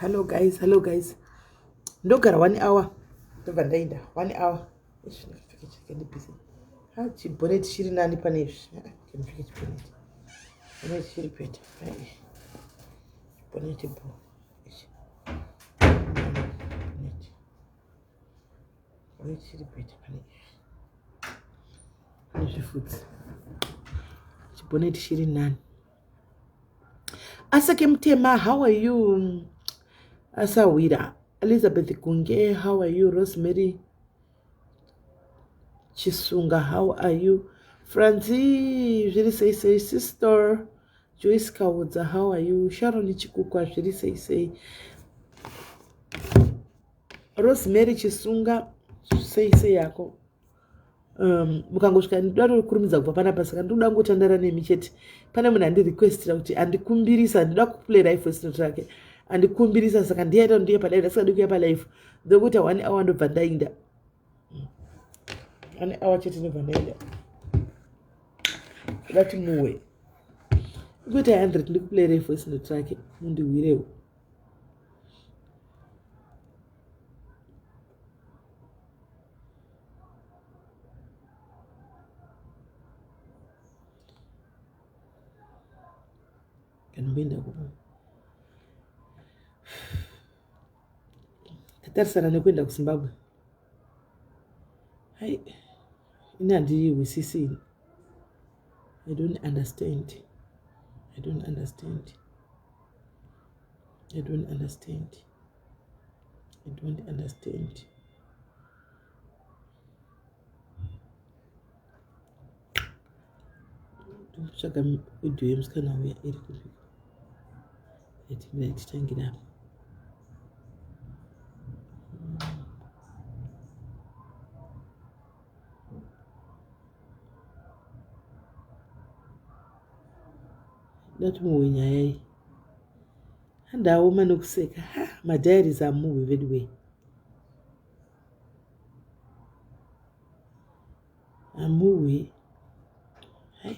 Hello guys. Ndogara 1 hour. Ndobva ndaenda 1 hour. Ndinofika chikendi busy. Chiboneti chiri nani pane izvi. Ndinofika chiboneti. Chiboneti chiri peta. Chiboneti bo. Chiboneti chiri peta pane izvi. Pane zvifudzi. Chiboneti chiri nani. Asake Mtema, how are you? Asawira. Elizabeth Kunge, how are you? Rosemary Chisunga, how are you? Franzi, say sister. Joyce Kawudza, how are you? Sharon Chikukwa, say. Rosemary Chisunga, say yako. Mukangosvika ndinoda kurumidza kubva panapa saka ndoda ngotandara nemi chete. Pane munhu andirequestira kuti andikumbirisa ndinoda kuplay live voice note rake. Andikumbirisa saka ndiyaita ndiye palive ndasingadi kuya palive. Ndokuita 1 hour ndobva ndainda. 1 hour chete ndobva ndainda. Dati muwe. Kuita 100 ndikuplay live voice note rake mundiwirewo. Kanbenda kubo. Tatarisana nekwenda kuZimbabwe. Hai. Inandi wisisini. I don't understand. Chaka video yemusikana uya iri kupika. Titangira. Dati muwe nyaya iyi. Handaoma nokuseka. Madiaries are movie very way. A movie. Hey.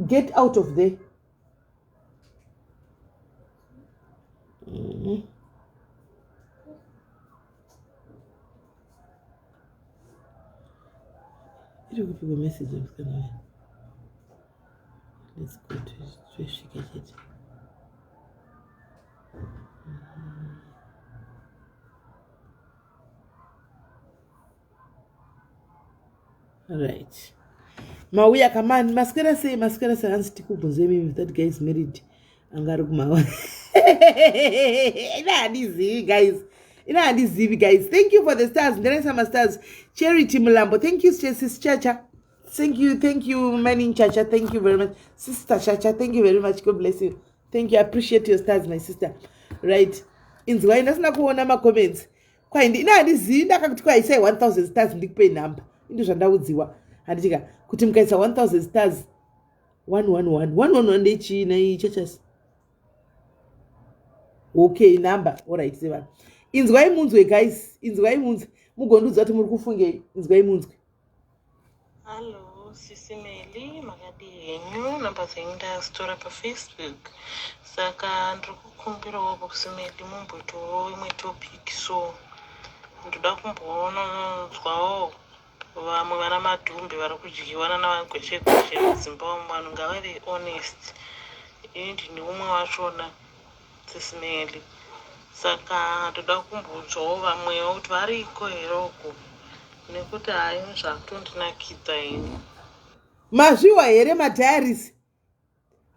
Get out of there. Give a message. Let's go to Shikajit. All right. Mauya kaman mascara say anstiku bozemi if that guy is married. Angarukumawa. Ina adizivi guys. Thank you for the stars. Nderesa stars. Charity Mulambo. Thank you, Sis Chacha. Thank you, Manin Chacha. Thank you very much. Sister Chacha, thank you very much. God bless you. Thank you. I appreciate your stars, my sister. Right. Inzwa inasina kuona ma comments. Kwa ina adizivi ndakakuti kwa isai 1000 stars ndikupe number. Ndo zvandaudziwa. Handitika kuti mukaisa 1000 stars 111 ndechi na chachas. Okay, number. All right, seven. Inzwai munzwe guys. Mugondudza kuti muri kufungei. Inzwai munzwe. Hello, SIS MELLY, makadi henyu namba dzenyu ndazvitora paFacebook. Saka ndiri kukumbirawo SIS MELLY mumboitawo imwe topic, so ndoda kumbonzwawo vamwe vana madhumbe vari kudyiwana navagweshe muZimbabwe. Vanhu ngavave honest. Ini ndini umwe wachona SIS MELLY. Saka ndoda kumbonzwawo vamwewo kuti variko here uko. Nekuti hayi zvakutondinakidza ini. Mazviwa here madiaries?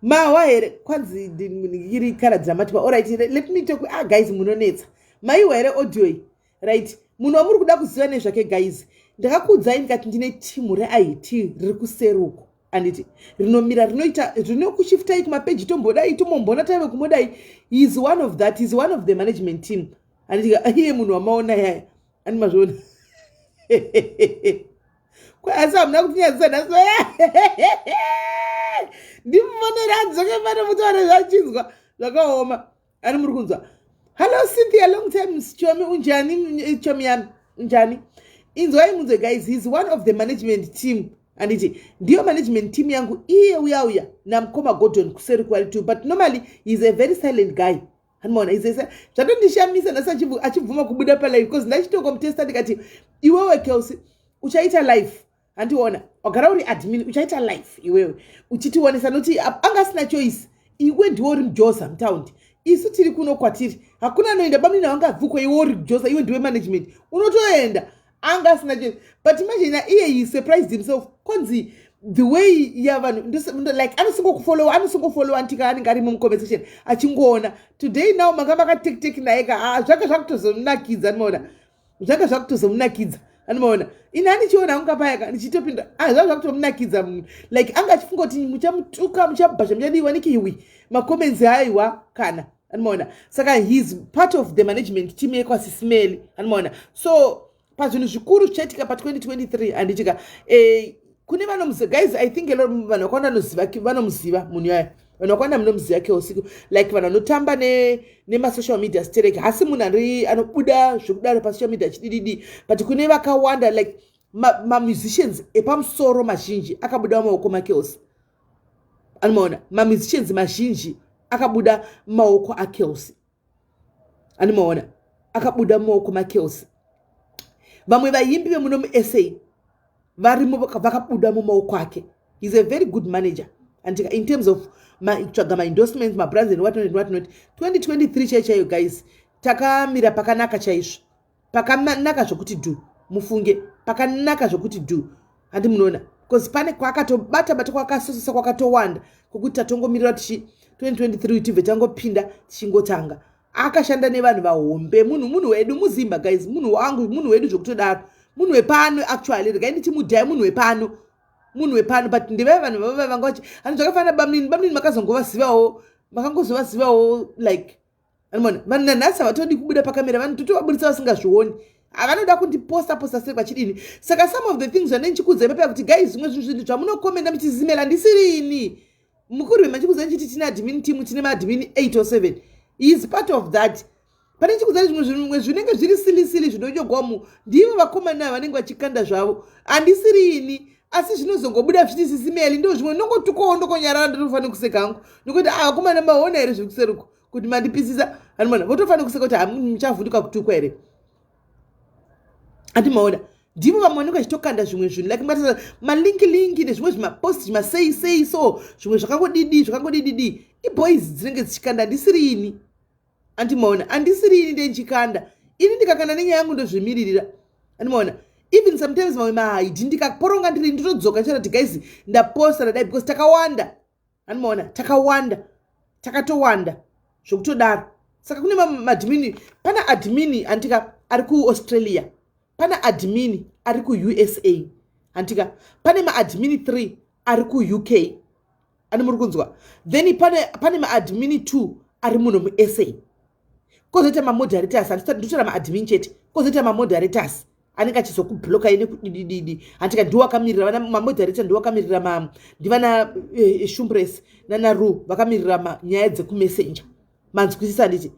Mawa here? Kwanzi iri karadza matipa. All right, let me talk. Guys, munonetsa. Maiwa here audio iyi. Right. Munhu muri kuda kuziva nezvake guys. Ndakakuudzai ndikati ndine timu reIT riri kuseruko. Anditi rinomira rinokushiftai kumapeji tombodai tomombona taive kumodai. He is one of the management team. Anditi iye munhu wamaona yaya. Ani mazvona. Kwa asa mna kunyadzisa naso. Ndimufonera adzoke pane mutore zvachinzwa zvakaoma. Ani muri kunzwa. Hello Cynthia, long time Chomi unjani Chomi unjani. Inzwai munzwe guys, he's one of the management team anditi ndiyo management team yangu iye uya namkoma Gordon kuseri quality, but normally he's a very silent guy. Hanmona zvatondishamisa nasi achibvuma kubuda palive because ndachitokomutesta ndikati iwewe Kelsey uchaita life handiona wagara uri admin uchaita life iwewe uchitiwonesa noti anga asina choice iwe ndiwe uri mujosa mutaundi isu tiri kuno kwatiri hakuna anoenda bamina wangabvukwa iwe uri mujosa iwe ndiwe management unotoenda anga asina choice. But imagine iye he surprised himself konzi the way yavanhu like anosingofollow antika anenge ari muconversation achingoona today now manga makatekiteki naye zvanga zvakutozomunakidza anoona zvanga zvakutozomunakidza anoona ini anichiona ungapayaka ndichitopinda zvanga zvakutomunakidza munhu like anga achifunga kuti muchamutuka muchabhasha muchadiwa nekiwi macomments aiwa kana anoona saka he's part of the management team yekwasi SIS-MELLY anoona so pazvinhu zvikuru zvichaitika pa2023 handichika kune vanomuziva guys. I think vanhu vakawanda vanomuziva munhu yaya, vanhu vakawanda munomuziva Keusiku like vanhu vanotamba nemasocial media stereke hasi munhu anobuda zvekudaro pasocial media achidididi, but kune vakawanda like mamusicians epamusoro mazhinji akabuda mumaoko maKelsi anomaona mamusicians mazhinji akabuda mumaoko aKelsi anomaona akabuda mumaoko maKelsi. Vamwe vaimbi vemuno muSA varimo vakabuda mumaoko ake. He's a very good manager and in terms of my endorsements, my brands and whatnot. 2023 chaichayo guys takamira pakanaka chaizvo, pakanaka zvokuti do mufunge, pakanaka zvokuti do handi munoona because pane kwakatobata kwakasosesa kwakatowanda kokuti tatongomirira tichi 2023 tibve tangopinda tichingotanga. Akashanda nevanhu vahombe, munhu wedu muzimba guys, munhu wangu, munhu wedu zvokutodaro, munhu wepano actually regai nditi mudhaya, munhu wepano but ndeve vanhu vangochi hani zvakafanana bamini makazongovazivawo, makangozovazivawo like anoona vanhu nanhasi vatodi kubuda pakamera, vanhu totovabudisa vasingazvioni, vanoda kundiposta sei vachidini. Saka some of the things vanenchikudza ipapo kuti guys zvimwe zvinhu zvamunokomenda muchizimela ndisirini mukuru wemachikudza nchiti tina admin team tine maadmin 8 or 7. He is part of that. Pane chikudza zvimwe zvinenge zviri silisili zvinonyogwamu ndivo vakomana vanenge vachikanda zvavo handisirini asi zvinozongobuda zviti SIS-MELLY ndo zvimwe nongotukawo ndokonyarara ndotofanira kuseka hangu nokuti vakomana maona here zvekuseruko kuti mandipisisa hanimona votofanira kuseka kuti muchavhunduka kutukwa here handimaona ndivo vamwe vanenge vachitokanda zvimwe zvinhu like malinki nezvimwe zvimapost zvimasei so zvimwe zvakangodididi iboys dzinenge dzichikanda handisirini andimaona handisirini ndenchikanda ini ndikakanda nenyaya yangu ndozvimiririra andimaona even sometimes mamwe mahaidhi ndikaporonga ndiri ndotodzoka chera kuti guys ndaposta ndadai because takawanda andimaona takatowanda zvokutodaro. Saka kune maadmini, pana admini antika ari kuAustralia, pana admini ari kuUSA antika, pane maadmini 3 ari kuUK ani muri kunzwa, then pane maadmini 2 ari muno muSA, kozoita mamoderators anditora maadmin chete, kozoita mamoderators anenge achizokubloka ine kudididi antika ndiwo akamirira vana mamoderator ndiwo akamirira ndivana Shumpress nana Ru vakamirira nyaya dzekumessenger manzwisisa nditi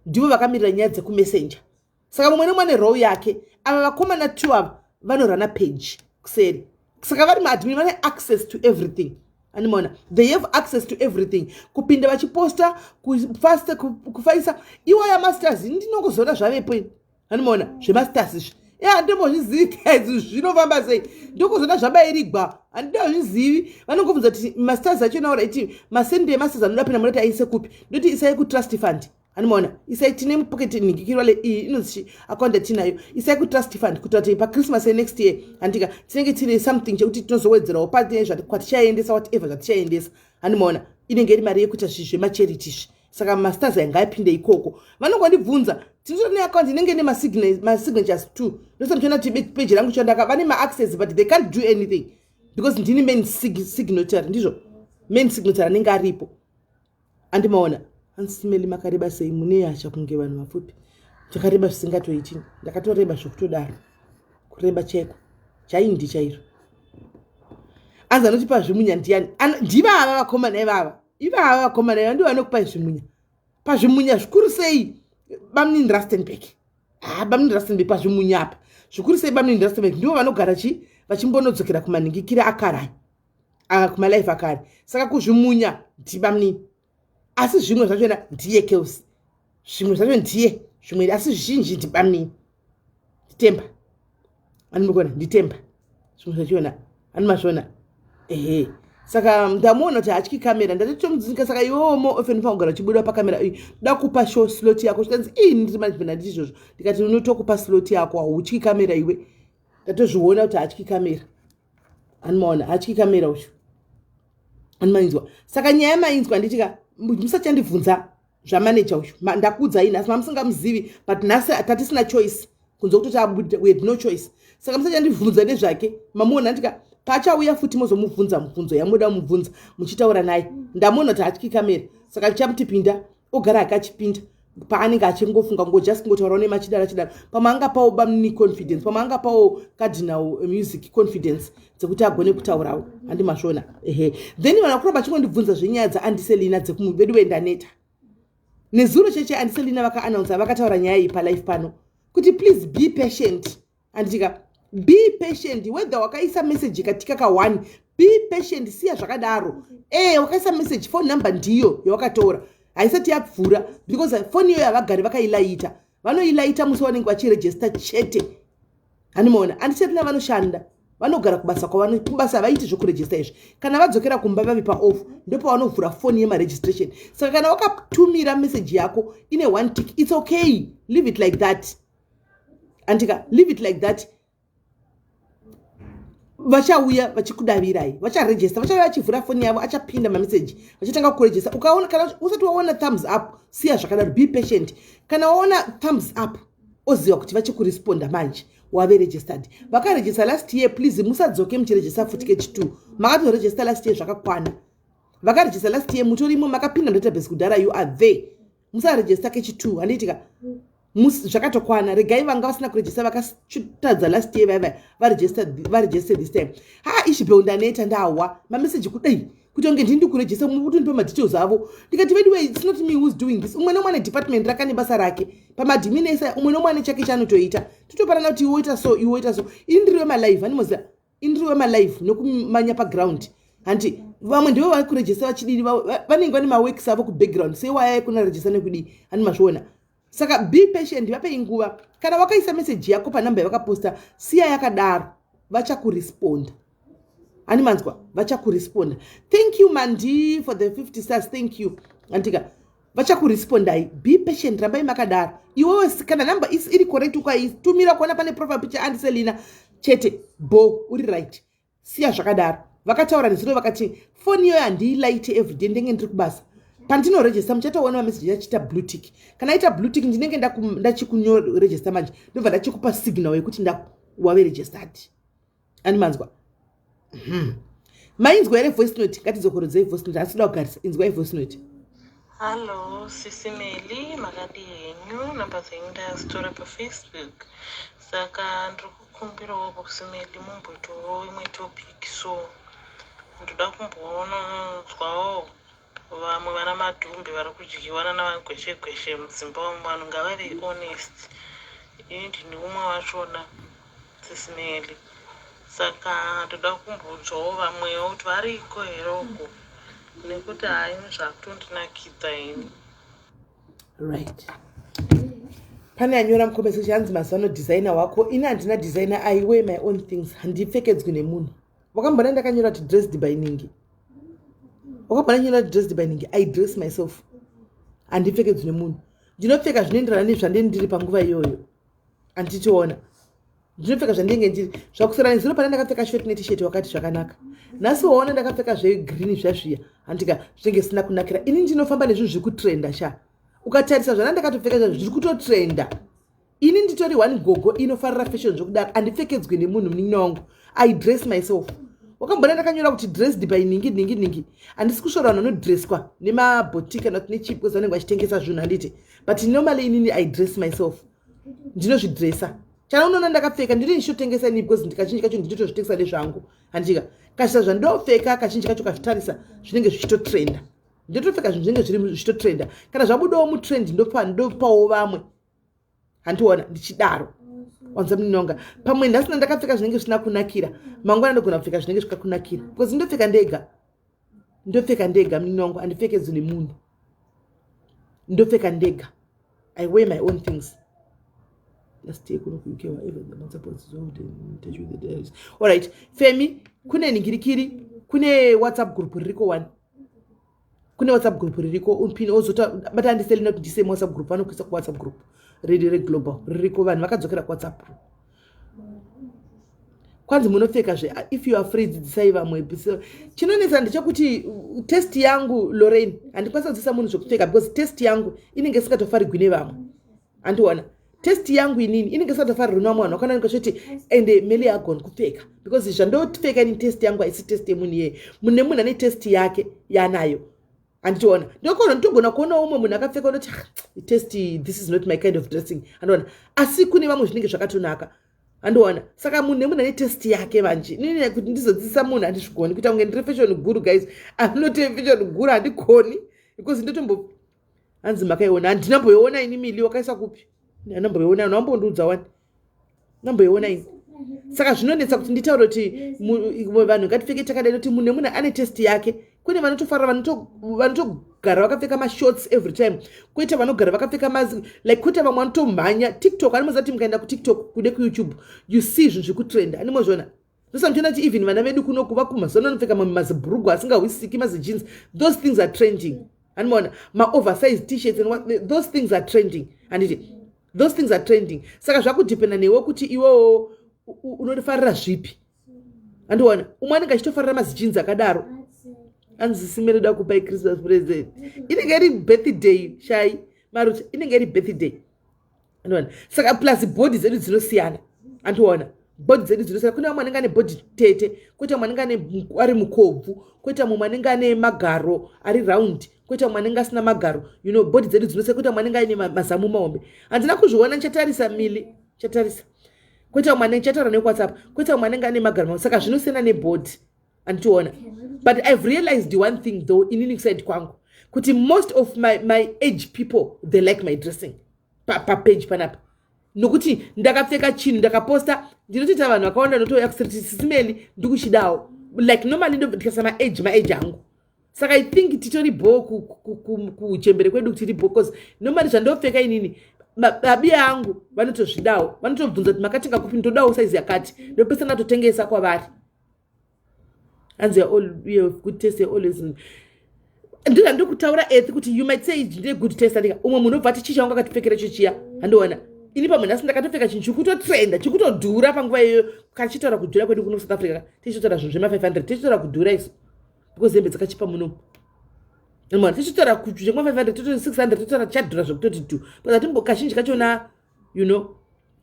ndivo vakamirira nyaya dzekumessenger. Saka mumwe nemwe row yake, ava vakomana 2 ava vanorana page kuseri, saka vari maadmin vane access to everything animona, they have access to everything, kupinda vachiposta kufaisa iwa ya masters ndinongozoona zvavepo animona zvemasters izvi handimbozvizivi guys zvinofamba sei, ndokuzoona zvabairigwa handizvizivi. Vanongobvunza kuti masters achona alright masende emasters anoda pinda munoti aise kupi, ndoti isai kutrust fund animona, isai tine mupocket nhingikirwa inonzi account tinayo, isai kutrust fund kuita kuti paChristmas next year handika tinenge tine something chekuti tinozowedzerawo pati kwatichaendesa whatever zvatichaendesa animona, inenge iri mari yekuita zvemacharity. Saka masters anga apinde ikoko vanongondibvunza tinotori neaccount inenge nemassignatures 2 ndosamchona kuti page rangu chandaka vane maaccess but they can't do anything because ndini main signatory, ndizvo main signatory anenge aripo andimaona. SIS-MELLY makareba sei, mune yacha kunge vanhu vapfupi, chakareba zvisingatoiti, ndakatoreba zvokutodaro kureba cheko chaindi chairo. Anza noti pazvimunya ndiani ndiva ava vakomana ivava, ivava vakomana ivava ndivo vanokupai zvimunya, pazvimunya zvikuru sei Bamnin Rustenburg pazvimunya apa zvikuru sei Bamnin Rustenburg ndivo vanogara vachimbonodzokera kumaningikira akara kumalife akare saka kuzvimunya ndibamni asi zvimwe zvachona ndiye chaos zvimwe zvacho ndiye zvimwe asi zhinji ndibamni nditemba animukona nditemba zvimwe zvachona animazvona saka ndamuona kuti hatyi kamera ndatotomudzinga saka iwomo often paungara chibuda pakamera iyi da kupa show slot yako chikanzi ndiri management handiti izvozvo ndikati unotokupa slot yako hautyi kamera iwe ndatozviona kuti hatyi kamera animaona hatyi kamera ucho animainzwa saka nyaya yamainzwa nditika musachandibvunza zvamanager ucho ndakuudzaini asi mamusingamuzivi but nhasi tatisina choice kunze kutoti we had no choice saka musachandibvunza nezvake mamuona ndika pachauya futi mozomubvunza mubvunzo yamuda mubvunza muchitaura naye ndamuona kuti hatyi kamera saka ndichamuti pinda ogara akachipinda paanenge achingofunga just kungotaura nemachidara pamanga pawo bamni confidence pamanga pawo cardinal music confidence dzekuti agone kutaurawo handimazvona then vanakura vachingondibvunza zvenyaya dzaandiselina dzekumubedu wendaneta nezuro cheche andiselina vakaannounsa vakataura nyaya iyi palife pano kuti please be patient anditika be patient whether wakaisa message katika ka1 be patient siya zvakadaro wakaisa message phone number ndiyo yawakatora haisati yapfura because phone iyo yavagari vakailaita vanoilaita musi vanenge vachiregister chete handimaona andisetina vanoshanda vanogara kubasa kubasa vaiti zvokuregister izvi kana vadzokera kumba vavi paoff ndopavanovhura phone yemaregistration saka kana wakatumira message yako ine 1 tick it's okay leave it like that andika leave it like that vachauya vachikudavirai vacharegister vachauya vachivhura foni yavo achapinda mameseji vachitanga kuregister ukaona kana usati waona thumbs up siya zvakadaro be patient kana waona thumbs up oziva kuti vachikuresponda manje wave registered vakaregister last year please musadzoke muchiregister futi kechi2 makatoregister last year zvakakwana vakaregister last year mutorimo makapinda database kudhara you are there musaregister kechi2 handiitika zvakatokwana regai vanga vasina kuregister vakatadza last year vaiva varegister this time ishibheundaneta ndawa mameseji kudai kuti onge ndindi kuregister mutondipa madetails avo ndikati by the way it's not me who's doing this umwe nomwe department rakane basa rake pamadhiminesa umwe nomwe chake chanotoita totoparana kuti iwoita so indiriwe malive handimoziva indiriwe malive nokumanya paground hanti vamwe ndivo vari kuregister vachidini vanenge vane maworks avo kubackground seiwayai kuna register nekudii handimazviona saka be patient vape nguva kana wakaisa message yako panamba yavakaposta siya yakadaro vachakuresponda animanzwa vachakuresponda thank you mandi for the 50 stars thank you antika vachakurespondai be patient rambai makadaro iwewe kana namba iri correct ukaitumira kuona pane profile picture andiselina chete uri right siya zvakadaro vakataura nezuro vakati phone iyo handiilaite everyday ndenge ndiri kubasa pandinoregister muchatoona mameseji achita blue tick kana aita blue tick ndinenge ndachikunyoregister manje ndobva ndachikupa signal yekuti wave registered animanzwa mainzwa here voice note ngatizokurodzei voice note asida kugarisa inzwai voice note. Hello, SIS MELLY, makadi henyu namba dzenyu ndazvitora paFacebook saka ndiri kukumbirawo SIS MELLY mumbotorawo imwe topic so ndoda kumbonzwawo vamwe vana madhumbi vari kudyiwana navagweshe mudzimba umu vanhu ngavave honest ini ndini umwe wachona SIS MELLY saka ndoda kumbonzwawo vamwewo kuti variko here uko nekuti haini zvakutondinakidza ini right pane anyora mukombeso chanzi mazano designer wako ini handina designer I wear my own things handipfekedzwi nemunhu wakambona ndakanyora kuti dressed by ningi wakambona nyora dressed by ningi I dress myself handipfekedzwi nemunhu ndinopfeka zvinoenderana nezvandenge ndiri panguva iyoyo handitiona ndinopfeka zvandenge ndiri zvakusara nezuro pane ndakapfeka short netisheti wakati zvakanaka nhasi waona ndakapfeka zvegreen zvazviya handika zvinenge sina kunakira ini ndinofamba nezvinhu zviri kutrenda sha ukatarisa zvana ndakatopfeka zvazvo zviri kutotrenda ini nditori one gogo inofarira fashion zvokudaro handipfekedzwi nemunhu munin'ina wangu I dress myself wakambona ndakanyora kuti dressed by ningi handisi kushora vanhu vanodresswa nemabhotiki kana kuti nechipi because vanenge vachitengesa zvinhu handiti but normally inini I dress myself ndinozvidressa chana unoona ndakapfeka ndiri ndichitotengesa ini because kazhinji kacho ndinotozvitengesa nezvangu handika kashisa zvandopfeka kazhinji kacho kazvitarisa zvinenge zvichitotrenda ndotopfeka zvinhu zvinenge zviri zvichitotrenda kana zvabudawo mutrend ndopawo vamwe handiona ndichidaro wanza munonga pamwe ndasina ndakapfeka zvinenge zvisina kunakira mangwana ndogona kupfeka zvinenge zvikakunakira because ndopfeka ndega munonga handipfeke zune munhu ndopfeka ndega. I wear my own things. Let's take a look at whatever the matter was resolved and touch with the diaries. All right, Femi, kune ningirikiri, kune WhatsApp group riko one. Kune WhatsApp group riko unpin ozota but andiseli not the same WhatsApp group vanokuisa ku WhatsApp group. Radio Global riko vanhu vakadzokera ku WhatsApp group. Kwanzi munopfeka zve if you are afraid dzisai vamwe episode. Chinonesa ndechekuti test yangu Lorraine andikwanisa kudzisa munhu zvokupfeka because test yangu inenge isikatofarigwi nevamwe. Andiona test yangu inini inenge isikatofarigwi nevamwe vanhu kana ndikashoti ende Melly agone kupfeka because zvandopfeka ini test yangu haisi test yemunhu yeye. Munhu nemunhu ane test yake yanayo. Andiona ndokona ndogona kuona umwe munhu akapfeka unoti test this is not my kind of dressing. Andiona asi kune vamwe zvinenge zvakatonaka. Andiona saka munhu nemunhu ane test yake manje nini kuti ndizodzisa munhu andizvigoni kuita kunge ndiri fashion guru guys. I'm not a fashion guru handikoni because ndotombo hanzi makaiona handinamboiona ini Milly wakaisa kupi ndinamboiona unambondiudza wani namboiona ini saka zvinonetsa kuti nditaure kuti vanhu ngatipfeke takadai kuti munhu nemunhu ane test yake. Kune vanotofarira vanotogara vakapfeka mashorts every time kuita vanogara vakapfeka like kuita vamwe vanotomhanya TikTok animozati mukaenda kuTikTok kude kuYouTube you see zvinhu zvikutrenda animozviona ndosamutiona kuti even vana vedu kunoku vakumazona vanopfeka mazibhurugwa asingawisiki mazijeans those things are trending animona ma-oversized t-shirts and what, those things are trending anditi those things are trending saka zvakudhipenda newe kuti iwewo unofarira zvipi andiona umwe anenge achitofarira mazijeans akadaro anzisimere da kupai Christmas present inenge iri birthday shai maruti inenge iri birthday andiona saka plus body zedu dzinosiyana andiona body zedu dzinosiyana kuna vamwe anenge ane body tete kuita mumwe anenge ari mukobvu kuita mumwe anenge ane magaro ari round kuita mumwe anenge asina magaro you know body zedu dzinosiyana kuita mumwe anenge aine mazamu mahombe handina kuzviona nichatarisa Milly chatarisa kuita mumwe anenge chataura neWhatsApp kuita mumwe anenge ane magaro saka zvinosiyana nebody anditiona. But I've realized one thing though in inside kwangu kuti most of my age people they like my dressing pa page panapa nokuti ndakapfeka chinhu ndakaposta ndinotita vanhu vakaona notoya kusiti sisimeli ndikuchidawo like normally ndikasa ma age angu saka I think titori bo kuchembere kwedu kuti bo because normally zvandopfeka inini babi angu vanotozvidawo vanotobvunza kuti makatenga kupi ndodawo size yakati ndopesa natotengesa kwavari. And they're all good taste always. Ndira ndokutaura ethi kuti you might say it's good taste andika umwe munhu obva tichicha wanga katipfekera chichiya andiona ini pamwe ndasi ndakatopfeka chinhu chikutotrenda chikutodhura panguva iyoyo kachitaura kudhura kwedu kuno South Africa tichitaura zvinhu zvema500 tichitaura kudhura isu because hembe dzakachipa muno mwana tichitaura kuti zvema500 tototi 600 tichitaura chadhura zvekutoti tu but atimbo kazhinji kachona you know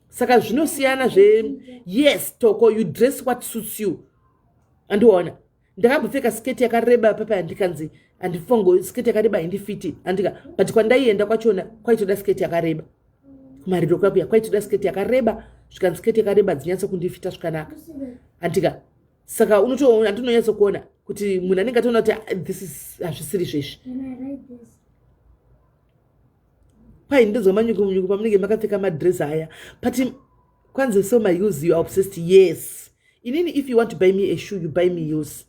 saka zvinosiyana zve yes toko you dress what suits you andiona ndakambopfeka sketi yakareba papa yandikanzi andifongo sketi yakareba indifiti andika but kwandaienda kwachona kwaitoda sketi yakareba kumariro kwapo kwaitoda sketi yakareba zvikanzi sketi yakareba dzinyatsa kundifita zvakanaka andika saka unotoona andinonyatsa kuona kuti munhu anenge ataona kuti this is hazvisiri zvesvi pai ndizwa manyuku pamunenge makapfeka madress haya but kwanze so my use you are obsessed yes inini if you want to buy me a shoe you buy me yours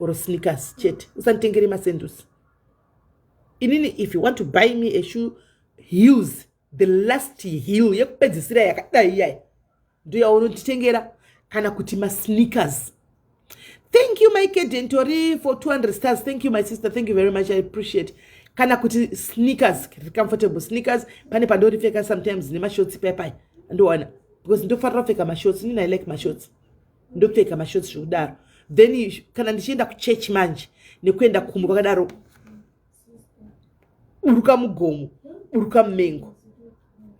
or sneakers chet usanditengere masendus inini if you want to buy me a shoe heels the last heel yekupedzisira yakadai yai ndo yaunotitengera kana kuti sneakers. Thank you Mike Dentori for 200 stars. Thank you my sister, thank you very much, I appreciate. Kana kuti sneakers, comfortable sneakers pane pandoripfeka sometimes nemashorts pepai ndowana because ndofarira kupfeka mashorts nini I like mashorts ndopfeka mashorts zvodaro then kana ndichienda kuchurch manje nekuenda kukumbu kwakadaro uruka mugomo uruka mumengo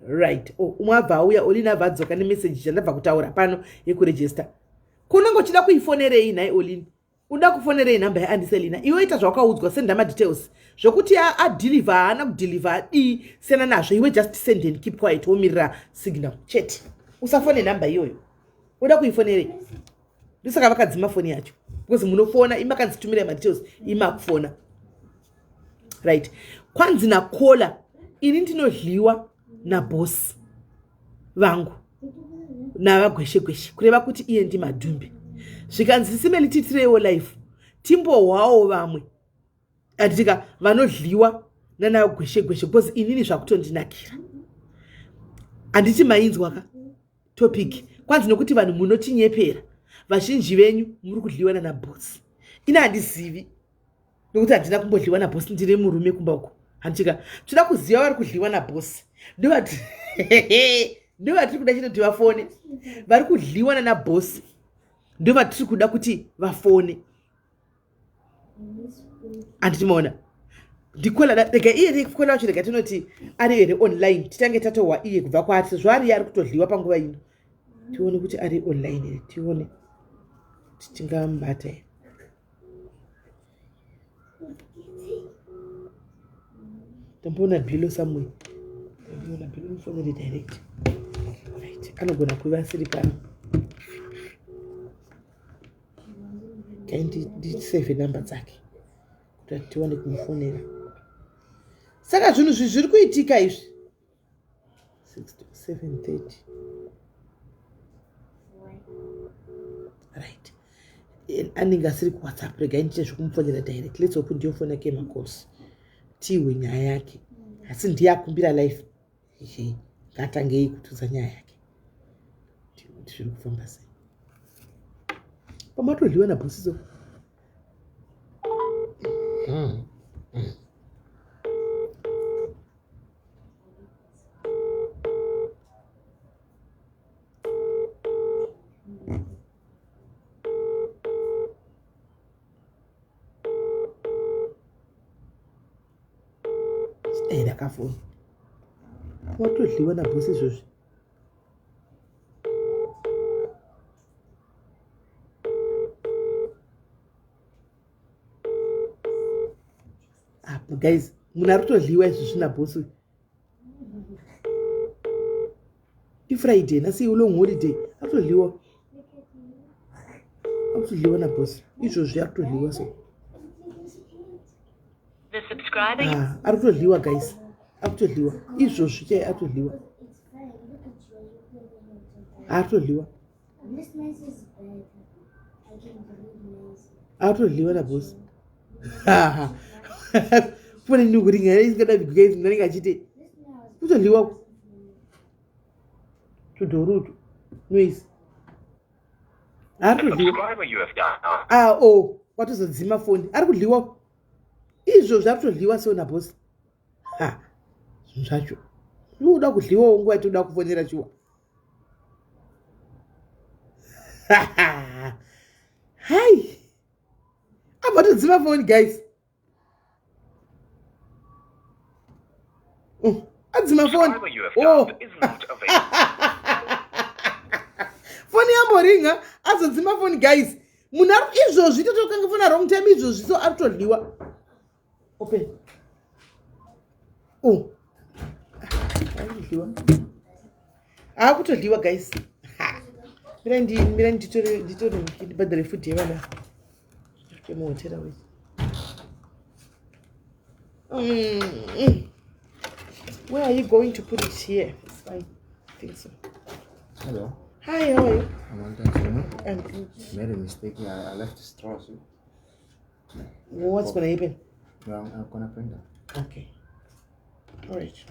right umwabva auya olina vadzoka nemessage chandabva kutaura pano yekuregister kunongo chida kuifonerei naye olini uda kufonerei namba yaandiselina iwe ita zvawakaudzwa send ma details zvokuti adeliver haana kudeliver adi sena nazvo iwe just send and keep quiet womirira signal chet usafone namba iyoyo uda kuifonerei ndosaka vakadzima foni yacho because munofona imakanzitumira ma details imakufona right kwanzi nakola ini ndinodliwa naboss vangu navagweshe gweshe kureva kuti iye ndimadhumbi zvikanzi sisimeli titirewo life timbohwawo vamwe atika vanodliwa nanagweshe gweshe because inini zvakutondinakira handiti mainzwa ka topic kwanzi nokuti vanhu munotinyepera vazhinji venyu muri kudliwa nanabhosi ina handizivi nokuti handina kumbodliwa nabhosi ndine murume kumba uko handitika toda kuziva vari kudliwa nabhosi ndovati ndovatiri kuda chete kuti vafone vari kudliwa nanabhosi ndovatiri kuda kuti vafone handitimaona ndikoladega iye ndikola vacho rega tinoti ari here online titange tatohwa iye kubva kwaati zvaari ari kutodliwa panguva ino tione kuti ari online here tione kuti tingamubata here tamboona bhilo somewhere tamboona bhilo mufonere direct right anogona kuva asiri pano ndisave namba dzake kuti tiwane kumufonera saka zvinhu zviri kuitika izvi 7:30 right anenge asiri kuwhatsapp rega ndiite zvokumufonera direct let's hope ndiyofona kemacols tiwe nyaya yake asi ndiye akumbira life ngatangei kutudza nyaya yake kuti zviri kufamba sei pamatodliwa nabhosiso ndakafona watodliwa nabhosi izvozvi guys munhu ari kutodliwa izvozvi nabhosi ifriday nasi long holiday ari kutodliwa nabhosi izvozvi ari kutodliwa so ari kutodliwa guys ari kutodliwa izvozvi chai ari kutodliwa ari kutodliwa ari kutodliwa nabhosi fone ndikuringa isingada guys ndinenge achiti kutodliwa tudhorudu noise ari kudliwa watozodzima foni ari kudliwa izvozvi ari kutodliwa seo nabhosi zvinhu zvacho uda kudliwawo nguva yatoda kufonera chiwa hai abva todzima foni guys adzima foni foni yamboringa azodzima foni guys munhu ari izvozvi totokanga fona wrong time izvozvi so ari kutodliwa open akutodliwa guys mira nditore ndibhadhare fudhi yevana muhotera we where are you going to put it here? It's fine. I think so. Hello. Hi, how are you? I'm good. I'm good. Made a mistake. I left the straw. So. What's going to happen? Well, I'm going to print that. Okay. All right.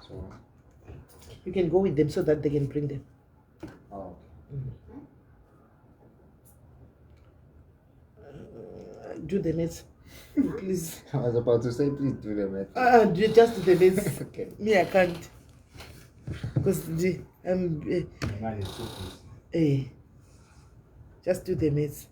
So. You can go with them so that they can bring them. Oh. Do the maths. Please. I was about to say, please do the math. Just do the maths. Okay. Me, I can't. Because just do the maths.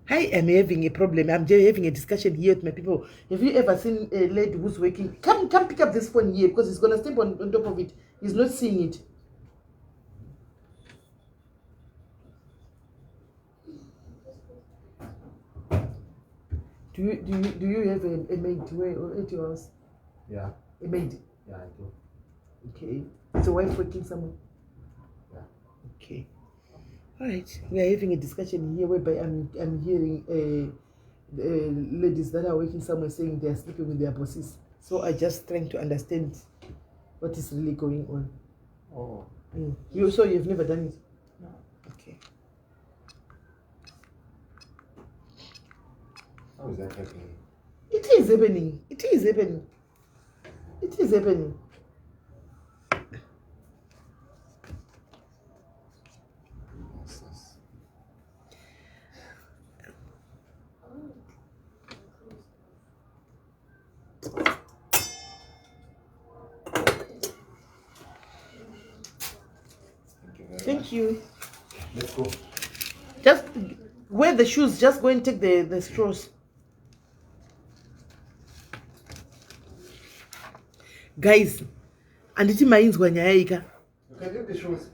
I am having a problem. I'm just having a discussion here with my people. Have you ever seen a lady who's working? Come pick up this phone here because he's going to step on top of it. He's not seeing it. Do you have a maid at your house? Yeah. A maid? Yeah, I do. Okay. Is your wife working somewhere? Yeah. Okay. All right. We are having a discussion here whereby I'm hearing ladies that are working somewhere saying they are sleeping with their bosses. So I just trying to understand what is really going on. Oh. You've never done it? No. Okay. How is that happening? It is happening. It is happening. It is happening. Thank you. Let's go. Just wear the shoes. Just go and take the straws. Guys, anditi mainzwa nyaya ika. You can leave the shoes.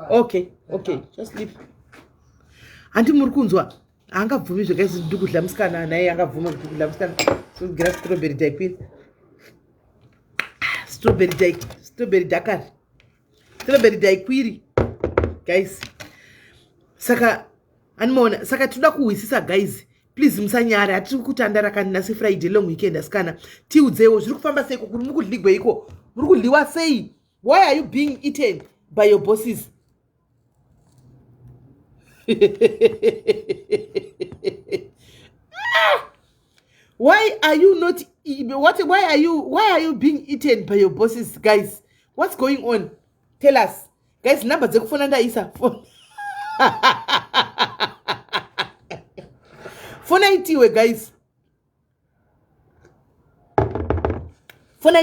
Okay, just leave. Anti muri kunzwa angabvumi zvakaisi ndikudla musikana naye angabvuma kudla musikana. So gira strawberry daiquiri. Strawberry dakar. Strawberry daiquiri. Guys. Saka animona saka tuda kuwisisa guys. Please musanyara atiri kutandara kana nasi Friday long weekend asikana. Tiudzewo zviri kufamba sei kuri mukudligwe iko. Muri kudliwa sei? Why are you being eaten by your bosses? Why are you not why are you being eaten by your bosses, guys? What's going on? Tell us. Guys, number dzekufona ndaisa. Fona itiwe guys. Fona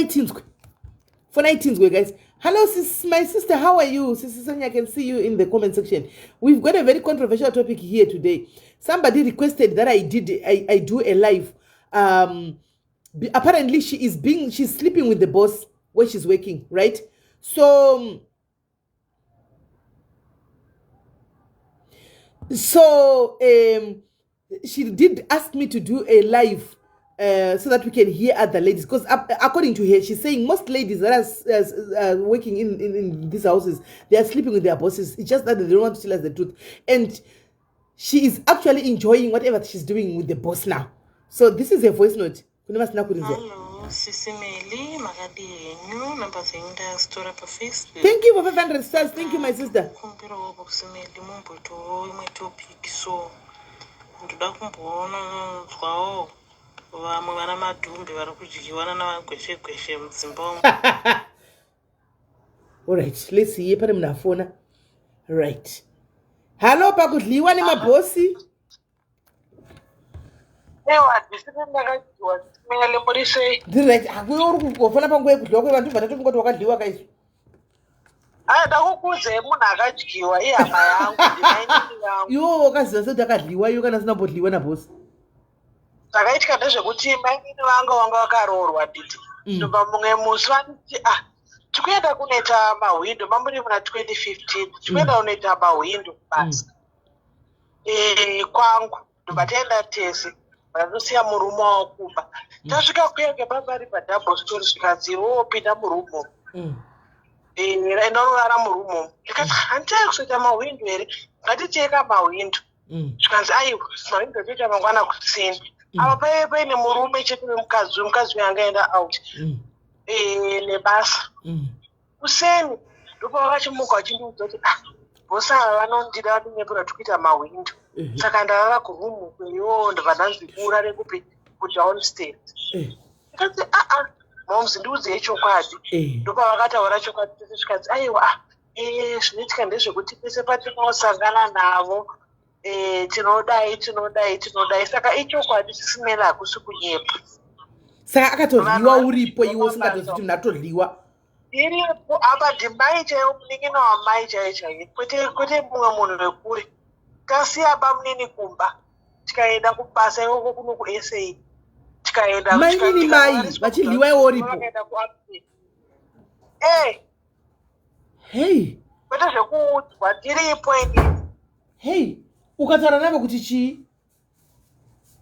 itinzwe guys. Hello sis, my sister, how are you? Sister Sonia, I can see you in the comment section. We've got a very controversial topic here today. Somebody requested that I do a live. Apparently she's sleeping with the boss where she's working, right? So she did ask me to do a live so that we can hear other ladies, because according to her, she's saying most ladies that are working in these houses, they are sleeping with their bosses. It's just that they don't want to tell us the truth, and she is actually enjoying whatever she's doing with the boss now. So this is a voice note. Hello, SIS MELLY, number store up Facebook. Thank you for 500 stars. Thank you, my sister. So ndoda kumboona zvawo vamwe vana madhumbe vari kudyiwana navagweshe mudzimba umu. Alright, let's see. Pane munhu afona. Right. Hello, pakudliwa nemabosi. Right. Uri kungofona panguva yekudliwa kwevantu vanoti kungoti wakadliwa kaizvo. Ndakukuudze munhu akadyiwa ihama yangu ndinainini Iwo wakaziva sekuti akadliwa iwo kana asina kumbodliwa nabosi. Zvakaitika ndezvekuti mainini vanga vakaroorwa diti. Ndobva mumwe musi vanoti tikuenda kunoita mahwindo mamburi muna 2015 tikuenda kunoita mahwindo basi kwangu ndobva taenda tese vandosiya murume wakumba tasvika kuyenge pambari padouble story zvikanzi wopinda murumo inorara murumo ndikati handitai kuzoita mahwindo here ngaticheka mahwindo zvikanzi aiwa mahwindo toita mangwana kusini apa paive paine murume chete wemukadzi uyo angaenda out nebasa kuseni ndopa vakachimuka vachindiudza kuti bosi ava vanondida vatinyepura tikuita mahwindo saka ndarara kurumu kweyo ndobva ndanzi bura rekupi kudownstairs ndikati momzi ndiudzei chokwadi ndopa vakataura chokwadi tese zvikanzi aiwa zvinoitika ndezvekuti pese patinoosangana navo tinodai saka ichokwadi SIS MELLY hakusi kunyepa. Saka akatodliwa uripo iwo usingatozivi kuti munhu atodliwa. Iripo apa ndimai chaiwo munin'ina wamai chaiye kwete mumwe munhu wekure. Tasiya bamunini kumba tikaenda kubasa ikoko kuno kuSA tikaenda mainini mai vachidliwa iwo uripo. Hey, kwete zvekuudzwa ndiripo ini. Hey, ukataura navo kuti chii?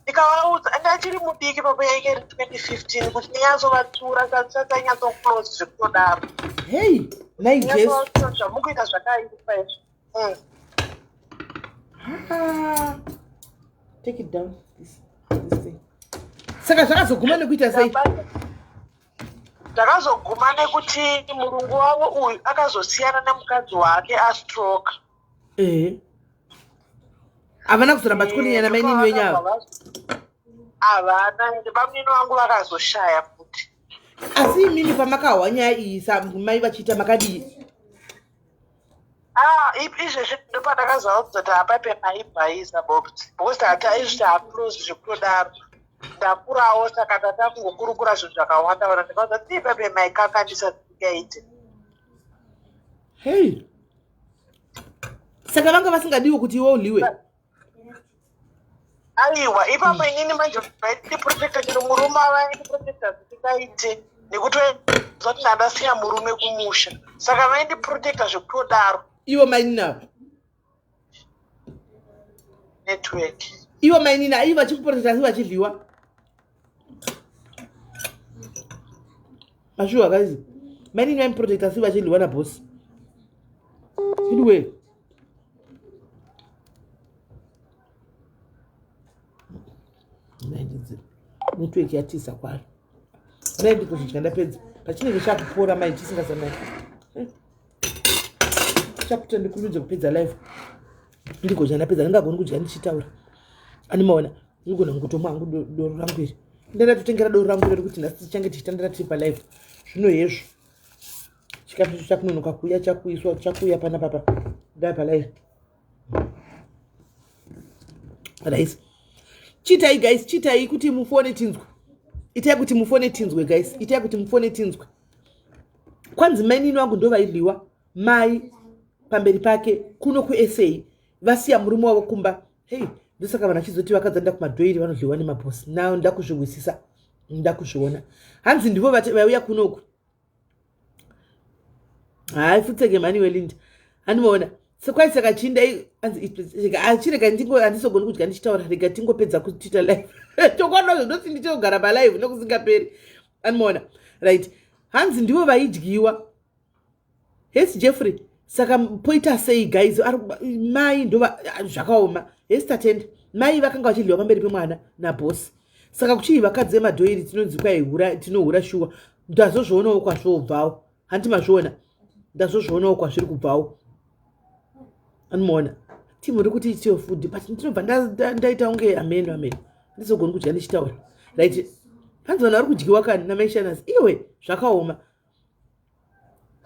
Ndikavaudza ndachiri mudiki papa yainge iri 2015 kuti ndinyazovatsura saka nyatsokuclose zvekutodaro. Hey, like this. Zvamukuita zvakaipa izvo. Take it down. This thing. Saka zvakazoguma nekuita sei? Ndakazoguma nekuti murungu wavo uyu akazosiyana nemukadzi wake astroke. Havana kuzoramba chikundonyana mainini wenyu ava? Havana, ende bamnini wangu vakazoshaya futi. Asi imini pamakahwa nyaya iyi mai vachiita makadii? Izvezvi ndopandakazoona kuti hapape maibhaisa bobs because hataizviti haclose zvekutodaro ndakurawo saka ndatakungokurukura zvinhu zvakawanda ona ndikauza kuti ipape maikakandisa zvisingaite. Hei, saka vanga vasingadiwo kuti iwe uliwe? Aiwa, ipapo inini manje vaitiprotecta chero murume avaindiprotecta zvisingaite nekuti zoti ndandasiya murume kumusha saka vaindiprotecta zvekutodaro. Iwo mainina network iwo mainina aiva vachikuprotecta asi vachidliwa? Mashuwa guys, mainini vaimiprotecta asi vachidliwa nabosi. Anyway, network yatisa kwaro. Naindi kuzvidya ndapedza. Pachinenge chakupora mai tisingasamai. Chaputa ndikurudze kupedza live. Ndigodya ndapedza ndingagoni kudya ndichitaura. Animaona, ndigona ngotomwa hangu doro rangu iri. Ndatotengera doro rangu iri kuti nhasi tichange tichitandira tiri palive. Zvino hezvo. Chikafu chakunonoka kuya chakuiswa chakuya panapa ndapalive. Right. Chitai guys, chitai kuti mufone tinzwe. Itai kuti mufone tinzwe guys. Itai kuti mufone tinzwe. Kwanzi mainini wangu ndo vaidliwa. Mai pamberi pake kuno kuSA vasiya murume wavo kumba. Hey, ndosaka vanhu vachizoti vakadzanda kumadhoiri vanodliwa nemabosi. Nawo ndakuzviwisisa, ndakuzviona. Hanzi ndivo vauya kunoku. Hai futseke mani welinda. Animaona. Sekwai saka chindai achirega handisogoni kudya ndichitaura rega tingopedza kuita live. Tokwanazvo ndoti ndichogara palive nokusingaperi. Animaona. Right. Hanzi ndivo vaidyiwa. Yes Jeffrey. Saka poita sei guys mai ndo zvakaoma. Yes tatend. Mai vakanga vachidliwa pamberi pemwana nabosi. Saka kuchii vakadze madhoiri tinonzi kwaihura tinohura shuwa. Ndazozvoonawo kwazvobvawo. Handi mazviona. Ndazozvoonawo kwazviri kubvawo. Animaona. Timu rikuti itiyo food but ndinobva ndaita unge amen. Ndizogoni kudya ndichitaura. Right. Hanzi vanhu vari kudyiwa kani namaishanas. Iwe zvakaoma.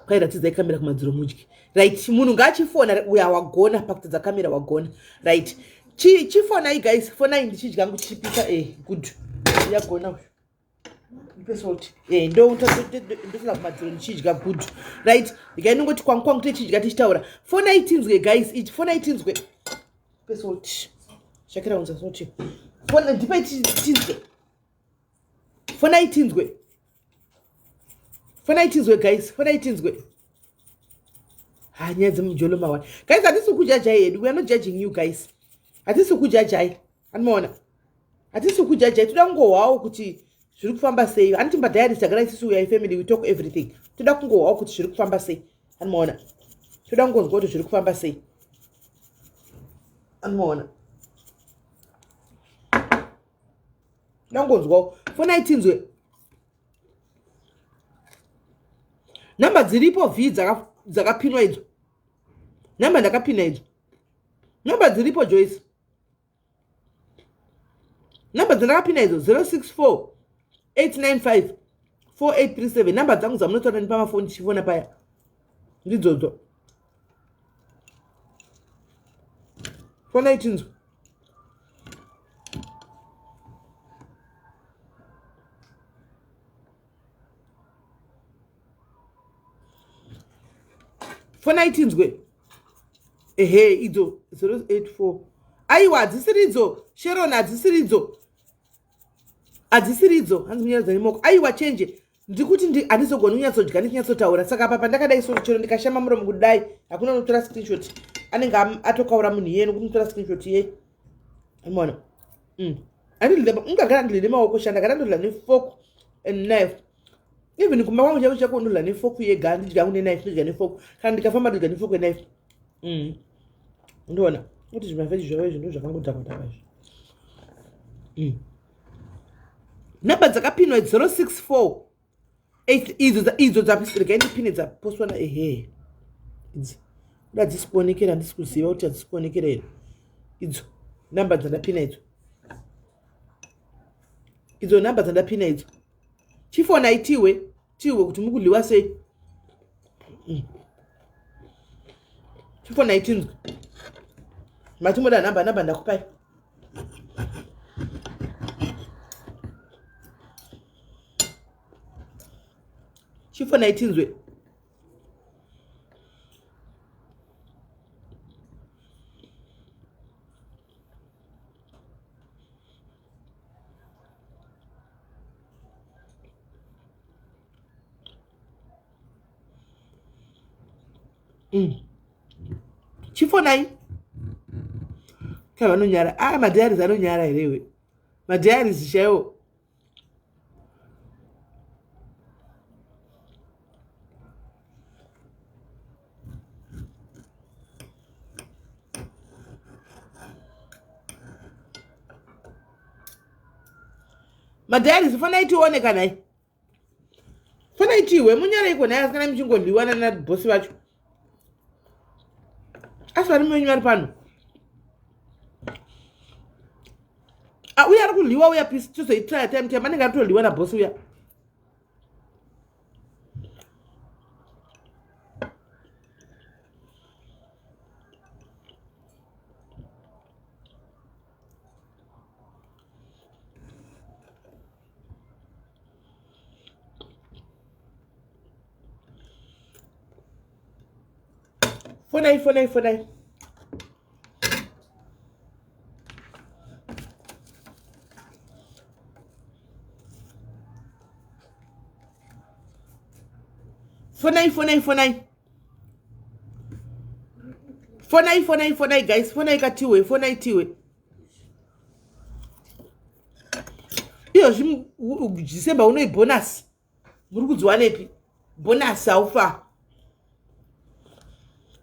Kwairatidza kamera kumadziro mudyi. Right. Munhu ngachifona uya wagona pakutadza kamera wagona. Right. Chifonai guys, fonai ndichidya nguchipisa good. Yagona uyu. Pesoti. Ndosina kumadziro ndichidya good. Right. Ndikainongoti kwangwangu tichidya tichitaura. Fonai tinzwe guys, fonai tinzwe. Pesoti. Shakira unza soti. Fona ndipe tinzwe. Fonai tinzwe. Fonai tinzwe guys, fonai tinzwe. Nyaya dzemujolo mawani. Guys, hatisi kujajai hedu. We are not judging you guys. Hatisi kujajai. Animaona. Hatisi kujajai. Toda kungohwawo kuti zviri kufamba sei. Anti mbadhayari tagara isusu we are family, we talk everything. Toda kungohwawo kuti zviri kufamba sei. Animaona. Toda kungonzwa kuti zviri kufamba sei. Animaona. Toda kungonzwawo. Fonai tinzwe. Namba dziripo V dzakapinwa idzo. Namba ndakapina idzo. Namba dziripo Joyce. Namba dzandakapina idzo 064 895 4837. Namba dzangu dzamunotora pamafoni chifona paya. Ndidzodzo. Fona itinzwe. Fona itinzwe. Ehe, idzo 084. Aiwa, hadzisiridzo. Sharon, hadzisiridzo. Hadzisiridzo. Hanzi munyaradza nemoko. Aiwa, chenje. Ndikuti handizogoni kunyatsodya ndichinyatsotaura. Saka apa pandakadai soro chero ndikashama muromo kudai. Hakuna unotora screenshot. Anenge atokaura munhu yenu kunotora screenshot ye. Umeona? Ungagara ndilile maoko shanda gara ndodla nefork and knife. Even kumba wangu chako chako ndodla nefork yega ndidya une knife ndidya nefork. Kana ndikafamba ndidya nefork and knife. Ndona. Kuti zvimafeji zvawe zvinhu zvakangodhakwa izvi. Namba dzakapinwa 064 idzo dzapisirika indipine dzaposwa na ehe idzi da dzisikuonekera ndisi kuziva kuti hadzisikuonekera here idzo namba dzandapina idzo namba dzandapina idzo chifonai tiwe kuti mukuliwa sei chifonai tinzwe matimoda namba ndakupai chifonai tinzwe chifonai vanonyara madhiaris anonyara herewe madhiaris chaiwo madhiaris fanai tioneka nai fanai tiwe munyara iko nai asikana muchingoliwana nabhosi vacho asi vari menyu vari pano uya ari kuliwa uya pisi tizoitira time time anenge aritoliwa nabhosi uya fonai guys fonai katiwe fonai tiwe iyo December unoi bonus muri kudziwanepi bonus haufa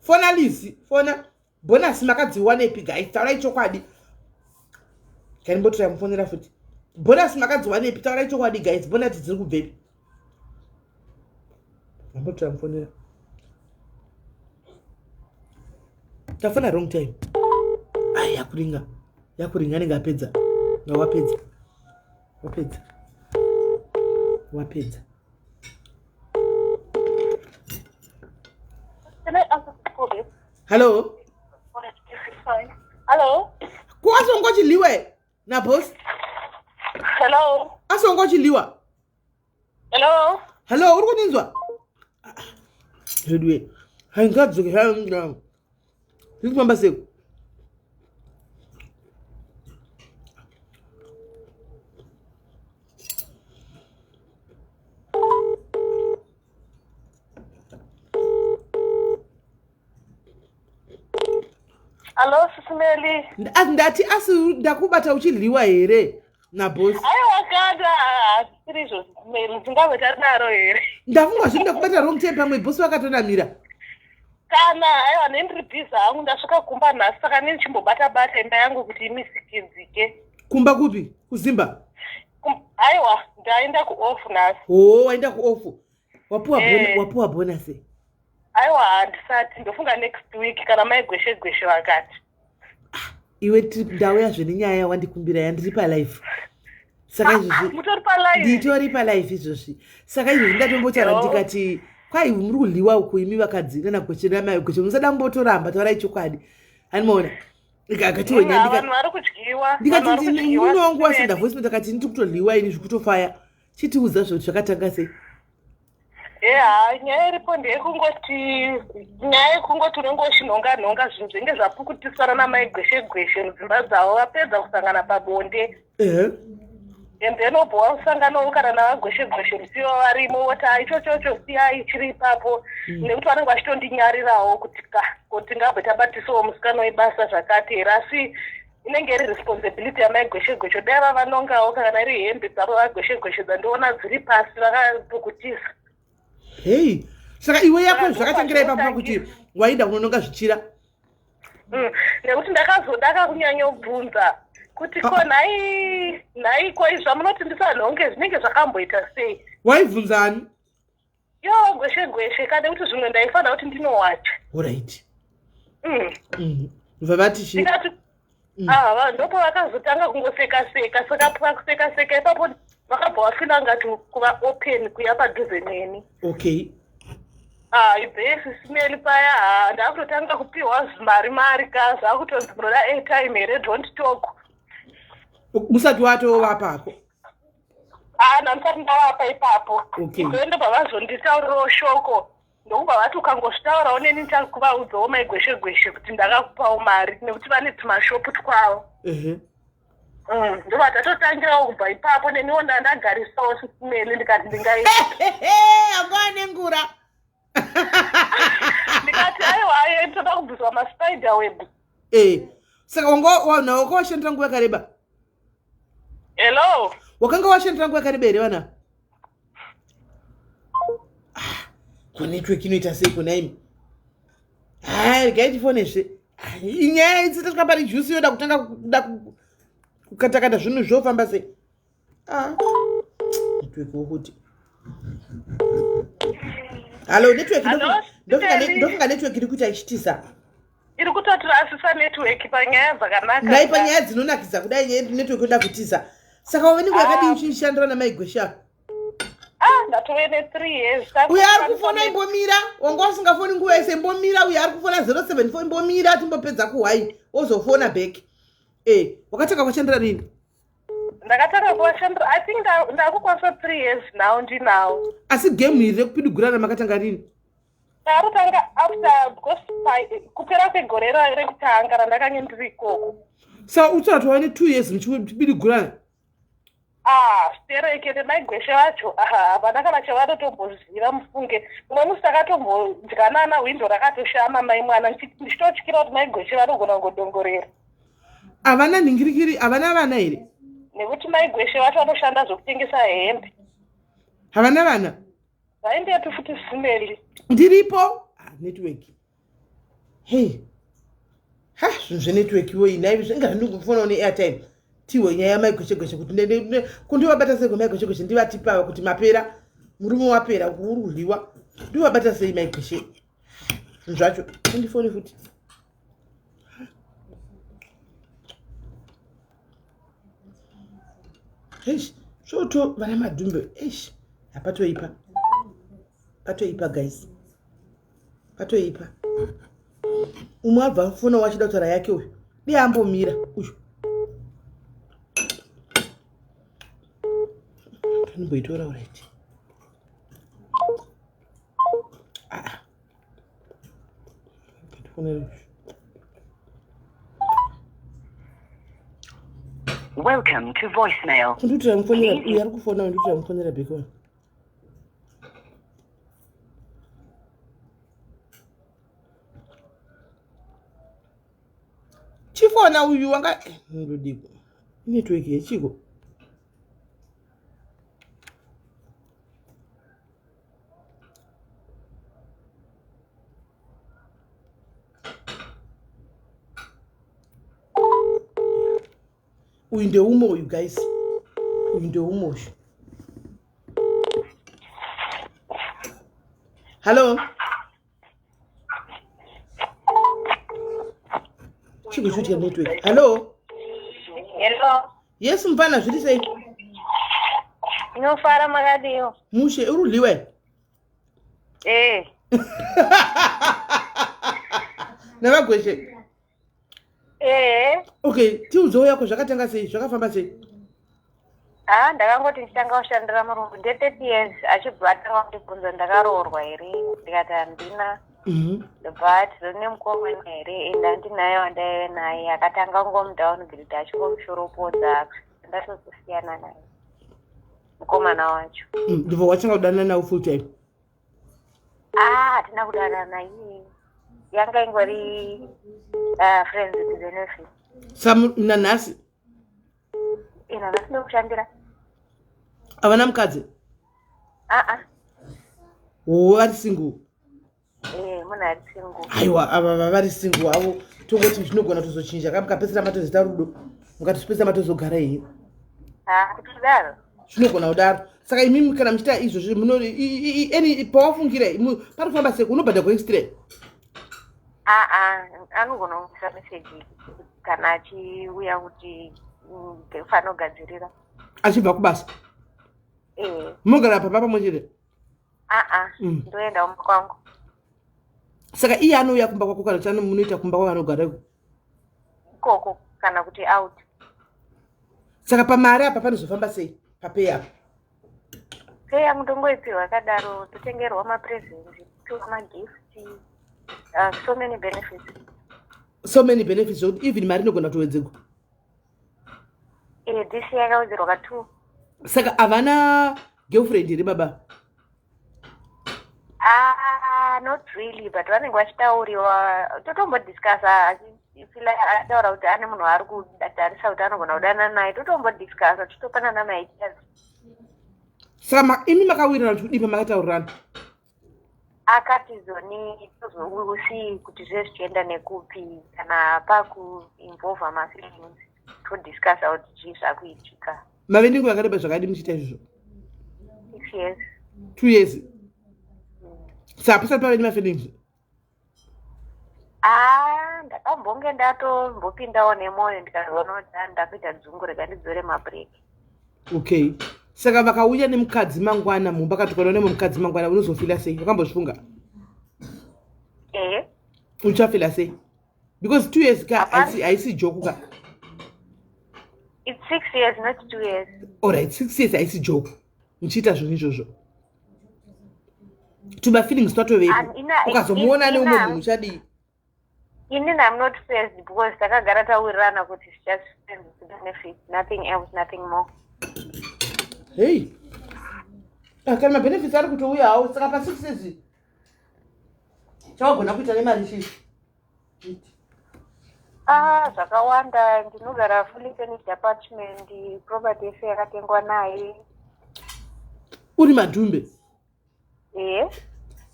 fona Lizzy fona bonus makadziwanepi guys taurai chokwadi kanimbotora mufonera futi bonus makadziwanepi taurai chokwadi guys bonus dziri kubvepi ambotora mufonera tafona wrong time yakuringa nenge apedza wapedza Hello. Hello. Kuasongochiliwe na boss. Hello. Asongochiliwa. Hello, uri kuninzwa? Hedwe. Haingadzoke hanga. Ndikumamba seko. Hello, SIS MELLY. Ndati ndakubata uchiliwa here na boss. Aiwa kada tirizo SIS MELLY ndingave tadaro here. Ndafunga zviri ndakubata wrong time pamwe boss vakatonamira. Kana aiwa nendiribiza hangu ndasvika kumba nhasi saka nendichimbobata imba yangu kuti imisikidzike. Kumba kupi? Kuzimba? Aiwa ndaenda kuoff nhasi. Waenda kuoff. Wapuwa bonus. Aiwa handisati ndofunga next week kana maigweshe vakati. Iwe ndau yazvo nenyaya yawandikumbira yandiri palive. Saka izvozvi mutori palive. Nditori palive izvozvi. Saka izvozvi ndatombotaura ndikati kwai muri kuliwa uku imi vakadzi kana gwechera mai gweche musada mbotoramba taurai chokwadi. Animaona. Akati vanhu vari kudyiwa. Ndikati muno wangu wasenda voice note akati ndiri kutoliwa ini zvikutofaya. Chitiudza zvoti zvakatanga sei. Nyaya iripo ndeyekungoti nyaya yekungoti unongoshinonga zvinhu zvinenge zvapukutisana namaigweshe mudzimba dzavo vapedza kusangana pabonde. And then obva usanganawo kana navagweshe musiwo varimo voti ichochocho siyai chiri ipapo nekuti vanenge vachitondinyariravo kuti ngabve tabatisawo musikana webasa zvakatera asi inenge iri responsibility yamaigweshe dai vavanongawo kana iri hembe dzavo vagweshe dzandiona dziri pasi vakapukutisa. Hey, saka iwe yako zvakatangira ipapo kuti waida kunonga zvichira. Nekuti ndakakunyanya kubvunza kuti ko nai ko zvamunoti ndisanhonge zvinenge zvakamboita sei. Waibvunzani? Yo gweshe kana kuti zvimwe ndaifanira kuti ndinowacha. Alright. Vavati shi. Ndopo vakazotanga kungoseka saka pakuseka ipapo vakabva vafina ngati kuva open kuya padhuze neni. Okay. Ibhesi smell paya ndakutotanga kupiwa mari ka zvakutonzi munoda airtime here don't talk. Musati watovapako? Ndisati ndavapa ipapo. Okay. Ndoenda pavazonditaurirawo shoko ndokuba vati ukangosvitaurawo neni ndichakuvaudzawo maigweshe kuti ndakakupawo mari nekuti vane tumashopu twavo. Ndovatotangirawo kubva ipapo neniwo ndagarisawo sisimeli ndikati ndingaita. Angova nengura. Ndikati aiwa toda kubviswa maspider web. Saka wakawashandira nguva yakareba? Hello. Wakanga washandira nguva yakareba here vana? Ko network inoita sei kuna imi? Regai tifonezve. Inyaya itsita pari juice yoda kutanga kukatakata zvinhu zvofamba sei? Network wokuti. Hello, network ndofunga network iri kuita ichitisa. Iri kutotirasisa network panyaya dzakanaka. Ndai panyaya dzinonakidza kudai network yoda kutisa. Saka waveniko yakadii uchishandira namaigwesha? Ndatove ne3 years. Uya ari kufona imbomira, wanga usingafoni nguva yese imbomira, uya ari kufona 074 imbomira timbopedza kuhwai, wozofona back. Wakatanga kuwashandira rini? Ndakatanga kuwashandira, I think ndakukwanisa 3 years now ndinawo. Asi game iri rekupidugurana makatanga rini? Ndarutanga after because kupera kwegore rekutanga randakanga ndiri ikoko. Saka utsati waine 2 years muchipidugurana? Stereke nemaigweshe vacho havana kana chavatotomboziva mufunge. Umwe musi takatombodyana windo rakatoshama mai mwana ndichitotyira kuti maigweshe vanogona kungodongorera. Havana nhingirikiri, havana vana here? Nekuti maigweshe vacho vanoshanda zvokutengesa hembe. Havana vana? Vaindepi futi smeli. Ndiripo? Network. Hey. Zvinhu zvenetwork iwoyi naivi zvingari ndikufona ne airtime. Tiwo nyaya yamaigweshe kuti kundivabata sei kwemaigweshe ndivatipawa kuti mapera murume wapera kurudliwa ndivabata sei maigweshe zvinhu zvacho ndifoni futi. Svoto vana madhumbe patoipa guys, patoipa. Umwe abva fona wachida kutaura yake uyu ndiambomira uyu Nimboitora already. Welcome to voicemail. Ndutira mfonera uyu ari kufona ndutira mfonera beko. Chifona uyu wanga ndodiko. Network yechiko. Uyu ndeumo uyu guys. Uyu ndeumo uyu. Hello. Chiko chuti network. Hello. Hello. Yes mfana zviri sei? Inofara makadiyo. Mushe urudliwe? Navagweshe. Okay, tiudzo yako zvakatanga sei? Zvakafamba sei? Ndakangoti ndichitanga kushandira murungu nde 30 years achibva atanga kundibvunza ndakaroorwa here ndikati handina. But zvine mukomana here ende handinaye wandaive naye akatanga kungomudowngrade achingomshoropodza ndatokusiyana naye mukomana wacho. Ndibva wachanga kudanana nawo full time? Hatina kudanana naye, yanga ingori friends with benefit. Nanhasi? Nanhasi ndokushandira. Havana mukadzi? Vari single? Munhu ari single. Aiwa ava vari single avo tongoti zvinogona kuzochinja kamukapedzisira matozita rudo. mukatipesa matozogara iyi kutidaro zvinogona kudaro saka imimi kana muchita izvozvi eni pawafungira pari kufamba sei unobhadha kuextra anogona kuisa meseji kana achiuya kuti fanogadzirira achibva kubasa munogara pamba pamwe chete ndoenda kumba kwangu saka iye anouya kumba kwako kana chano munoita kumba kwako anogara ikoko kana kuti out saka pamari apa panozofamba sei papei apa pei mutongoipiwa yakadaro totengerwa mapresenti piwa magifti so many benefits zvokuti even mari inogona kutowedzerwa this yakawedzerwa ka2 saka havana girlfriend here baba not really but vanenge vachitauriwa totombodiscasa ataura kuti ane munhu ari kudarisa kuti anogona kudana naye totombodiscasa totopanana maitas saka imi makawirirana kuti kudii pamakataurirana akati zoni tozousi kuti zvese zvichienda nekupi kana pakuinvolva mafeelings todiscasa kuti zvii zvakuitika mave ndingu yakareba zvakadi muchiita izvozvo 6 years 2 years saka pasati pave nemafeelings ndakambonge ndatombopindawo nemwoyo ndikazoona kuti ndakuita dzungu rega ndidzore mabreak okay saka vakauya nemukadzi mangwana mumba katokana nemukadzi mangwana unozofila sei wakambozvifunga uchafila sei because 2 years ka haisi joke ka it's 6 years not 2 years alright 6 years haisi joke muchiita zvinhu izvozvo tuba feelings twatovepo ukazomuona neumwe munhu uchadii inini I'm not faced because takagara tawirirana kuti it's just friends with benefits nothing else nothing more hey kana mabenefits ari kutouya hawo saka pa 6 years chawagona kuita nemari chii zvakawanda ndinogara fully furnished apartment property yese yakatengwa naye uri madhumbe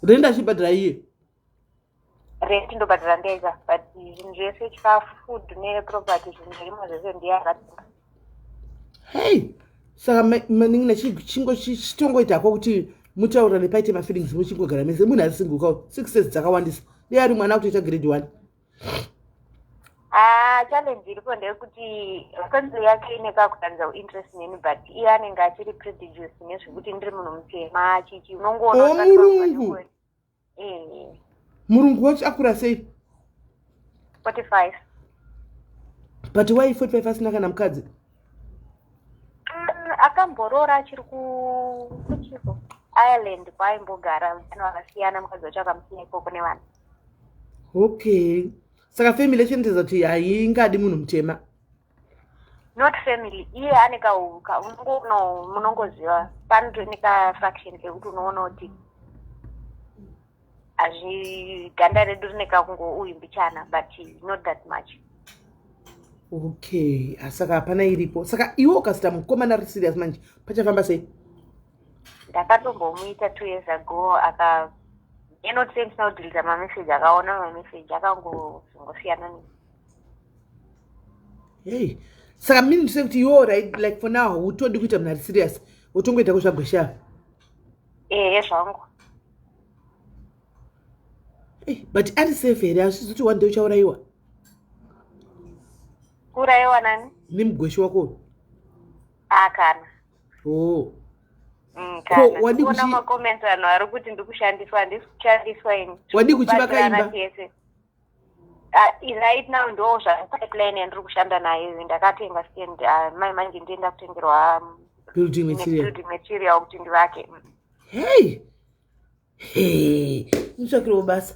renda achibhadhira iye rent ndobhadhira ndega but zvinhu zvese chikafu food neproperty zvinhu zvirimo zvese ndiye akatenga hey saka maningina chitongoitako kuti mutaurane paite mafeelings muchingogara mese munhu ari singukawo 6 years dzakawandisa iye ari mwana kutoita grade 1 challenge iripo ndeyekuti family yake inekakutanza interest neni but iye anenge achiri prejudiced nezvekuti ndiri munhu mutema chichi unongoona murungu wacho akura sei 45 but why 45 asina kana mukadzi akamborora achiri kuchiko Ireland kwaimbogara vanhu vakasiyana mukadzi wacho akamusiya ikoko nevanhu okay saka family yachenetedza kuti haingadi munhu mutema not family iye ane munongoziva panotoneka fraction kekuti unoona kuti ganda redu rinekakungouimbichana but not that much okay saka hapana iripo saka iwe ukasita mukomana ri serious manje pachafamba sei ndakatombomuita 2 years ago enotisendisa kudhilita mameseji akaona mameseji akangosiyana nei hey saka mini ndise kuti iwe right like for now utodi kuita munhu ari serious utongoita kuzvagwesha zvangu but ari safe here azvizoti one day uchaurayiwa kurayiwa nani nemugweshi wako kana kana makomenti anhu ari kuti ndikushandiswa handisi kushandiswa ini wadi kuchivaka imba right now ndo zvapipeline yandiri kushanda nayo ndakatenga stand mai manje ndienda kutengerwa building material kuti ndivake utsvakirwa basa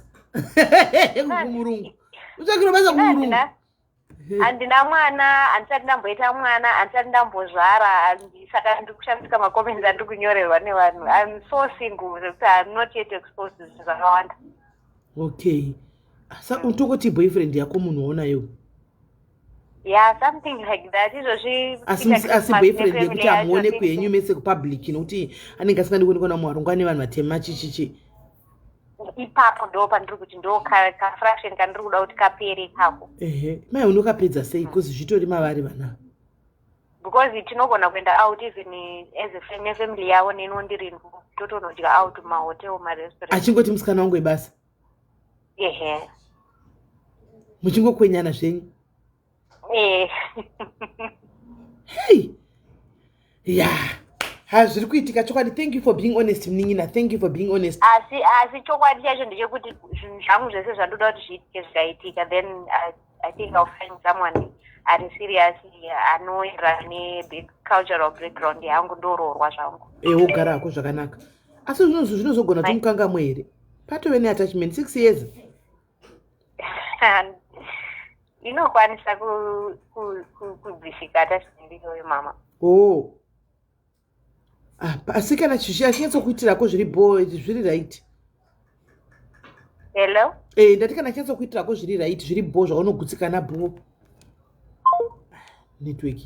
kumurungu utsvakirwa basa kumurungu handina mwana handisati ndamboita mwana handisati ndambozvara saka ndiri kushandisa makomenti andiri kunyorerwa nevanhu I'm so single zekuti I'm not yet exposed to zvakawanda okay saka utokoti boyfriend yako munhu waonayo something like that izvozvi asi boyfriend yekuti amuone kwenyu mese kupublic nokuti anenge asingandi kuonekwa namuharungwa nevanhu vatema chichichi ipapo ndo pandiri kuti ndo kafraction kandiri kuda kuti kapere kako. Mai unokapedza sei because zvitori mavari vana? Because tinogona kuenda out even as a family yavo nenondiri totonodya out mahotel marestaurant. Achingoti musikana wangu ebasa? Muchingokwenyana zvenyu? Hey! Yeah. Hazviri kuitika chokwadi. Thank you for being honest mnin'ina. Thank you for being honest. Asi chokwadi chacho ndechekuti zvinhu zvangu zvese zvandoda kuti zviitike zvikaitika, then I think I'll find someone ari serious anoenderana necultural background yangu ndororwa zvangu. Wogarako zvakanaka. Asi zvinozogona kuti mukangamwe here? Patove neattachment 6 years. Inokwanisa kubvisika attachment iyoyo mama. Asi kana chinyatsokuitirako zviri right. Hello? Ndati kana chinyatsokuitirako zviri right, zviri bo zvaunogutsikana bo. Network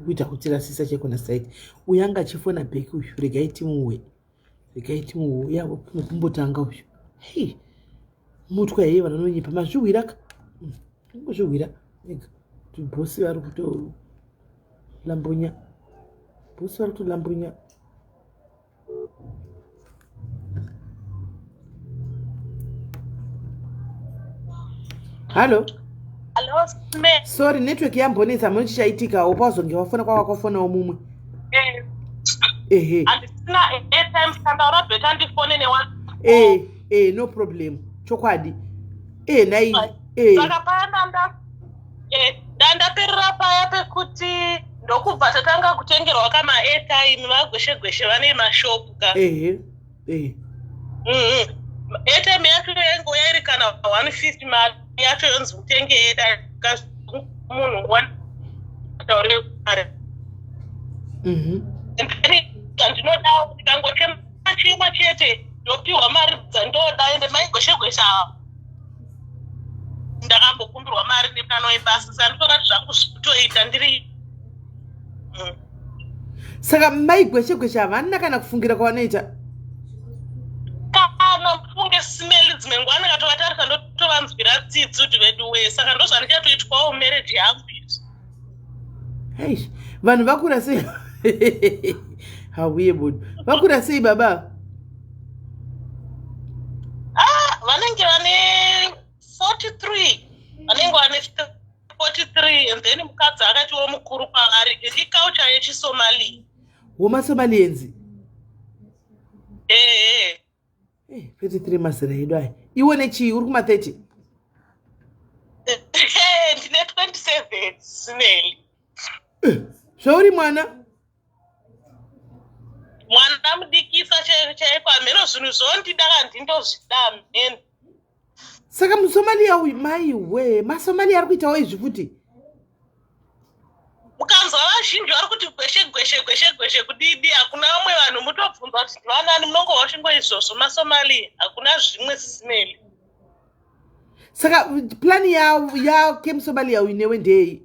kuita kuti rasisa chekona site. Uyanga achifona back uyu regaiti muwe. Yavo kumbotanga uyu. Hey. Mutwa yeye vanononyipa mazviwiraka. Ngozviwira. Bosi vari kuto lambunya. Hello? Hello, sorry, network yambonesa muchichaitika upazonge wafona kwakwafonawo mumwe. Andisina airtime standard beta ndifone ne1. No problem. Chokwadi. Nai. Saka paya ndandaperera paya pekuti ndokubva tatanga kutengerwa kama airtime vagweshe vane mashopu ka. Airtime yacho yangu yairi kana 150 mari yacho yonzi utenge airtime munhu one taure kare. Ndinoda kuti kangochema chimwe chete ndopiwa mari dzandoda ende maigweshe ndakambokumbirwa mari nepano ebasa sandikona kuti zvangu zvikutoita ndiri. Saka maigweshe havana kana kufungira kwavanoita? Kana mfunge simeli dzimwe nguva ndakatovatarisa ndotovanzwira tsitsi kuti vedu we saka ndozvandichatoitwawo marriage yangu izvi. Hey, vanhu vakura sei? Hauye budu. Vakura sei baba? Vanenge vane 43. Vanenge vane 43 and then mukadzi akatiwo mukuru kwavari iculture yechiSomali. Womasomalienzi? 33 mazera edu aya. Iwe nechii uri kuma30? Ndine 27 Sineli. Zvauri mwana? Mwana mudikisa chaiko ameno zvinhu zvondidaka ndindozvida mheni. Saka muSomalia uyu mai we, maSomalia ari kuitawo izvi futi. Mukanzwa vazhinji vari kuti gweshe kudidi hakuna vamwe vanhu mutobvunzwa kuti vanani munongowa shingo izvozvo maSomalia hakuna zvimwe Sineli. Saka plani yake muSomalia uyu newe ndei?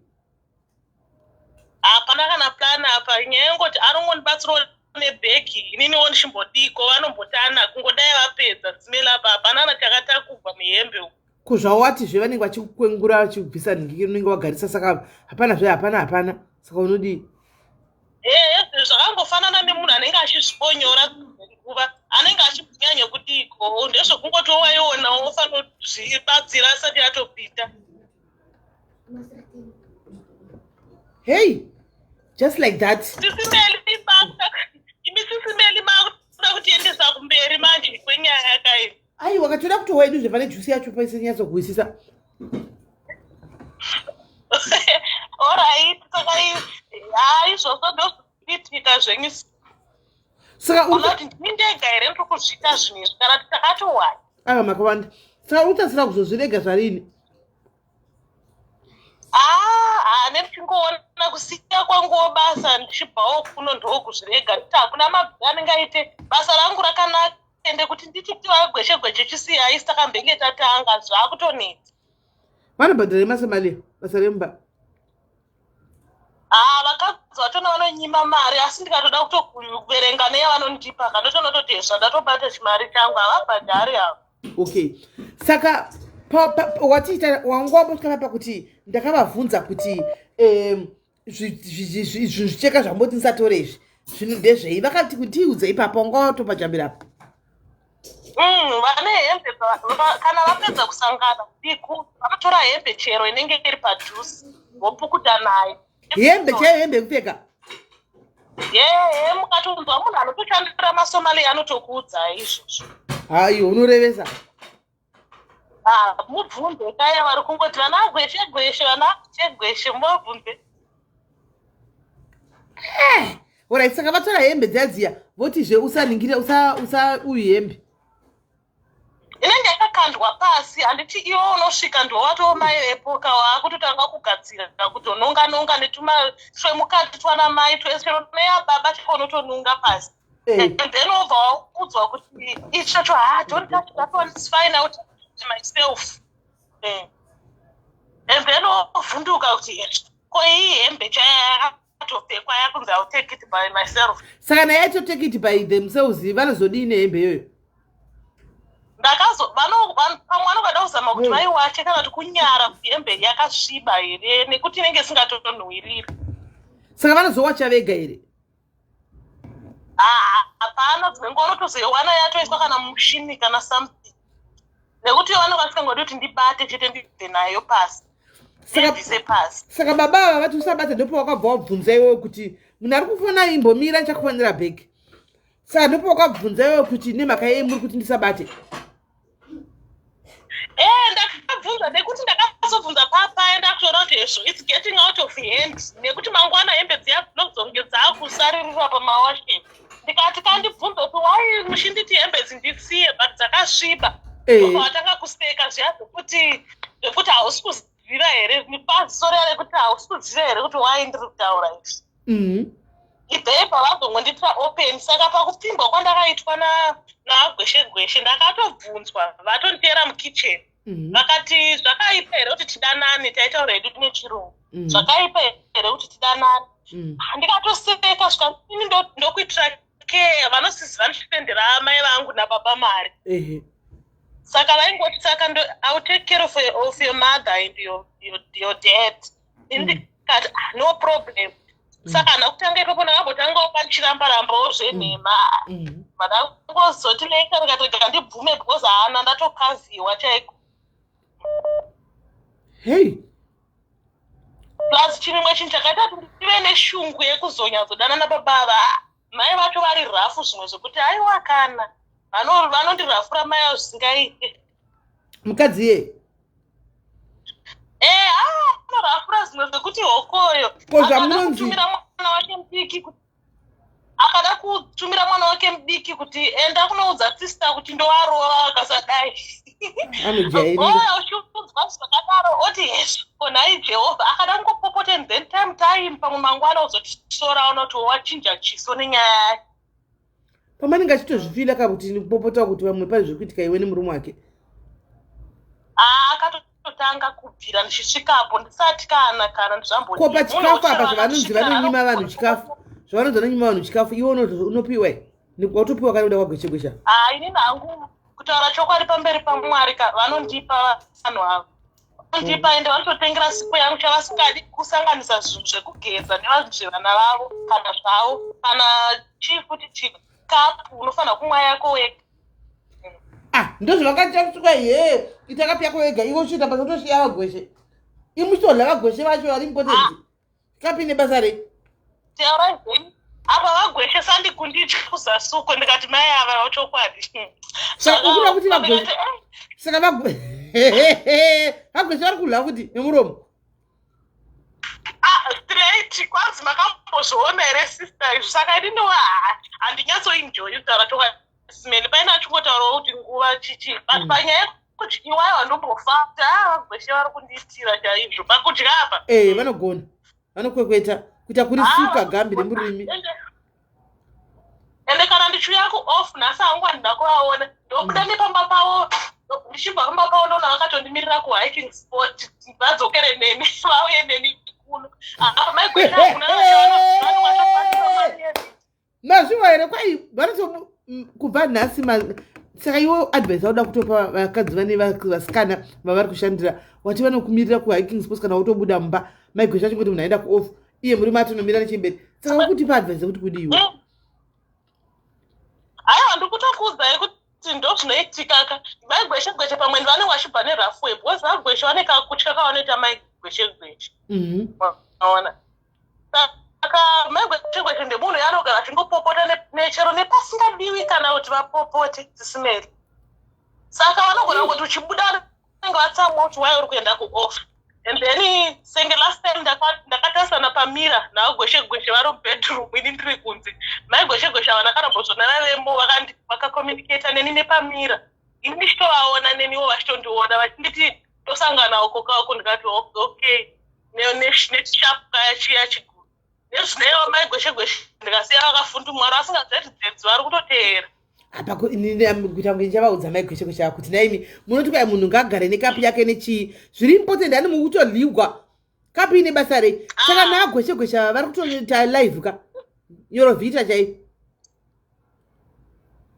Hapana kana plan apa nyaya yengoti anongonibatsirawo nebheki ininiwo ndichimbodiko vanombotana kungodai vapedza Sineli apa hapana chakatakubva muhembe uku. Kuzvawati zvevanenge vachikwengura vachibvisa nhingiri unenge wagarisa saka hapana saka unodii? Zvakangofanana nemunhu anenge achizviponyora nguva anenge achibhunyanya kudiko ndezvekungoti waiona wofanira kuzvibatsira asati atopita. Hey, just like that. Sisimeli makuda kutiendesa kumberi manje kwenyaya yakaii. Ai, wakatoda kutowa edu zvepane jusi yacho paise nyatsokuisisa. Alright, saka izvozvo ndozviitika zvenyu. Saka unoti ndindega here ndokuzviita zvinhu izvi kana takatowani. Makawanda. Saka utasira kuzozvirega zvarini? Ndichingoona kusiya kwangu basa ndichibvawo kuno ndokuzvirega kuti hakuna mabvi anenge aite basa rangu rakanaka ende kuti ndichiti vagweshe chisiya haisi takambenge tatanga zvakutonetsa. Vanobhadhara maSomalia basa remba? Vakadzi vatona vanonyima mari asi ndikatoda kuverenga neyavanondipa kandotonototi zvandatobata chimari changu havabhadhari avo. Okay. Saka watiita wangwambosvika pakuti ndakavabvunza kuti zvicheka zvamboti ndisatora izvi zvino ndezvei vakati kutiudze ipapo ngawatopajambira apa vane hembe kana vapedza kusangana usiku vanotora hembe chero inenge iri padhuze vopukuta nayo hembe chaiyo hembe yekupfeka mukatonzwa munhu anotoshandira masomali anotokuudza izvozvo haiyo unorevesa mubvunze kaya vari kungoti vana gweshe vana chegweshe mubvunze orit saka vatora hembe dziya votizve usaningire uyu hembe inenge yakakandwa pasi handiti iwo unosvika ndowatomayepoka waakutotanga kugadzira kutononga netumasvemukati twana mai twese neyababa chikonotonunga pasi and then obva waudzwa kuti ichocho don't touch that one, it's fine, I will take it myself and then ovhunduka kuti ko iyi hembe chayakatopfekwa yakunzi I will take it by myself. Saka naye to take it by themselves vanozodini hembe iyoyo pamwe vanogada kuzama kuti vaiwache kana kuti kunyara kuti hembe yakasviba here nekuti inenge isingatonhuwiriri. Saka vanozowacha vega here hapana dzimwe nguva unotozoiwana yatoiswa kana mushini kana something nekuti vanokasika ngodi kuti ndibate chete ndibve nayo pasi ndibvise pasi. Saka baba ava vati usabata ndopo wakabva wabvunza iwewe kuti munhu ari kufona imbomira ndichakufanira bhegi saka ndopo wakabvunza iwewe kuti nemhaka yei muri kuti ndisabate ndakabvunza nekuti ndakazobvunza papa ndakutoona kuti hezvo it's getting out of hand nekuti mangwana hembe dziya dzinozonge dzaakusaririra pamawashe ndikati kandibvunza kuti wai muchinditi hembe dzindisiye but dzakasviba watanga kuseka zviya zvekuti hausi kuziva here nipaziso rere kuti hausi kuziva here kuti wai ndiri kutaura izvi ibvei pavazongonditira open. Saka pakupfimbwa kwandakaitwa nagweshe ndakatobvunzwa vatonditera mukicheni vakati zvakaipa here kuti tidanane taitaura hedu nechirungu zvakaipa here kuti tidanane ndikatoseka svikini ndokuitira care vanosiziva ndichipendera amai vangu nababa mari saka vaingoti saka I will take care of your mother and your dad ndikati no problem. Saka ndakutanga ipapo ndakambotanga ukanchirambarambawo zvenhema vandangozoti leikarekatega ndibvume because haana ndatokaziwa chaiko plus chirimwe chinhu chakaita kuti ndive neshungu yekuzonyatsodana nababa mai vacho vari rafu zvimwe zvekuti aiwa kana vanondirafura mai avo zvisingaite mukadzi ye anorafura zvimwe zvekuti hokoyo akada kutumira mwana wake mudiki kuti enda kunoudza sista kuti ndoarova akasadai uchiudzwa zvakadaro oti hezvo onhai jehovha akada kungopopote then time pamwe mangwana uzotisora unoti wachinja chiso nenyaya yake pamanenge achitozvifila kakuti nikupopota kuti vamwe pane zvekuitika iwe nemurume wake akatotanga kubvira ndichisvikapo ndisati kana ndizvambokopa chikafu apa zvavanonzi vanonyima vanhu chikafu zvavanonzi vanonyima vanhu chikafu iwe unopiwa wautopiwa kana uda kwagweshe ini nangu kutaura chokwadi pamberi pamwari vanondipa vanhu avo vanondipa ende vanototengera sipo yangu chavasingadi kusanganisa zvinhu zvekugeza nevanhu zvevana vavo kana zvavo kana chii futi chikapu unofanira kumwa yako wega ndozvavakachakusvika itakapi yako wega iwe uchiita basa utoshiya vagweshe imuchitodla vagweshe vacho vari impotenzi kapi nebasa rei teuraizeni apa vagweshe sandikunditya kuzasuko ndikati mai ava vachokwadi ukuda kuti vagweshe saka vagweshe vari kudla kuti nemuromo straight kwanzi makambozviona here sister izvi saka idinowa handinyatsoenjoyi kutaura chokwadi simeni paina achingotaurawo kuti nguva chichi but panyaya yekudyiwaiwa ndombofata vagweshe vari kundiitira chaizvo pakudya apa vanogona vanokwekweta kuita kuri suka gambi nemurimi ende kana ndichiuya kuoff nhasi hangu handida kuvaona ndobuda nepamba pavo ndichibva pamba pavo ndona vakatondimirira kuhiking sport vadzokere neni vauye neni kuno apa maigweshe hakuna mazviwa here kwai kubva nhasi saka iwo advice auda kutopa vakadzi vane vasikana vavari kushandira wati vanokumirira kuhiking sports kana utobuda mumba maigwesha chingoti munhu aenda kuoff iye muri matonomira nechemberi saka kutipa advice yekuti kudi iwe aiwa ndikutokuudzai kuti ndo zvinoitikaka maigweshe pamwe vanenge vachibva nerafway because vagweshe vane kakutya kavanoita maigweshe maona saka maigweshe ndemunhu yanogara achingopopota nechero nepasingadiwi kana kuti vapopote dzisimeri saka vanogona kuti uchibuda vanenge vatsamwa kuti wai uri kuenda kuoff and then senge last time ndakatasana pamira navagweshe vari mubedroom ini ndiri kunze maigweshe havana kana mbozonana vemo vakakommunicata neni nepamira ini ndichitovaona neniwo vachitondiona vachinditi tosangana uko kako ndikati okay neshapu kaya chiya chiguru nezvinewo maigweshe ndikasiya vakafunda mwari vasingaziva kuti dzedzi vari kutoteera apa kuita kunge ndichavaudza maigweshe ava kuti naimi munoti kwai munhu ngagare nekapi yake nechii zviri important hani mukutodligwa kapi ine basa rei saka naagweshe ava vari kutoita live ka yorovhita chai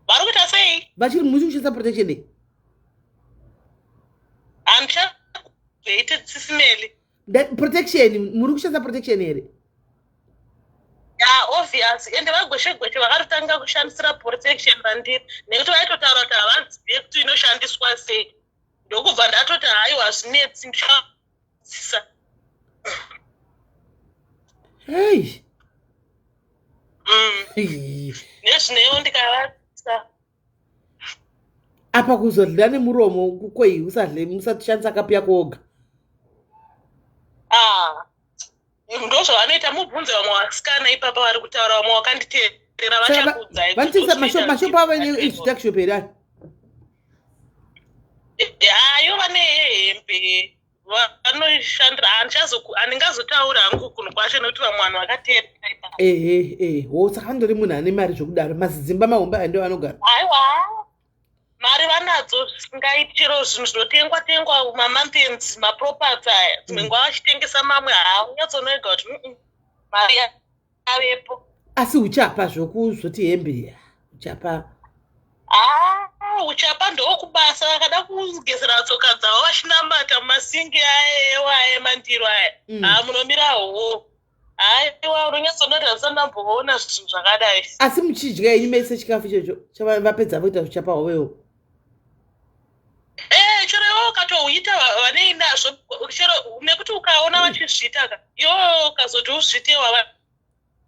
vari kuita sei vachiri muchi kuchisa protection ei handichaita sisimeli protection muri kushasa protection here obvious ende vagweshe vakatotanga kushandisira protection vandiri nekuti vaitotaura kuti havanzive kuti inoshandiswa sei ndokubva ndatoti haiwa zvinetsi ndichaisa hei nezvinewo ndikavatisa apa kuzodlira nemuromo kukwei musatishandisa kapi yako oga ndo zvavanoita mubvunze vamwe vasikana ipapa vari kutaura vamwe vakanditeerera vachakuudzai vanotengesa mashopu avo nezvitakishopu here ani hayo vane hembe vanoshandira handingazotaura hangu kunhu kwacho nekuti vamwe vanhu vakateerera saka andori munhu ane mari zvokudaro mazidzimba mahombe aya ndo vanogara aiwa mari vanadzo zvisingaiti chero zvinhu zvinotengwa mamountains maproperty aya dzimwe nguva vachitengesa mamwe haunyatsonega kuti mari avepo asi uchapa zvokuzvoti hembe uchapa uchapa ndowokubasa vakada kugezera tsoka dzavo vachinamata mumasingi ayewa emandiro aya munomira hoho aiwa unonyatsonota zvisandamboona zvinhu zvakadai asi muchidya inyu mese chikafu ichocho chavapedza voita zvichapa hovewo chero iwo ukatouita vanei nazvo chero nekuti ukaona vachizviita ka iwo ukazoti uzvitewa vana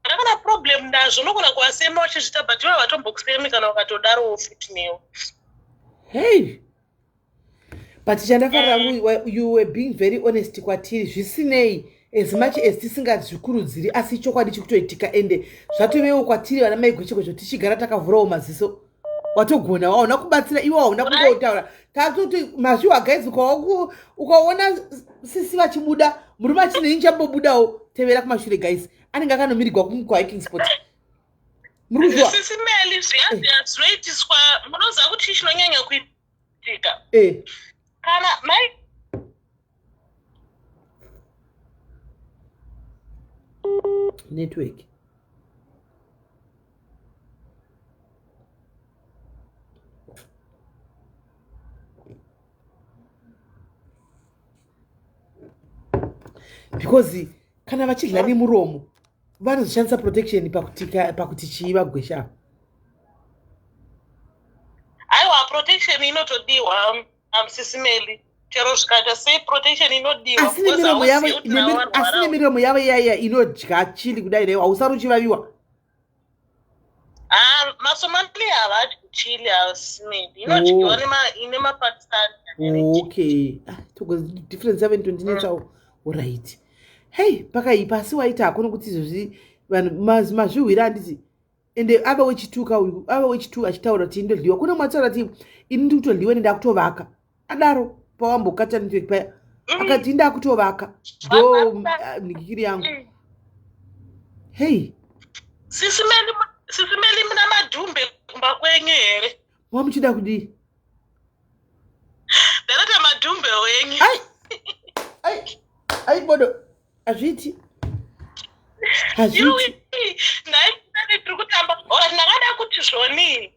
kana problem nazvo unogona kuvasema vachizviita but ivo vatombokusemi kana ukatodarowo futi newo hei but chandafarira you were being very honest kwatiri zvisinei as much as tisingazvikurudziri asi chokwadi chikutoitika ende zvatovewo kwatiri vana maigwechegwezvo tichigara takavhurawo maziso watogona waona kubatsira iwo waona kungotaura tatoti mazviwa guys ukaona sisi vachibuda murume achinei chambobudawo tevera kumashure guys anenge akanomirirwa kuhiking spot muri kuzviwa sisimeli zvinoitiswa munoziva kuti chinonyanya kuitika kana network because kana vachidla nemuromo vanozoshandisa protection pakuti chii vagwesha aiwa protection inotodiwa sisimeli chero zvikaita sei protection inodiwa asi nemiromo yavo iyaiya inodya chili kudai nayo hausari uchivaviwa masomali havadyi chili hasimeli inodyiwa ine mapakistani okay difference 720 netsvawo right hei pakaipa asi waita hakuna kuti izvozvi vanhu mazvihwira handiti ende ava wechituka uyu ava wechitu achitaura kuti indodliwa kuna mwataura kuti ini ndi kutodliwa nenda kutovaka adaro pawambokata network paya akati inda kutovaka ndo nikikiri yangu hei sisimeli muna madhumbe kumba kwenyu here wamuchida kudii ndanata madhumbe wenyu ai bodo hazviti naitiri kutamba ndakada kuti zvoni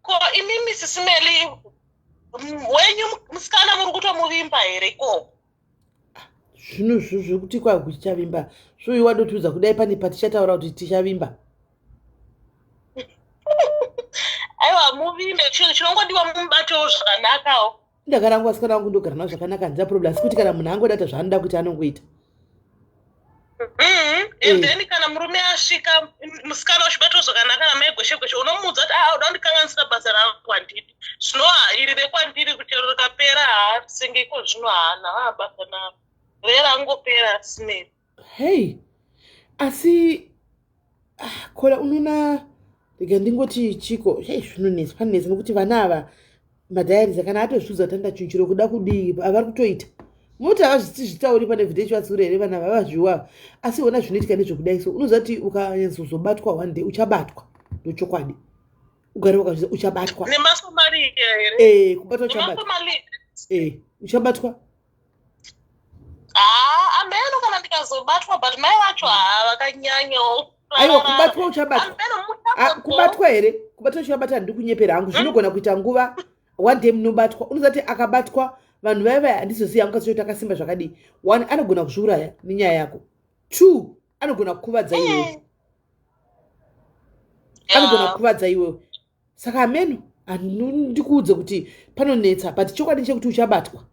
ko imimi Sisi Melly wenyu musikana muri kutomuvimba here ikoko? Zvino zvekuti kwangu tichavimba zvoiwa wadotiudza kudai pane patichataura kuti tichavimba. Aiwa muvimbe chinongodiwa mumubatewo zvakanakawo. Ndakarangwa vasikana vangu ndogara navo zvakanaka handina problem asi kuti kana munhu angodata zvaanoda kuti anongoita. And then kana murume asvika musikana wachibatawo zvakanaka namaigweshe gweshe unomuudza kuti uda kundikanganisira basa rangu kwandiri. Zvino iri rekwandiri kuti rikapera haasengeko zvino haana basa naro. Rera angopera Sisi. Hey, asi kola unoona rega ndingoti chiko hey zvinonetsa panetsa nokuti vana ava madhayaris kana atozviudza tanda chinhu chiro kuda kudii avari kutoita muti havazvitauri pane vhidhechi vatsuri here vana vavazviwa asi ona zvinoitika nezvekudai so unoziva kuti ukanyazozobatwa one day uchabatwa ndochokwadi ugare wakazviza uchabatwa nemasomali here kubatwa uchabatwa uchabatwa ameno kana ndikazobatwa but mai vacho vakanyanyawo aiwa kubatwa uchabatwa kubatwa here kubatwa uchabata handiri kunyepera hangu zvinogona kuita nguva one day munobatwa unoziva kuti akabatwa vanhu vaya handizoziva hangu kazoita akasimba zvakadii one anogona kuzviuraya nenyaya yako two anogona kukuvadza iwewe anogona kukuvadza iwewe saka ameno handikuudze kuti panonetsa but chokwadi chekuti uchabatwa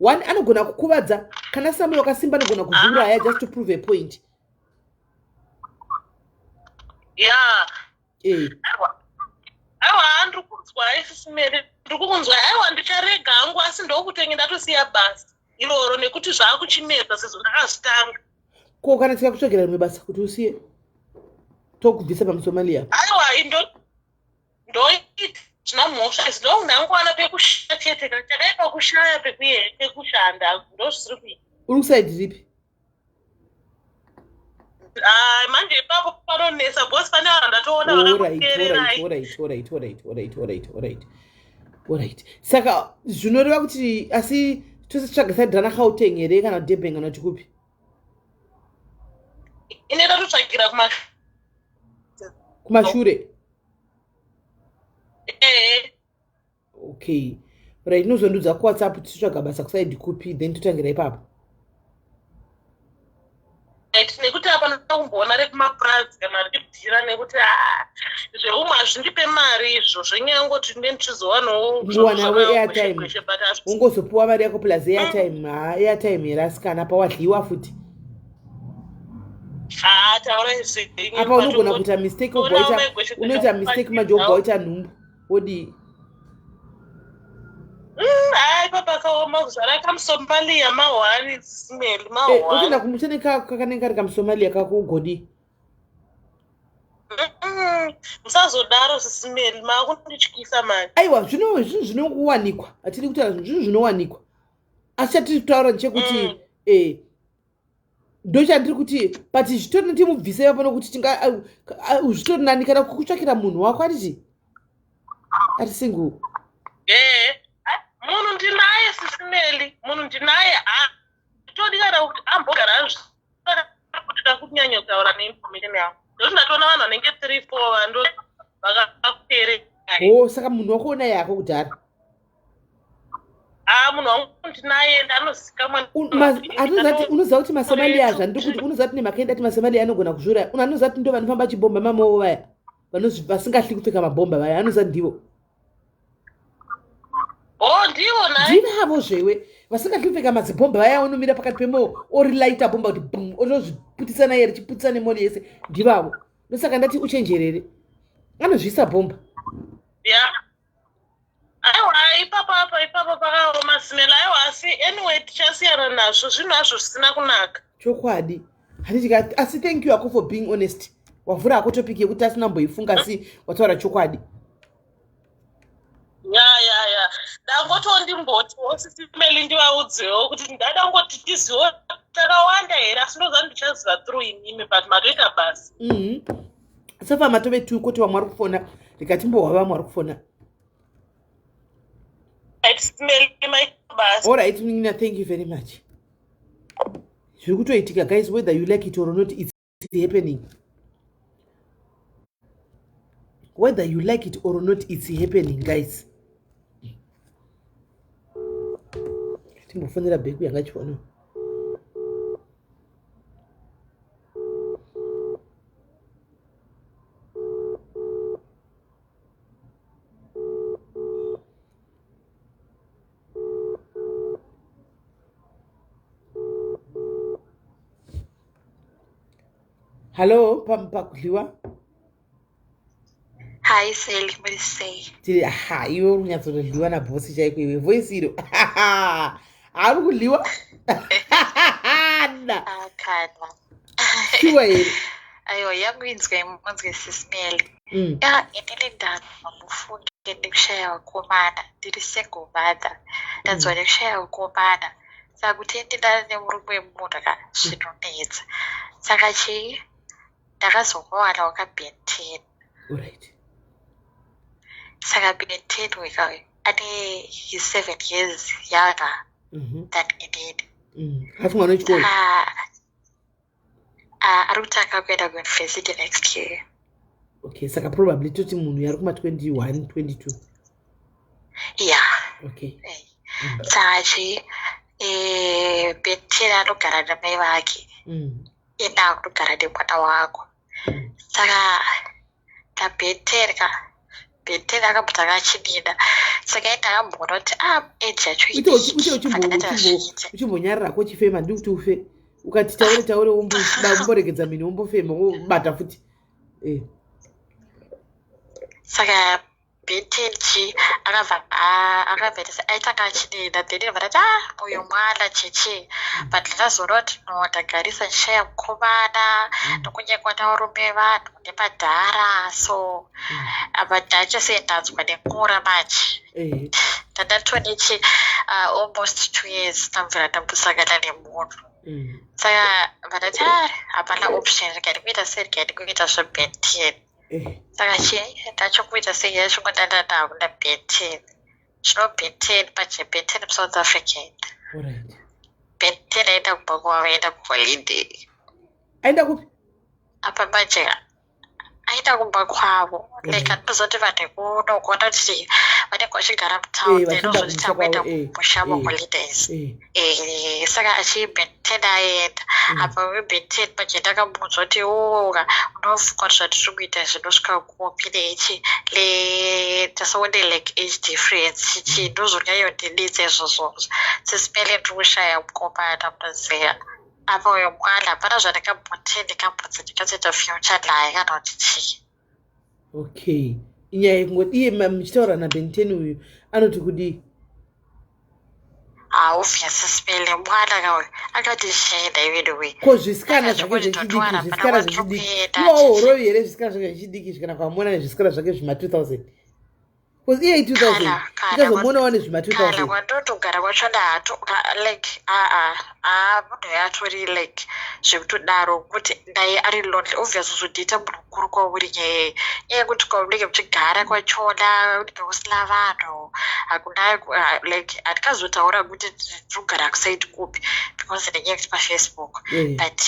one anogona kukuvadza kana samuel wakasimba anogona kuzviuraya just to prove a point. Aiwa handiri kunzwa Sisi Melly ndiri kunzwa aiwa ndicharega hangu asi ndokutenge ndatosiya basa iroro nekuti zvaakuchinetsa sezvo ndakazvitanga. Ko kana tikakutsvagera rimwe basa kuti usiye tokubvisa pamusomalia aiwa ndoiti zvina mhosva izvi ndondangowana pekushaya chete kana chakaita kushaya pekushanda ndozvisiri kuita. uri kusaidi ripi? Manje ipapo panonetsa bosi pane vanhu ndatoona vakakuteerai. Saka zvinoreva kuti asi tose tsvagisadhana Gauteng here kana Durban kana tikupi? inoita totsvagira kumashure. Okay, right, inozondudza kuwhatsapp titsvaga basa kusaidi kupi then totangira ipapo. Nekuti apa ndakumboona rekumapurazi kana richibvira nekuti zveumwe hazvindipe mari izvo zvenyangoti ndichizowanawo nguwanawe airtime ungozopuwa mari yako plus airtime airtime here asikana pawadliwa futi taura izvi apa unogona kuita mistake unoita mistake manje wobva waita nhumbu wodii papa kaoma kuzara kamusomalia mahwani Sisi Melly mahwani utoenda kumushane kakanenge kari kamusomalia kako ugodi musazodaro Sisi Melly maakundityisa mani. Aiwa zvinowanikwa hatiri kutaura zvinhu zvinowanikwa asi chatiri kutaura ndechekuti ndo chandiri kuti but zvitori netimubvise vapo nokuti zvitori nani kana kukutsvakira munhu wako atiti single munhu ndinaye Sisi Melly munhu ndinaye todi kana kuti ambogara kuti kakunyanya kutaura neinformation yangu ndokuti ndatoona vanhu vanenge 3-4 vando vakakuteerekai. Saka munhu wako unaye yako kudhara munhu wangu ndinaye ndanozikamwa unoziva kuti masomalia zvandikuti unoziva kuti nemakaenda kuti masomalia anogona kuzvura anoziva kuti ndo vanofamba chibhomba mamavo vaya vasingahli kupfeka mabhomba vaya anoziva ndivo ndivo ndinavo zvewe vasingahli kupfeka madzibhomba vaya unomira pakati pemo orilaita bhomba kuti bum otozviputisa naye richiputisa nemoni yese ndivavo ndosaka ndati uchenjerere anozvisa bhomba aiwa ipapa pakaoma Sisi Melly aiwa asi anyway tichasiyana nazvo zvinhu hazvo zvisina kunaka chokwadi handitika asi thank you ako for being honest wavhura ako topic yekuti asina mboifunga si wataura chokwadi dangotondimbotio Sisi Melly ndivaudzewo kuti ndada ngoti tizivo takawanda here asi ndoziva ndichaziva through imimi but matoita basi safa matove tu kuti vamwe vari kufona rikatimbohwa vamwe vari kufona. All right, Nina, thank you very much. Guys, whether you like it or not, it's happening. whether you like it or not, it's happening, guys. Timbofonera bhegu yanga chiona. Hello, Pampakliwa. Hi, Sally, what do you say? Tiri aha, iwe unyatsoliwa na bosi chaiko iwe voice iro. Ari kuliwa? Na. Akana. Sure iri. Ayo, yangu inzwe SIS MELLY. Ya, inili ndanu mamufungi ndikushaya wakomana. Ndiri single mother. Ndanzwa ndikushaya wakomana. Saka kuti ndidare nemurume munhu zvinonetsa. Saka chii? Ndakazomuwana waka-10. Alright. Saka 10 weka ane he's 7 years younger than inini. Hafu mwana chikolo. Ari kutanga kuenda kuuniversity next year. Okay, saka probably toti munhu yari kuma 21, 22. Yeah. Okay. Saka chi 10 anogara namai vake. Ina akutogara nemwana wako. Saka ka10 ka Bete akabva akachinina. Saka ndakamboona kuti age yacho uchimbonyarira ko chifema ndikuti ufe. Ukati taure umboregedza mini umbofema ubata futi. Saka Bete akabva aitanga achinina. Then vakati uyu mwana cheche. But ndakazoona kuti no ndagarisa ndishaya mukomana nokunyekwa navarume vanhu nemadhara. So apa ndachaseendanzwa nengura manje. Ndandatone almost 2 years ndamvira ndambosangana nemunhu. Saka vakati hapana option rikandikuita sei rikandikuita zve10. Saka chii ndachokuita sei yachongodanda navo na10. Zvino 10 pache 10 muSouth Africa. Alright. 10 aenda kubva kwavaenda kuholiday. Aenda kupi? Apa manje aenda kumba kwavo. Like andinozoti vanhu kuno kuona kuti vanenge vachigara mutaundi ndozvoti tangoenda kumusha muholidays. Saka achi10 aenda. Apa we10 pache ndakamuudza kuti unofunga kuti zvatiri kuita zvinosvika kupi neichi tasaone like age difference chichi ndozvongayondiditsa izvozvo. SIS MELLY ndiri kushaya mukomana munoziva. Apa uyo mwana hapana zvandakamboti ndikambudza ndikazoita future naye kana kuti chii. Okay. Inyaya yekungoti iye muchitaura na10 uyu anoti kudii? Obviously SIS MELLY mwana kauyu akatishenda iwewe. Ko zvisikana zvake zvechidiki. Iwo horovi here zvisikana zvake zvechidiki kana kwamona nezvisikana zvake zvima2000. Because iye 2000 ikazomuonawo nezvima2000. Kala kwandotogara kwacho nahato like munhu yatori like zvekutodaro kuti naye ari lonely. Obviously zvotoita munhu mukuru kwauri nyaya yekuti kwaunenge muchigara kwachona unenge usina vanhu hakuna like handikazotaura kuti ndinogara kusaidi kupi because ndinenge kuti paFacebook. But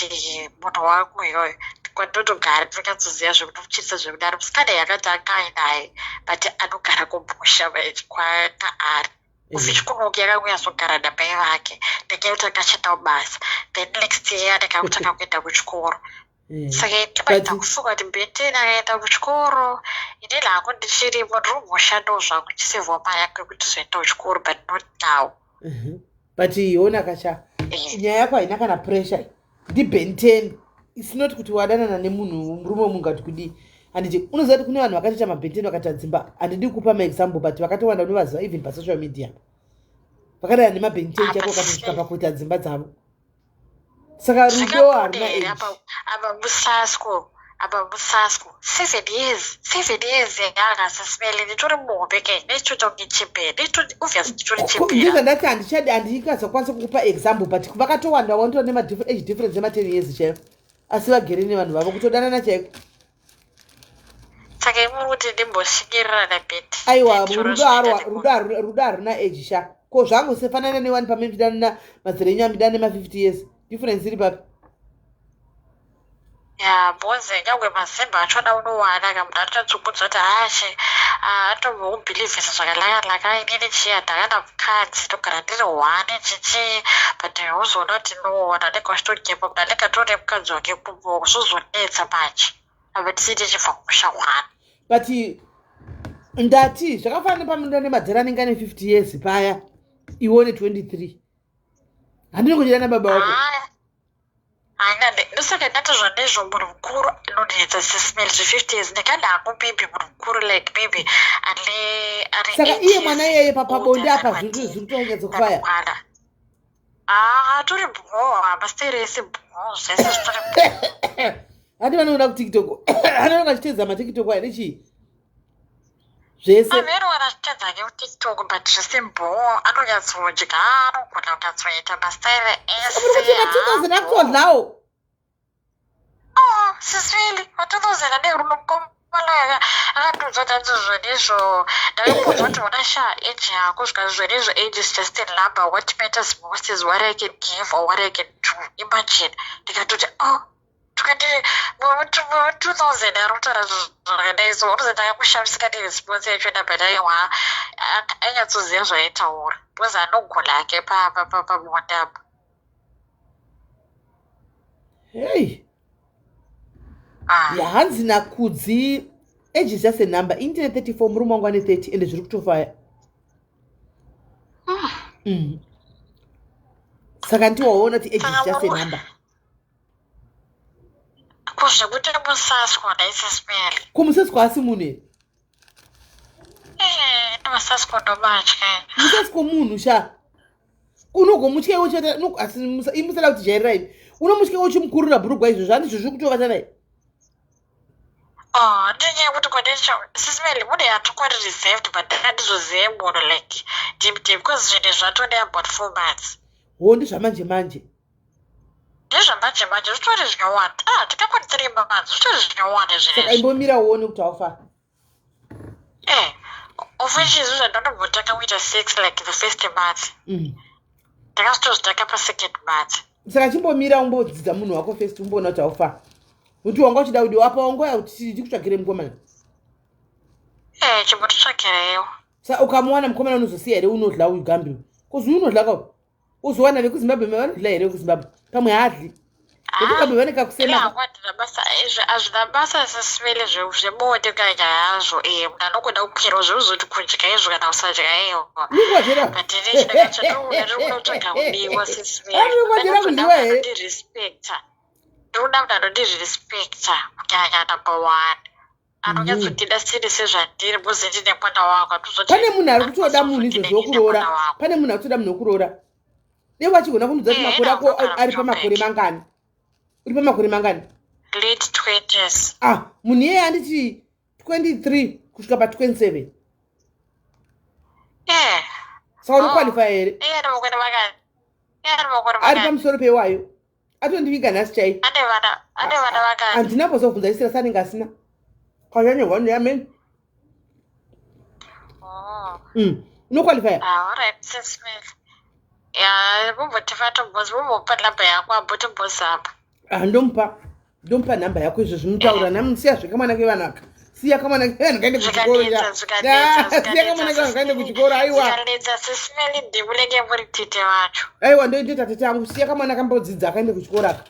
munhu wangu iyoyo kwandotogara ndinokatsoziva zvekutomuchitisa zvekudaro. Musikana yakati akainaye but anogara kumusha kwanga ari. Ufichikunoki yakanyazogara namai vake ndenge kuti akachendawo basa. Then next year ndakakutanga kuenda kuchikoro. Saka ndimaita kufunga kuti 10 akaenda kuchikoro inini hangu ndichirimo ndiri kumushandawo zvangu ndisevhawo mari yangu yekuti zoenda kuchikoro but not now. But iona kacha nyaya yako haina kana pressure. Ndi10 it's not kuti wadanana nemunhu murume mungati kudii. Handiti unoziva kuti kune vanhu vakatoita ma10 vakatadzimba. Handidi kupa maexample but vakatowanda unovaziva even pasocial media. Vakadana nema10 chako vakatosvika pakuita dzimba dzavo. Saka rudo haruna age. Apa musasco 7 years yanga SIS MELLY nditori muhombe ke ndichitoita kungichipeni obviously nditori chipeni. Ndizvo ndati handingazokwanisa kukupa example but vakatowanda wanditora nema age difference ema10 years chaivo. Asi vagere nevanhu vavo kutodanana chaiko. Saka imuri kuti ndimboshinyirira na10. Aiwa rudo haruna age sha. Ko zvangu sefanana newani pamene midana mazera enyu amidana nema50 years. Difference iri papi? ya bhozi nyangwe mazimba acho ada unowana ka munhu atotsumudza kuti hashe atombobhilivhisa zvakalaka inini chiya ndakada mukadzi togara ndiri hwane chichi but uzoona kuti no ndanenge wachitogepa munhu anenge atone mukadzi wake kumbo zvozonetsa manje ava tisii tichibva kumusha hwana but ndati zvakafanana pamundu ane madzera anenge ane 50 years paya iwone 23 handini kuchida nababa wako haina ndosaka ndati zvonezvo munhu mukuru inonetsa sismel zve50 years ndikadaako maybe munhu mukuru like maybe ari saka iye mwana iyeye papabonde apa zviri kutonyadzokufaya tori bhoha masiteri ese bhoha zvese zvitori hati vanoona kutiktok anoona achitedza matiktok aya nechii zvese amenowana achitedza ke kutiktok but zvese bhoha anonyatsodya anogona kunyatsoita masiteri ese 2000 akutodlawo siswili wa2000 ane runokomala akatudza kuti zvenizvo ndakambonzwa kuti una sha age yako zvika zvenizvo age is just a number. What matters most is what I can give or what I can do. Imagine ndikatoti tukati 2000 arutaura zvakadai so unozi ndakakushamisika neresponse yacho nabadaiwa anyatsoziva zvaitaura because anogona ake pabondapo. Hey. Hanzi nakudzi age is just a number. Intine 34 murume wangu ane 30 ende zviri kutofaya. Saka ndiwaona kuti age is just a number. Kuzvekuti musaswa ndaisismeli. Kumusaswa asi munhu. Musaswa ndomatya. Musaswa munhu sha. Unogomutya wocheta asi imusala kuti jairira ivi. Unomutya wochimukurira bhurugwa izvo zvandizvo zviri kutovata naye. Ndinyaya kuti kwanecho sismeli munhu yatokwari reserved but ndandizvozive munhu like deep because zvinhu zvatone about 4 months. Ndezvamanje manje. Ndezvamanje manje zvitori zvinowanda. Tikakwani 3 months zvitori zvinowanda zvinhu. Saka imbomira uone kuti wafa. Of which is ndandobotaka kuita 6 like the first month. Ndakazotozvitaka pa2nd month. Saka chimbomira umbodzidza munhu wako first umboona kuti wafa. Kuti wanga uchida kuti wapa wangoya kuti ndikutsvakire mukomana. Chimbototsvakirewo. Saka ukamuwana mukomana unozosiya here unodla ugambi. Kuzi unodla kawo. Uzowana nekuzimbabwe vanodla here kuzimbabwe. Pamwe hadli. Nekuzimbabwe vanenge kusema. Hazvina basa sismeli zvebonde kanya hazvo. Munhu anogona kukwirawo zvirozoti kudya izvo kana usadya iyo. Nikwajera. But ini ndiri kuda kutsvaga kudiwa sismeli. Ndirespecta. Ndoda kuti anondirespecta kunyanya number 1. Anonyatsotida siri sezvandiri bozi ndine mwana wako atozoti. Pane munhu ari kutoda munhu izvo zvokuroora. Pane munhu ari kutoda munhu wokuroora. Dewa chigona kunudza kuti makore ako ari pamakore mangani. Uri pamakore mangani? Late 20s. Munhu iyeye anditi 23 kusvika pa27. Saka unokwalifya here? Ari pamusoro pewayo. Atondiviga nhasi chai. Ane vana vakani. Handina kuzobvunza isira sanenge asina. Kwanyanyorwa neameni. Unokwalifya? Alright, sismeli. Mumbopa namba yako ambotimbozi apa. Ndompa namba yako izvo zvinotaura nami siya zvekamwana kevanaka. Siya kamwana kevanhu kaende kuchikoro. Siya kamwana kevanhu kaende kuchikoro aiwa. Zvikanetsa sismeli ndimunenge muri tete vacho. Aiwa ndoita tete angu siya kamwana kambodzidza akaende kuchikoro aka.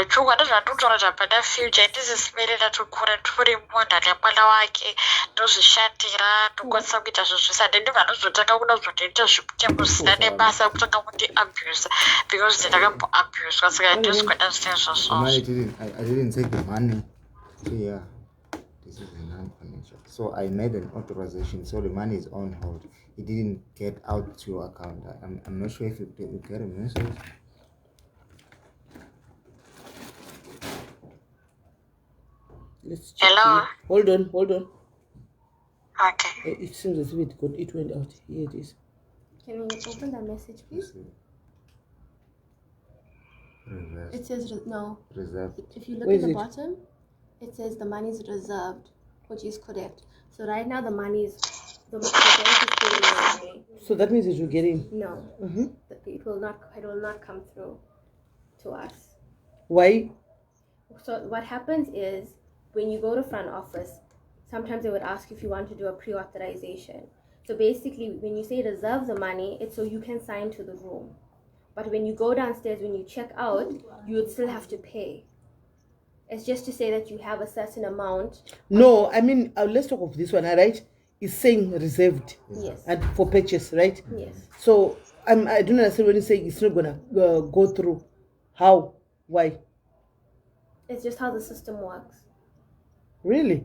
Chungwa ndozvatotaura zvapana future ndisismeli ndatokura turi munhu ane mwana wake ndozvishandira tokwanisa kuita zvinhu zvese handindi vanozotanga kuda kuzotoita zvekuti musina nebasa kutanga kuti abuse because ndakakamboabuswa saka ndizvigwada zvisina zvazvozvo. I didn't take the money. So yeah, this is a non-financial. So I made an authorization, so the money is on hold. It didn't get out to your account. I'm not sure if you get a message. Let's check. Hello. Hold on. Okay. It seems as if it went out. Here it is. Can you open that message, please? Reserved. It says no. Reserved. If you look Where at is the it? bottom, it says the money is reserved, which is correct. So right now the money is the bank is putting it away. So that means it will get in. No, it will not come through to us. Why? So what happens is when you go to front office, sometimes they would ask if you want to do a pre-authorization. So basically, when you say reserve the money, it's so you can sign to the room. But when you go downstairs, when you check out, you would still have to pay. It's just to say that you have a certain amount. No, I mean, let's talk of this one, all right? It's saying reserved. Yes. And for purchase, right? Yes. So I don't understand when you say it's not gonna go through. How? Why? It's just how the system works. Really?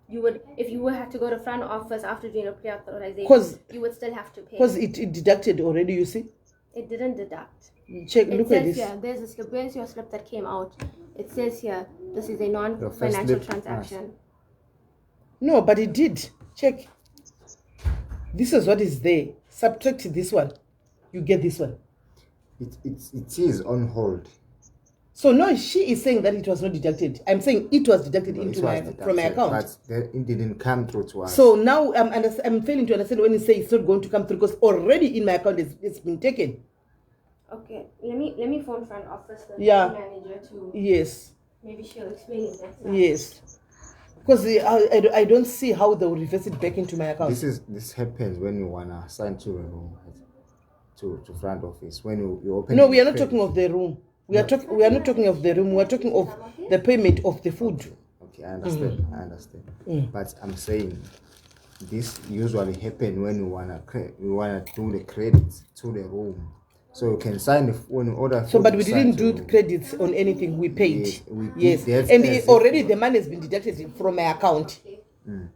You would, if you would have to go to front office after doing a pre-authorization, 'Cause- you would still have to pay. Because it deducted already, you see? It didn't deduct. Check, It look says at this. here, there's a slip. Where's your slip that came out? It says here, this is a Your first non-financial slip, transaction. No, but it did. Check. This is what is there. Subtract this one. You get this one. It is on hold. So no, she is saying that it was not deducted. I'm saying it was deducted No, into it was from my deducted, account. but it didn't come through to us. So now I'm failing to understand when you say it's not going to come through because already in my account it's been taken. Okay, let me phone front office the Yeah. manager to Yes. maybe she'll explain it better. Yes. Because I don't see how they will reverse it back into my account. This happens when you wanna sign to a room, to front office. When you open. No, we are your not talking credit. of the room. We are not talking of the room. We are talking of the payment of the food. Okay, I understand. I understand. But I'm saying this usually happen when you wanna do the credits to the room, so you can sign when you order. So, food, but you we sign didn't to do room. credits on anything. We paid. Yes, we did. Yes, That's and as if already you- the money has been deducted from my account.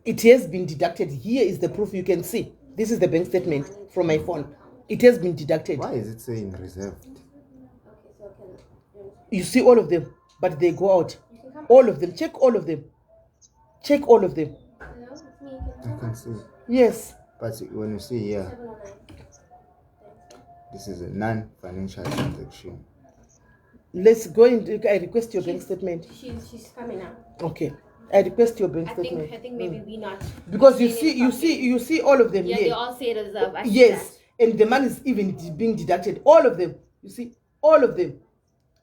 It has been deducted. Here is the proof. You can see. This is the bank statement from my phone. It has been deducted. Why is it saying reserved? You see all of them, but they go out. All of them. Check all of them. Check all of them. Hello, it's me. I can see. Yes. But when you see here, this is a non-financial transaction. Let's go in. I request your bank statement. She's coming now. Okay. I request your bank I statement. think maybe we not Because you explaining see all of them Yeah, here. they all say reserve. I see Yes, that. and the money is even being deducted. All of them. You see, all of them.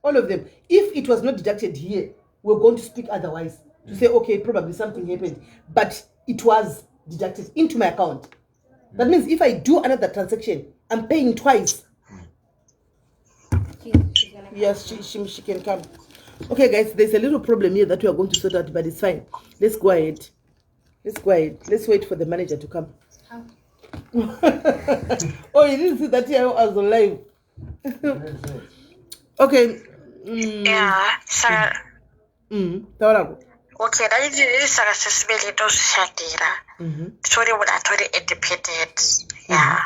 All of them. If it was not deducted here, we're going to speak otherwise. To say, okay, probably something happened. But it was deducted into my account. That means if I do another transaction, I'm paying twice. She's gonna come. Yes, she can come. Okay, guys, there's a little problem here that we are going to sort out, but it's fine. Let's go ahead. Let's go ahead. Let's wait for the manager to come. How? Oh, you didn't see that here I was on live. Okay. Yeah, saka Taurago. okay, ndaidziriri saka sesimeli ndozvishatira tori munhu atori independent. Yeah,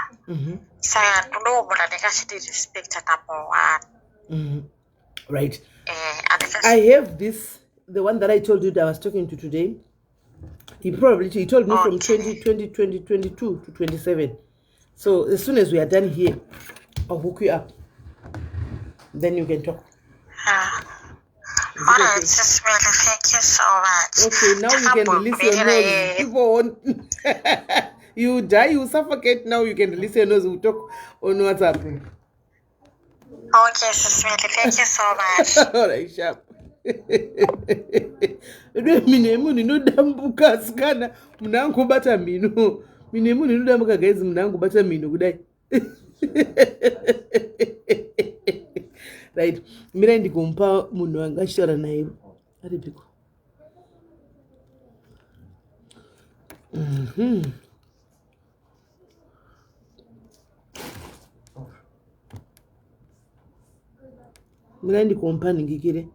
saka ndomunhu andingachidi respect number 1. Right. Andingachidi. I have this, the one that I told you that I was talking to today. He told me from 2022 to 27. So as soon as we are done here, I'll hook you up. Then you can talk. Alright, Sis Melly, thank you so much. Okay, now you can release your nose. People won't. You die, you suffocate. Now you can release your nose. We'll talk on WhatsApp. Okay, Sis Melly, thank you so much. All right, sharp. Mine ndinodambuka sikana munangu bata mino. Mine ndinodambuka guys munangu bata mino kudai. Right. Mira ndikumpa munhu wanga shora naye. Ari biko. Mira ndikumpa ningikire.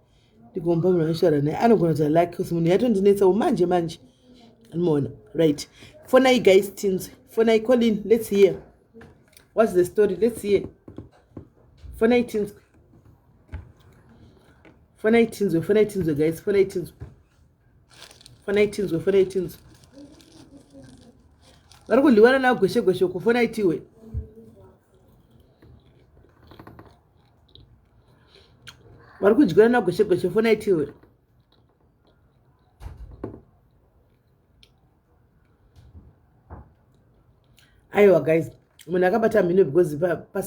Ndikumpa munhu washora naye. Anogona kuti like because munhu yatondinetsa manje. Unoona. Right. For now guys teens. For now call in. Let's hear. What's the story? Let's hear. For now teens. For 19s, guys. For 19s. Vari kuliwana na gweshe ku for 90 vari kudyana na gweshe for 90 Aiwa guys, Munhu akabata mhino because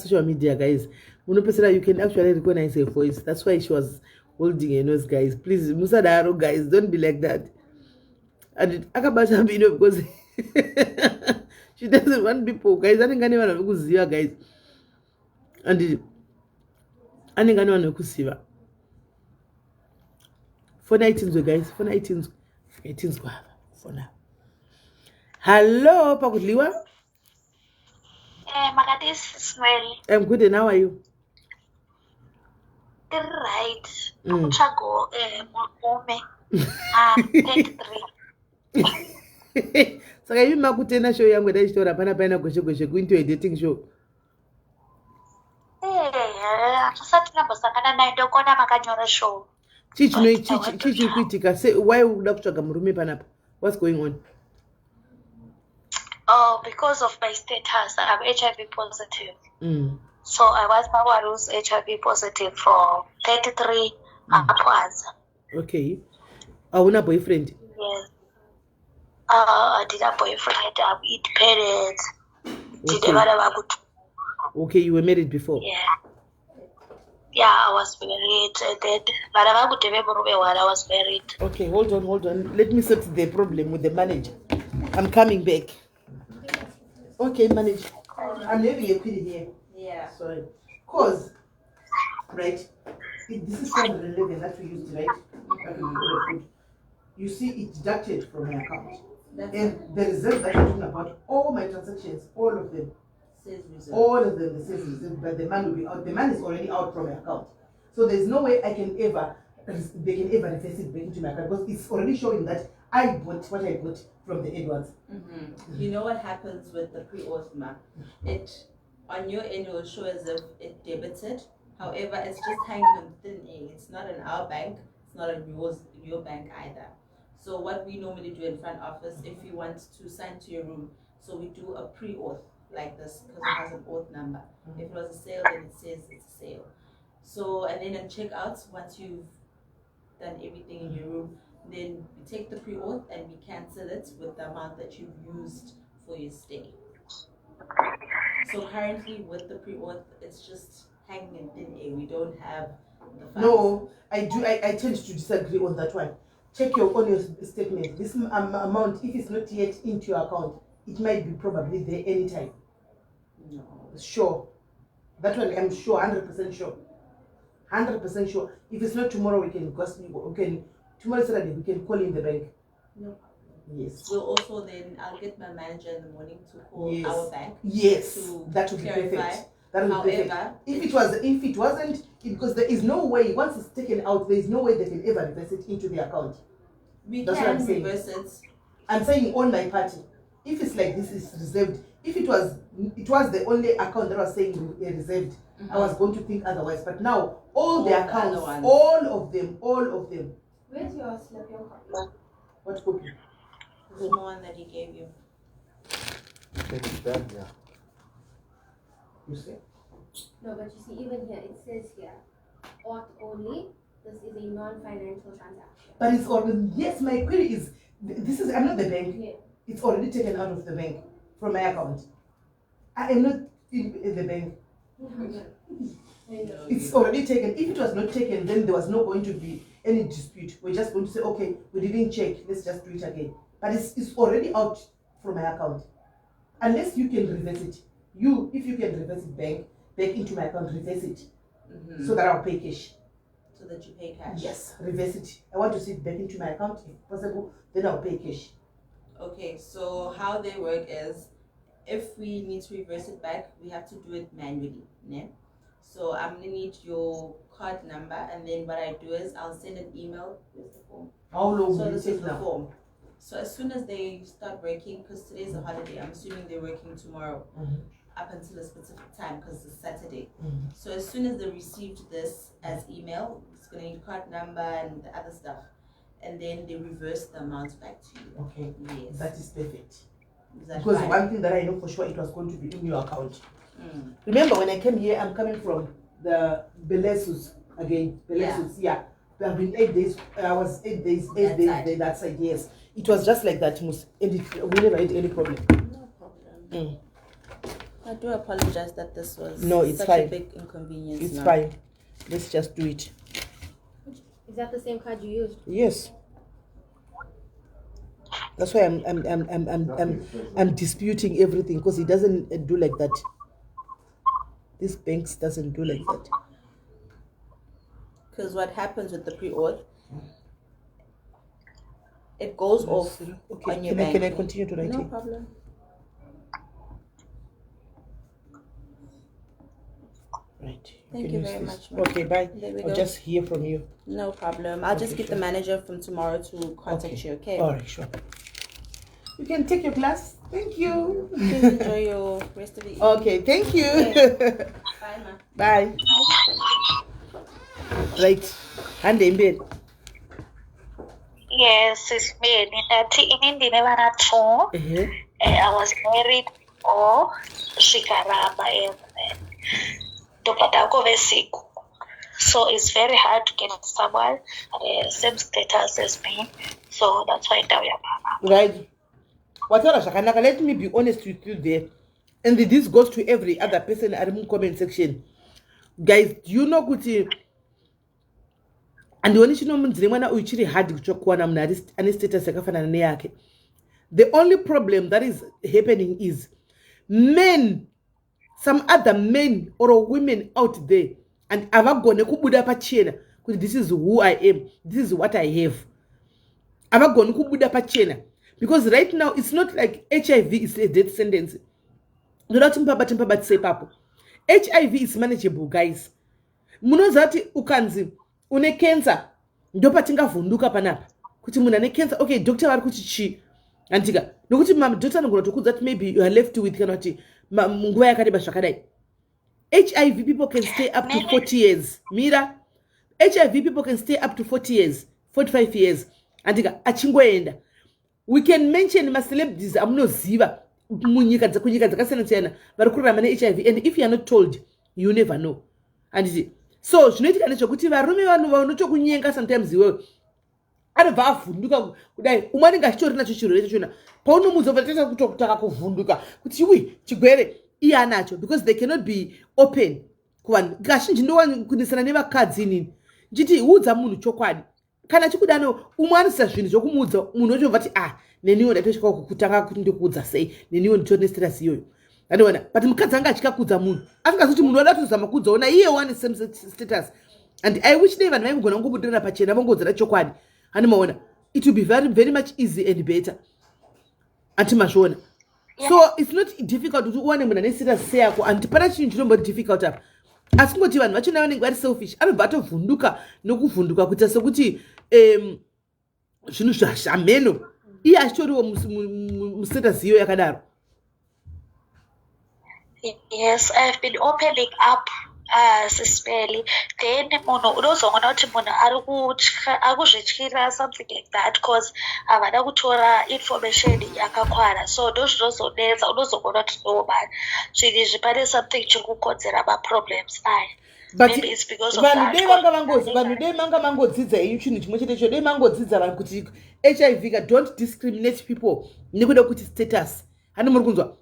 social media, guys, munopesera you can actually recognize her voice. That's why she was holding her nose, guys. Please, musadaro, guys, don't be like that. And akabata mhino because she doesn't want people, guys. Anengane vanhu vanokuziva, guys. And anengane vanhu vanokuziva. Fona itinzwe, guys. Fona itinzwe. Itinzwe fona. Hello, pakudliwa. Makati Smelly. I'm good, and how are you? Right. Chago Makome. 33. Saka hivi makutena show yangu ndachitora pana goshe kuinto a dating show. Tusati nambosangana naye ndokona makanyora show. Chichi kuitika. Say why uda kutsvaga murume panapa? What's going on? Oh, because of my status, I'm HIV positive. So I was someone who's HIV positive from 33 upwards. Okay. Una boyfriend? Yes. I did a boyfriend. I eat parents. Okay, you were married before? Yeah, I was married. But I was married. Okay, hold on. Let me sort the problem with the manager. I'm coming back. Okay, manager. I'm having a query here. Yeah. Sorry. Cause, right, this is 411 that we used, right? You see it deducted from my account. And the reserve that I'm talking about, all my transactions, all of them, all of them, the says reserve, but the money will be out. The money is already out from my account. So there's no way they can ever reverse it back into my account because it's already showing that I bought what I bought from the Edwards. You know what happens with the pre-auth, it on your end will show as if it debited. However, it's just hanging on thin air. It's not in our bank. It's not in your bank either. So what we normally do in front office, if you want to sign to your room, so we do a pre-auth like this because it has an auth number. If it was a sale, then it says it's a sale. So, and then in checkouts, once you've done everything in your room, then we take the pre-auth and we cancel it with the amount that you've used for your stay. So currently with the pre-auth, it's just hanging in thin air. We don't have the funds. No, I tend to disagree on that one. Check your statement. This amount, if it's not yet into your account, it might be probably there anytime. No. Sure. That one I'm sure, 100% sure. 100% sure. If it's not tomorrow, tomorrow Saturday, we can call in the bank. No problem. Yes. We'll also then, I'll get my manager in the morning to call our bank. Yes, to that would be clarify. perfect. That would be perfect. However, If it wasn't, because there is no way, once it's taken out, there is no way they can ever reverse it into the account. That's what I'm saying. Reverse it. I'm saying on my party. If it's like this is reserved, if it was the only account that was saying reserved, I was going to think otherwise. But now all the accounts, all of them. Where's your slip, your copy? What copy? The one that he gave you. It's done, yeah. You see? No, but you see, even here, it says here, auth only. This is a non-financial transaction. But it's already, yes, my query is, I'm not the bank. Yeah. It's already taken out of the bank from my account. I am not in the bank. It's already taken. If it was not taken, then there was not going to be any dispute. We're just going to say, okay, we didn't check, let's just do it again. But it's already out from my account. Unless you can reverse it. If you can reverse it back into my account, reverse it. So that I'll pay cash. So that you pay cash? Yes, reverse it. I want to see it back into my account if possible, then I'll pay cash. Okay, so how they work is, if we need to reverse it back, we have to do it manually. Ne? So I'm going to need your card number, and then what I do is I'll send an email. Where's the form? How long So will this it is take the now? form. So as soon as they start working, because today's a holiday, I'm assuming they're working tomorrow up until a specific time because it's Saturday. So as soon as they received this as email, it's going to need card number and the other stuff. And then they reverse the amount back to you. Okay, Yes. that is perfect. Is that Because fine? one thing that I know for sure, it was going to be in your account. Remember when I came here, I'm coming from the Belesus again. Belesus, yeah. There have been 8 days. I was 8 days there, that side, yes. It was just like that, and we never had any problem. No problem. I do apologize that this was No, it's such fine. a big inconvenience. It's now. fine. Let's just do it. Is that the same card you used? Yes. That's why I'm disputing everything because he doesn't do like that. This banks doesn't do like that. Because what happens with the pre-order, it goes off Okay, on your can I bank. continue to write No it? problem. Right. Thank can you use very this. much, ma'am. Okay, bye. There we I'll go. just hear from you. No problem. I'll just Okay, get the sure. manager from tomorrow to contact you, okay? All right, sure. You can take your class. Thank you. Please enjoy your rest of the evening. Okay, thank you. Okay. Bye, ma. Bye. Right. Hand in bed. Yes, it's me. In India, I was married or Shikaraba and Dopadako Vesiku. So it's very hard to get someone same status as me. So that's why now we are. Right. Whatever, Shakanaka, let me be honest with you there. And this goes to every other person at the comment section. Guys, do you know Kuti? And the only hard to the only problem that is happening is men, some other men or women out there, and avagone kubuda pachena. This is who I am. This is what I have. Avagone kubuda pachena. Because right now it's not like HIV is a death sentence. HIV is manageable, guys. Munozati ukanzi une cancer ndopa tingavhunduka panapa kuti munhu ane cancer. Okay, doctor vari kuti chi andika nokuti doctor anogona kutokudza kuti maybe you are left with kana kuti nguva yakareba zvakadai. HIV people can stay up to 40 years. Mira, HIV people can stay up to 40 years, 45 years. Andika achingoenda. We can mention ma celebrities amunoziva kunyika dzakasiyana-siyana vari kurarama ne-HIV, and if you are not told, you never know. And so zvinoitika ndezvekuti varume vanhu vanotokunyenga sometimes iwewe anobva avhunduka kudai umwe anenge achitori nacho chirwere chachona paunomudza vatata kutotaka kuvhunduka kuti ui chigwere iye anacho, because they cannot be open kuvanhu. Kazhinji ndokunisana nevakadzi inini nchiti udza munhu chokwadi. Kana chikudano umwe anosisa zvinhu zvokumuudza munhu ochobva ti neniwo ndatosvika kukutanga kuti ndikuudza sei, neniwo nditori nestatus iyoyo. Andiona, but mukadzi anga achikakudza munhu asingazoti munhu wada kutozama kudzaona iye one same status. And I wish they vanhu vaigona kungobudirana pachena vangodzana chokwadi. Animaona, it will be very very much easy and better. Antimazvona. So it's not difficult kuti uwane munhu ane status seyako, and pana chinhu chinomboti difficult apa. Asi kungoti vanhu vachona vanenge vari selfish, anobva atovhunduka nokuvhunduka kuita sekuti zvinhu zvamheno iye achitoriwo mustatus iyo yakadaro. Yes, I've been opening up SIS MELLY. Then munhu unozoona kuti munhu akuzvityira something like that because havana kutora information yakakwana. So ndozvinozonetsa, unozogona kuti no man, zvinhu izvi pane something chiri kukonzera ma-problems aya. But Maybe it's because of vanhu that. dei manga mangodzidza iyo chinhu chimwe chetecho, dei mangodzidza vanhu kuti HIV don't discriminate people nekuda kuti status. Hani muri kunzwa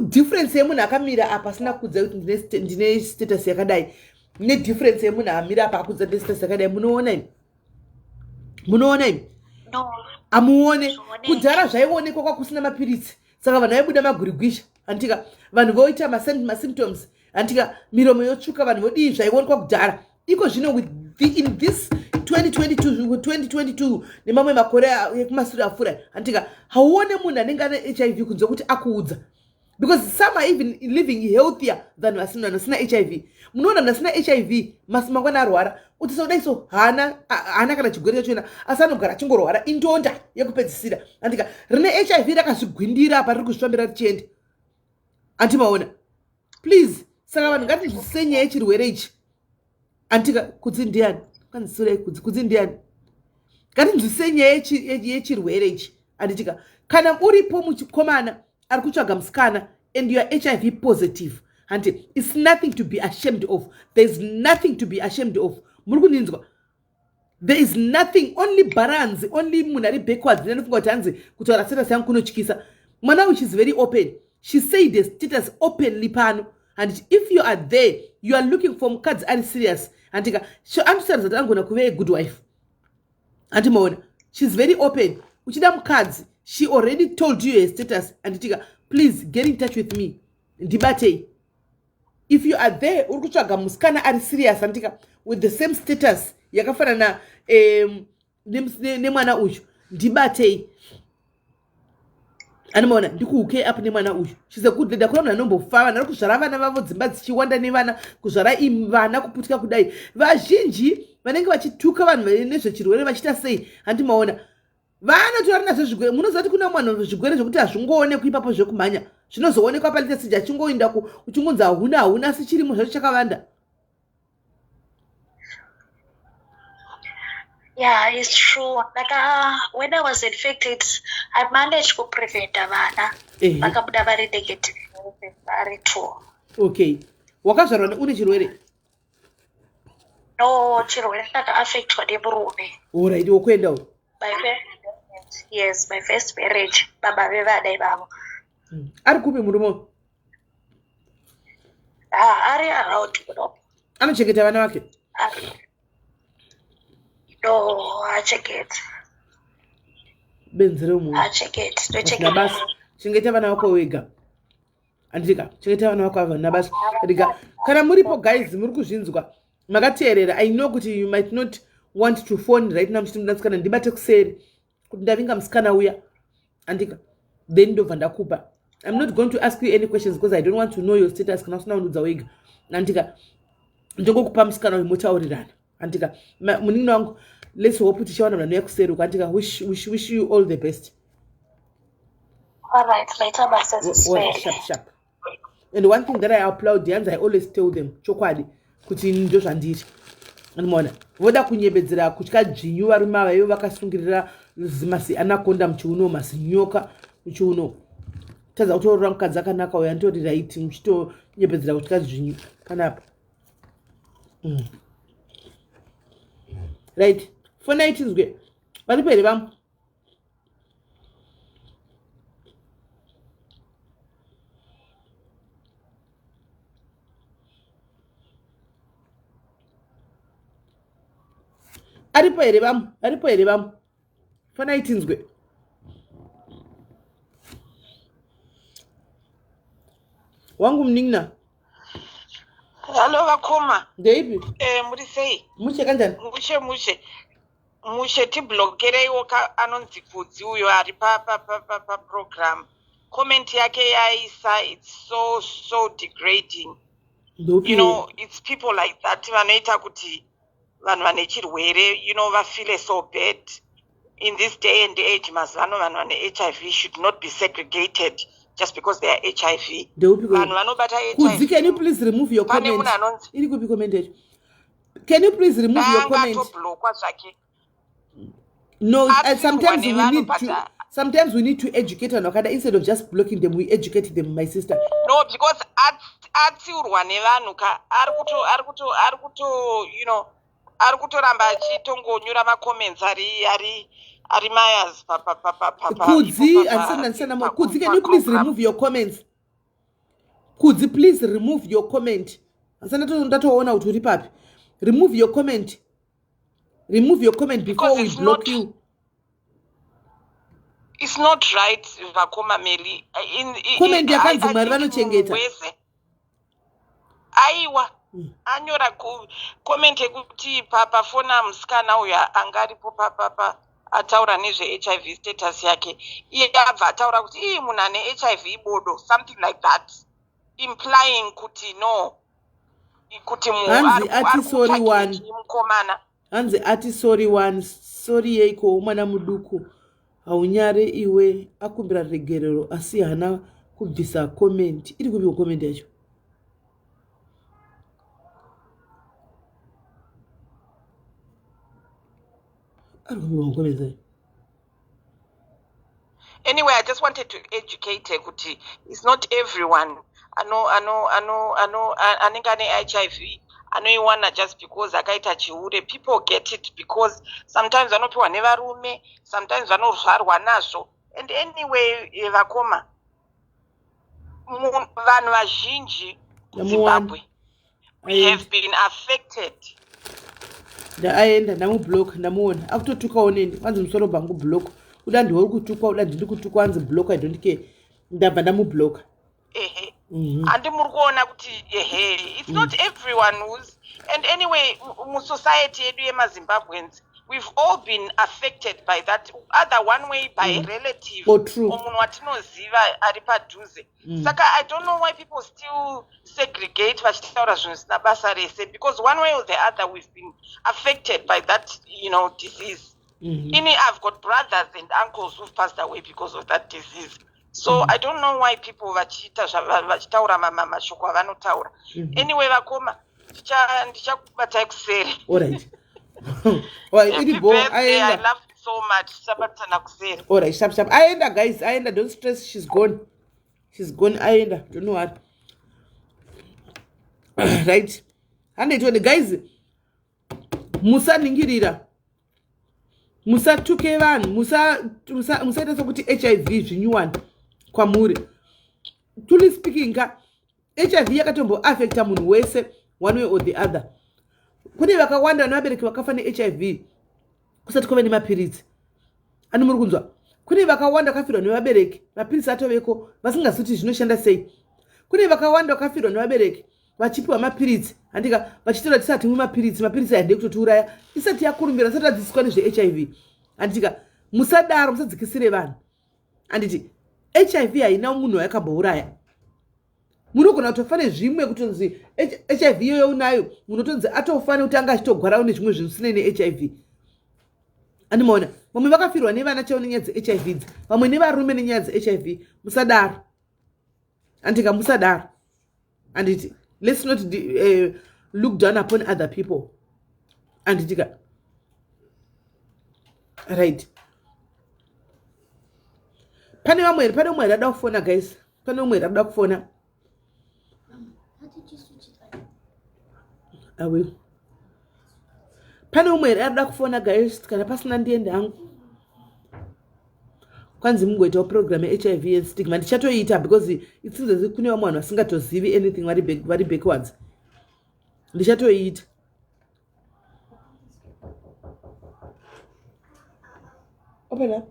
difference yemunhu akamira apa asina kudza kuti ndine status yakadai nedifference yemunhu amira apa akudza ndine status yakadai. Munoona imi? No. Amuone kudhara zvaionekwa kwakusina mapiritsi, saka vanhu vaibuda magurigwisha antika vanhu voita masymptoms antika miromo yotsvuka vanhu vodii zvaionekwa kudhara. Iko zvino in this 2022 nemamwe makore ekumashure afura antika hauone munhu anenge ane HIV kunze kuti akuudza, because some are even living healthier than vasina HIV. Munoona vasina HIV mangwana arwara utisodai so hana kana chigwere chachona asi anogara achingorwara indonda yekupedzisira andika rine HIV rakazvigwindira apa riri kuzvifambira richienda. Antimaona, please. Saka vanhu ngatizvisise nyaya yechirwere ichi antika kudzi ndiani kanzisira kudzi ndiani, ngatinzwisise nyaya yechirwere ichi anditika kana uripo muchikomana ari kutsvaga musikana and you are HIV positive, and it's nothing to be ashamed of. There is nothing to be ashamed of. Muri kuninzwa? There is nothing, only munhu ari backwards nenofunga kuti hanzi kutaura status yangu kunotyisa. Mwana which is very open, she said the status openly pano, and if you are there, you are looking for mukadzi ari serious, and so anditaridza kuti angona kuve a good wife. And she's very open. Uchida mukadzi, she already told you her status, and please get in touch with me. Ndibate. If you are there, urikutsvaga musikana ari serious, and with the same status yakafanana nemwana uyu, ndibate. Animona ndikuuke up nemwana uyu. She's a good lady. Akuna munhu anombofa vana vari kuzvara vana vavo dzimba dzichiwanda nevana, kuzvara vana kuputika kudai. Vazhinji vanenge vachituka vanhu nezvechirwere vachita sei, handimaona vanotora nazvo zvigwere. Munoziva kuti kuna mwana zvigwere zvokuti hazvingoonekwi ipapo zvekumhanya, zvinozoonekwa palite stage achingoenda uchingonzi hauna asi chirimo zvacho chakawanda. Yeah, it's true. Like when I was infected, I managed to prevent vana. Vakabuda vari negative, vari true. Okay. Wakazvarwa une chirwere? No, chirwere ndakaaffectwa nemurume. Alright, wokuenda uko. Yes, my first marriage. Baba vevana ivavo. Ari kupi murume? Ari around kuno. Anochengeta vana vake? No, achengeta. Benzi remunhu. Achengeta. Tochengeta. Nabasa. Chengeta vana vako wega. Andika, chengeta vana vako ava nabasa. Andika, kana muripo guys, muri kuzvinzwa. Makateerera, I know kuti you might not want to phone right now mchiti musikana ndibate kuseri kuti ndavinga musikana uya. Andika, then ndobva ndakupa. I'm not going to ask you any questions because I don't want to know your status kana usina kundudza wega. Andika, ndongokupa musikana uyu mutaurirana. Andika, munini wangu, let's hope kuti chawana mwana yakuseri uko. Andika, wish you all the best. All right, later, my sis. Sharp. And one thing that I applaud, and I always tell them, chokwadi, kuti ndo zvandiri. Unoona, voda kunyebedzera kutya dzvinyu vari mavayo vakasungirira masi anakonda muchiuno, masi nyoka muchiuno. Tadza kutorora mukadzi akanaka uya nditori right muchitonyebedzera kutya dzvinyu panapa. Right. Fona itinzwe. Varipo here vamwe? Aripo here vamwe? Fona itinzwe. Wangu mningna. Hello vakoma. Ndeipi? Muri sei? Mushe kanjani? Mushe tiblokereiwo anonzi Kudzi uyo ari pa program. Comment yake yaisa, it's so degrading. Ndopi. You know, it's people like that vanoita kuti vanhu vane chirwere, you know, vafeel so bad. In this day and age, mazano vanhu vane HIV should not be segregated just because they are HIV. Vanhu vanobata HIV. Kudzi, can you please remove your comment? Iri kupi comment yacho? Can you please remove your comment? No, sometimes we need to educate Anokada instead of just blocking them. We educate them, my sister. No, because atsiurwa nevanhu ka arikuto, you know, arikutoramba achitongonyura ma-comments ari mayas Kudzi, Kudzi, can you please remove your comments? Kudzi, please remove your comment. Ndatoona kuti uri papi. Remove your comment. Remove your comment before we block you. It's not right, Vakoma Meli. Comment yakanzi mwari vanochengeta. Aiwa. Anyora comment yekuti pafona musikana uya angaripo ataura nezve HIV status yake. Iye abva ataura kuti munhu ane HIV bodo, something like that. Implying kuti no. Kuti Hanzi ati sorry one. Hanzi ati sorry one. Sorry yeiko mwana muduku. Haunyare iwe akumbira regerero asi hana kubvisa comment. Iri kupi comment yacho? Anyway, I just wanted to educate kuti it's not everyone. Anenge ane HIV anoiwana just because akaita chiure. People get it because sometimes vanopiwa nevarume, sometimes vanorwarwa nazvo. And anyway, vakoma, vanhu vazhinji muzimbabwe we have been affected. Aenda ndamublock ndamuona akutotukawo neni kwanzi musoro bhangu block uda ndiuri kutukwa uda ndiri kutukwa anzi block I don't care ndabva ndamublock. Handi muri kuona kuti it's not everyone who's, and anyway musociety yedu yemazimbabweans we've all been affected by that other one way by a relative omunhu watinoziva ari padhuze. Saka I don't know why people still segregate vachitaura zvinhu zvisina basa rese, because one way or the other we've been affected by that, disease. I've got brothers and uncles who've passed away because of that disease. So I don't know why people vachitaura mashoko avanotaura. Anyway vakoma ndichakubatai kusere. Alright. I love you so much. Sabatana kusere. Alright, sharp. Aenda guys, aenda, don't stress, she's gone. Aenda, don't know what. Right. And guys, musaningirira. Musatuke vanhu, musaita sokuti HIV zvinyuwani kwamuri. Truly speaking, HIV yakatombo affecta munhu wese one way or the other. Kune vakawanda nevabereki vakafa neHIV kusati kwave nemapiritsi. Ani muri kunzwa? Kune vakawanda vakafirwa nevabereki, mapiritsi atoveko vasingazivi zvinoshanda sei. Kune vakawanda vakafirwa nevabereki vachipiwa mapiritsi, handika vachitora tisati mwe mapiritsi haide kutotiuraya, isati yakurumbira, isati yadzidziswa nezveHIV. Handika musadaro, musadzikisire vanhu. Handiti HIV haina munhu yakambouraya. Munogona kutofa nezvimwe kutonzi HIV iyoyo unayo, munotonzi atofana kuti anga achitogwarawo nezvimwe zvinhu zvisina neHIV. Animaona, vamwe vakafirwa nevana chaivo nenyaya dzeHIV idzi, vamwe nevarume nenyaya dzeHIV. Musadaro. Handika musadaro. Handiti let's not look down upon other people. Handika. Right. Pane umwe rada kufona guys. Pane umwe rada kufona. I will. Pane umwe rada kufona guys, kana pasina ndiende hangu. Kwanzi mungoitawo program HIV and stigma. Ndichatoiita because it seems as if kune vamwe vanhu vasingatozivi anything vari backwards. Ndichatoiita. Open up.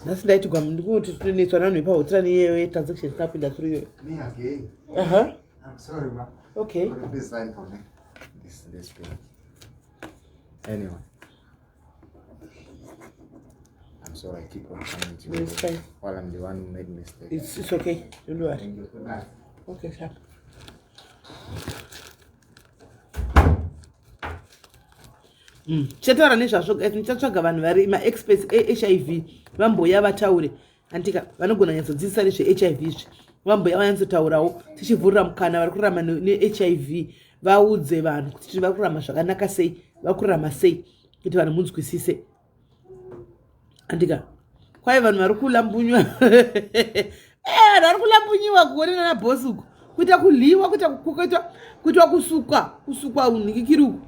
That's like to come and go to the next one. We transaction happened through you. Me again. I'm sorry, ma. Okay. This line for me. This pin. Anyway. I'm sorry, I keep on coming to you. It's fine. While I'm the one who made mistakes. It's okay. Don't worry. Thank you. Good night. Okay, sir. Chetaura nezvazvo guys, ndichatsvaga vanhu vari ma-experts eHIV vamboya vataure. Handika vanogona nyatsodzidzisa nezveHIV izvi. Vamboya vanyatsotaurawo tichivhurira mukana vari kurarama neHIV vaudze vanhu kuti vari kurarama zvakanaka sei, vari kurarama sei, kuti vanhu munzwisise. Handika kwai vanhu vari kulambunywa. Vari kulambunyiwa kuonana nabhosi uku. Kuita kuliwa, kuita kusukwa unikikiri uku.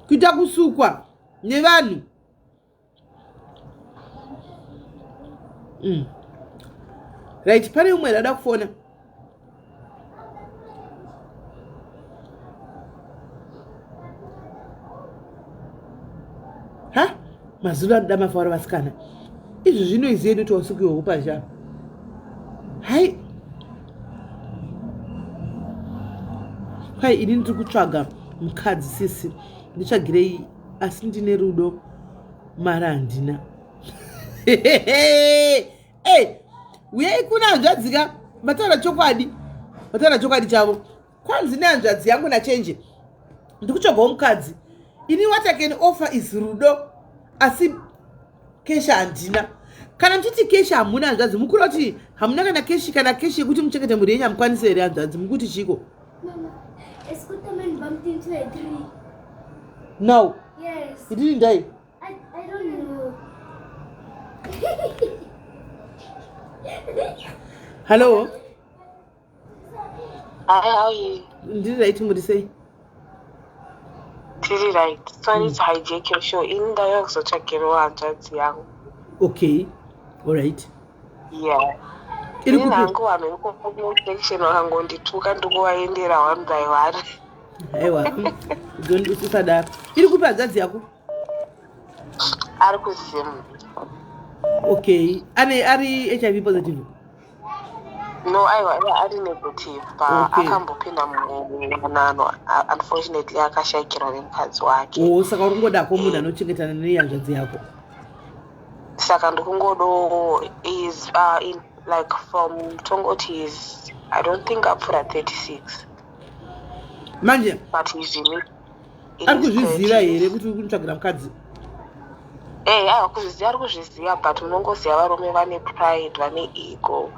Kuita kusukwa nevanhu. Right, pane umwe rada kufona. Ha? Mazulu anoda mafaro vasikana. Izvi zvinoizi yedu tosukiwa upazha. Hai. Kwai ini ndiri kutsvaga mukadzi sisi. Nditsvagirei asi ndine rudo mara handina. Uyai kuna hanzvadzika vataura chokwadi chavo. Kwanzi nehanzvadzi yangu nachenje. Ndikutsvagawo mukadzi. Ini what I can offer is rudo asi kesha handina. Kana mchiti kesha hamuna hanzvadzi, mukuru kuti hamuna kana keshi yekuti muchengete mhuri yenyu hamukwanisi here hanzvadzi, mukuti chiko. Mama, Escutaman bumped into a tree. No. Yes. He didn't die. I don't know. Hello? Hi, how are you? Did I tell you to say? tiri right. So I need to hijack your show. In the young so check your one chance young. Okay. All right. Yeah. Iri In kupi? angu wame section wakangondituka ndikuvaendera one by one. Aiwa. Don't usada. Iri kupi hadzadzi yako? Ari kuzimu. Okay. Ari HIV positive. No, ari negative. Okay. Akambopinda munano. Unfortunately, akashayikirwa nemukadzi wake. Oh, saka uringoda ko munhu anochengetana nehanzvadzi yako. Saka ndikungodo is in like from Tongoti is I don't think up for 36. Manje. But he's in it. Ari kuzviziva here kuti urikutsvagira mukadzi? Aiwa kuzviziva ari kuzviziva but munongoziva varume vane pride vane ego.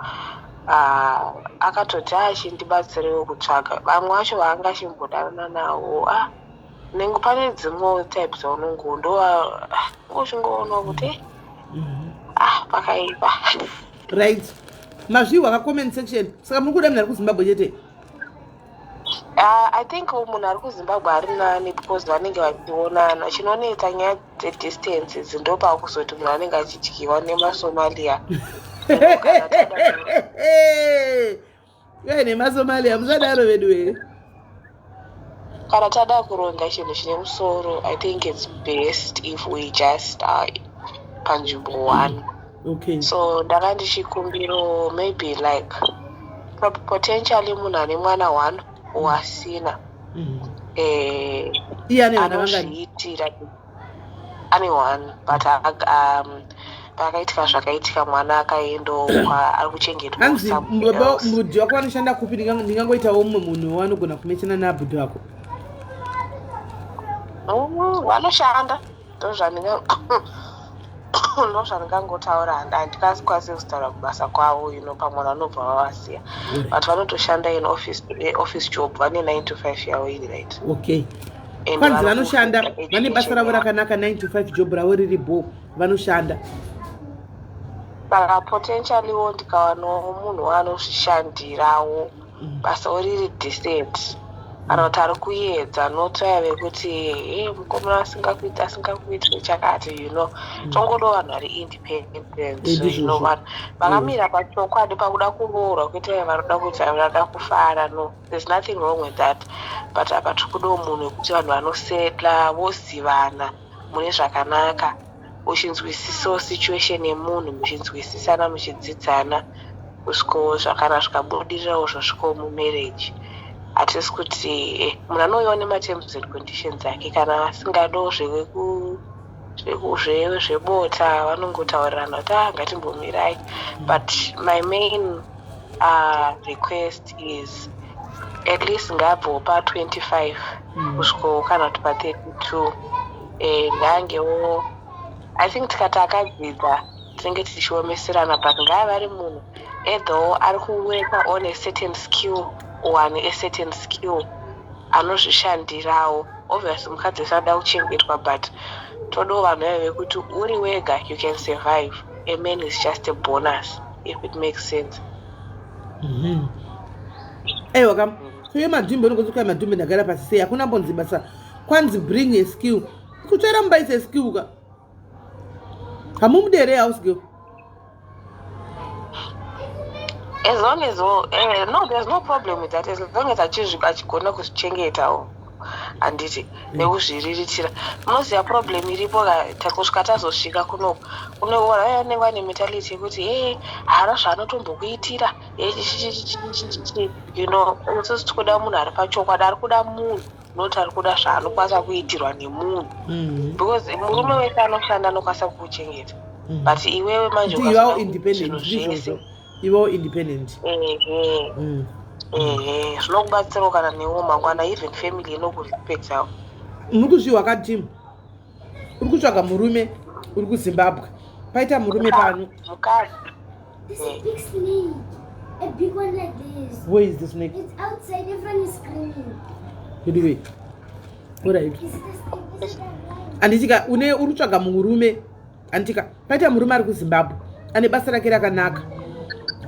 Akatoti achindibatsirewo kutsvaga vamwe vacho vaanga achimbodana nawo nengu pane dzimwe type dzaunongondowa uchingoona kuti pakaipa. Right. Mazviwa comment section. Saka muri kuda munhu ari kuZimbabwe chete? I think munhu ari kuZimbabwe ari nani because vanenge vachionana. Chinonetsa nyaya dzedistance dzindopa kuzoti munhu anenge achidyiwa nemaSomalia. nemaSomalia musadaro vedu here. Kana tada kuronga chinhu chine musoro, I think it's best if we just panzvimbo one. Okay. So ndanga ndichikumbiro maybe like potentially munhu ane mwana one wasina. Anozviitira ane one but pakaitika zvakaitika mwana akaendowa ari kuchengetwa. Hanzi mudhi wako anoshanda kupi? Ndingangoitawo mumwe munhu wanogona kumechana nabhudhi wako. Vanoshanda ndozvandingangotaura. Handikakwanisi kutaura kubasa kwavo pamwe vanobva vavasiya but vanotoshanda in office job vane 9 to 5 yavo iri right. Okay. Kwanzi vanoshanda vane basa ravo rakanaka 9 to 5 job ravo riri bo vanoshanda. Saka potentially ndikawanawo munhu waanozvishandirawo basa riri decent kana kuti ari kuedza notoyave kuti mukomana asingakuitiri chakati tongodo vanhu vari independent vanhu vakamira pachokwadi pakuda kuroorwa kuita vanoda kuti vanoda kufara. No, there's nothing wrong with that but apa tikudo munhu wekuti vanhu vanosetla vozivana mune zvakanaka uchinzwisisawo situation yemunhu muchinzwisisana muchidzidzana kusviko zvakana zvikabudirirawo zvosvikawo mumarriage. Hatisi kuti munhu anouyawo nematerms and conditions ake kana asingado zvebota vanongotaurirana kuti ngatimbomirai but my main request is at least ngabvo pa25 kusviko kana kuti pa32 ngangewo I think tikati akadzidza tinenge tichiomeserana but ngava ari munhu either ari kuworka on a certain skill or a certain skill anozvishandirawo. Obviously mukadzi usada kuchengetwa but todawo vanhu vekuti uri wega you can survive. A man is just a bonus if it makes sense. Aiwa kam kuye madhimbo nongozokuya madhimbo ndagara pasi sei hakuna mbonzi basa kwanzi bring a skill kutsvaira mubaisa skill ka hamumudere house girl. As long as no, there's no problem with that. As long as achigona kuzvichengetawo handiti nekuzviriritira. Munoziva problem iripo kusvika tazosvika kunoku unoona vanenge vane mentality yekuti haana zvaanotombokuitira isusu tikuda munhu ari pachokwadi ari kuda munhu noti ari kuda zvaanokwanisa kuitirwa nemunhu because murume wese anoshanda anokwanisa kukuchengeta but iwewe manje iwawo independent iwawo independent. Zvinokubatsirawo kana newo mangwana even family inokurespectawo. Muri kuzviwa katimu uri kutsvaga murume uri kuZimbabwe paita murume pano. This is a big snake. A big one like this. Where is the snake? It's outside. Everyone is screaming. Anyway. Alright. Anditika uri kutsvaga murume anditika paita murume ari kuZimbabwe ane basa rake rakanaka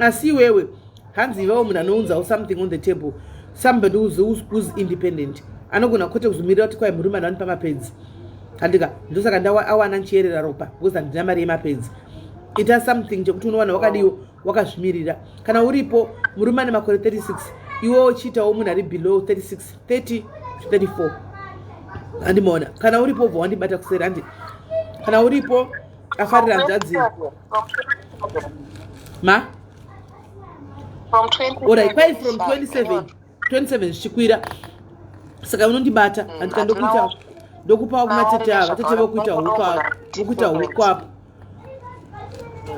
asi iwewe hanzi iwawo munhu anounzawo something on the table, somebody who's independent anogona kwete kuzomirira kuti kwai murume anonipa mapedzi handika ndosaka awana nchiyerera ropa because handina mari yemapedzi. Ita something chekuti unowana wakadiwo wakazvimirira. Kana uripo murume ane makore 36 iwo uchiitawo munhu ari below 36 30 to 34 handimaona. Kana uripo ubva wandibata kuseri handi. Kana uripo afarira hanzvadzi ma from 20 alright kwai from 27 zvichikwira saka unondibata handika ndokuita ndokupawo kumatete ava tete vokuita hukwapo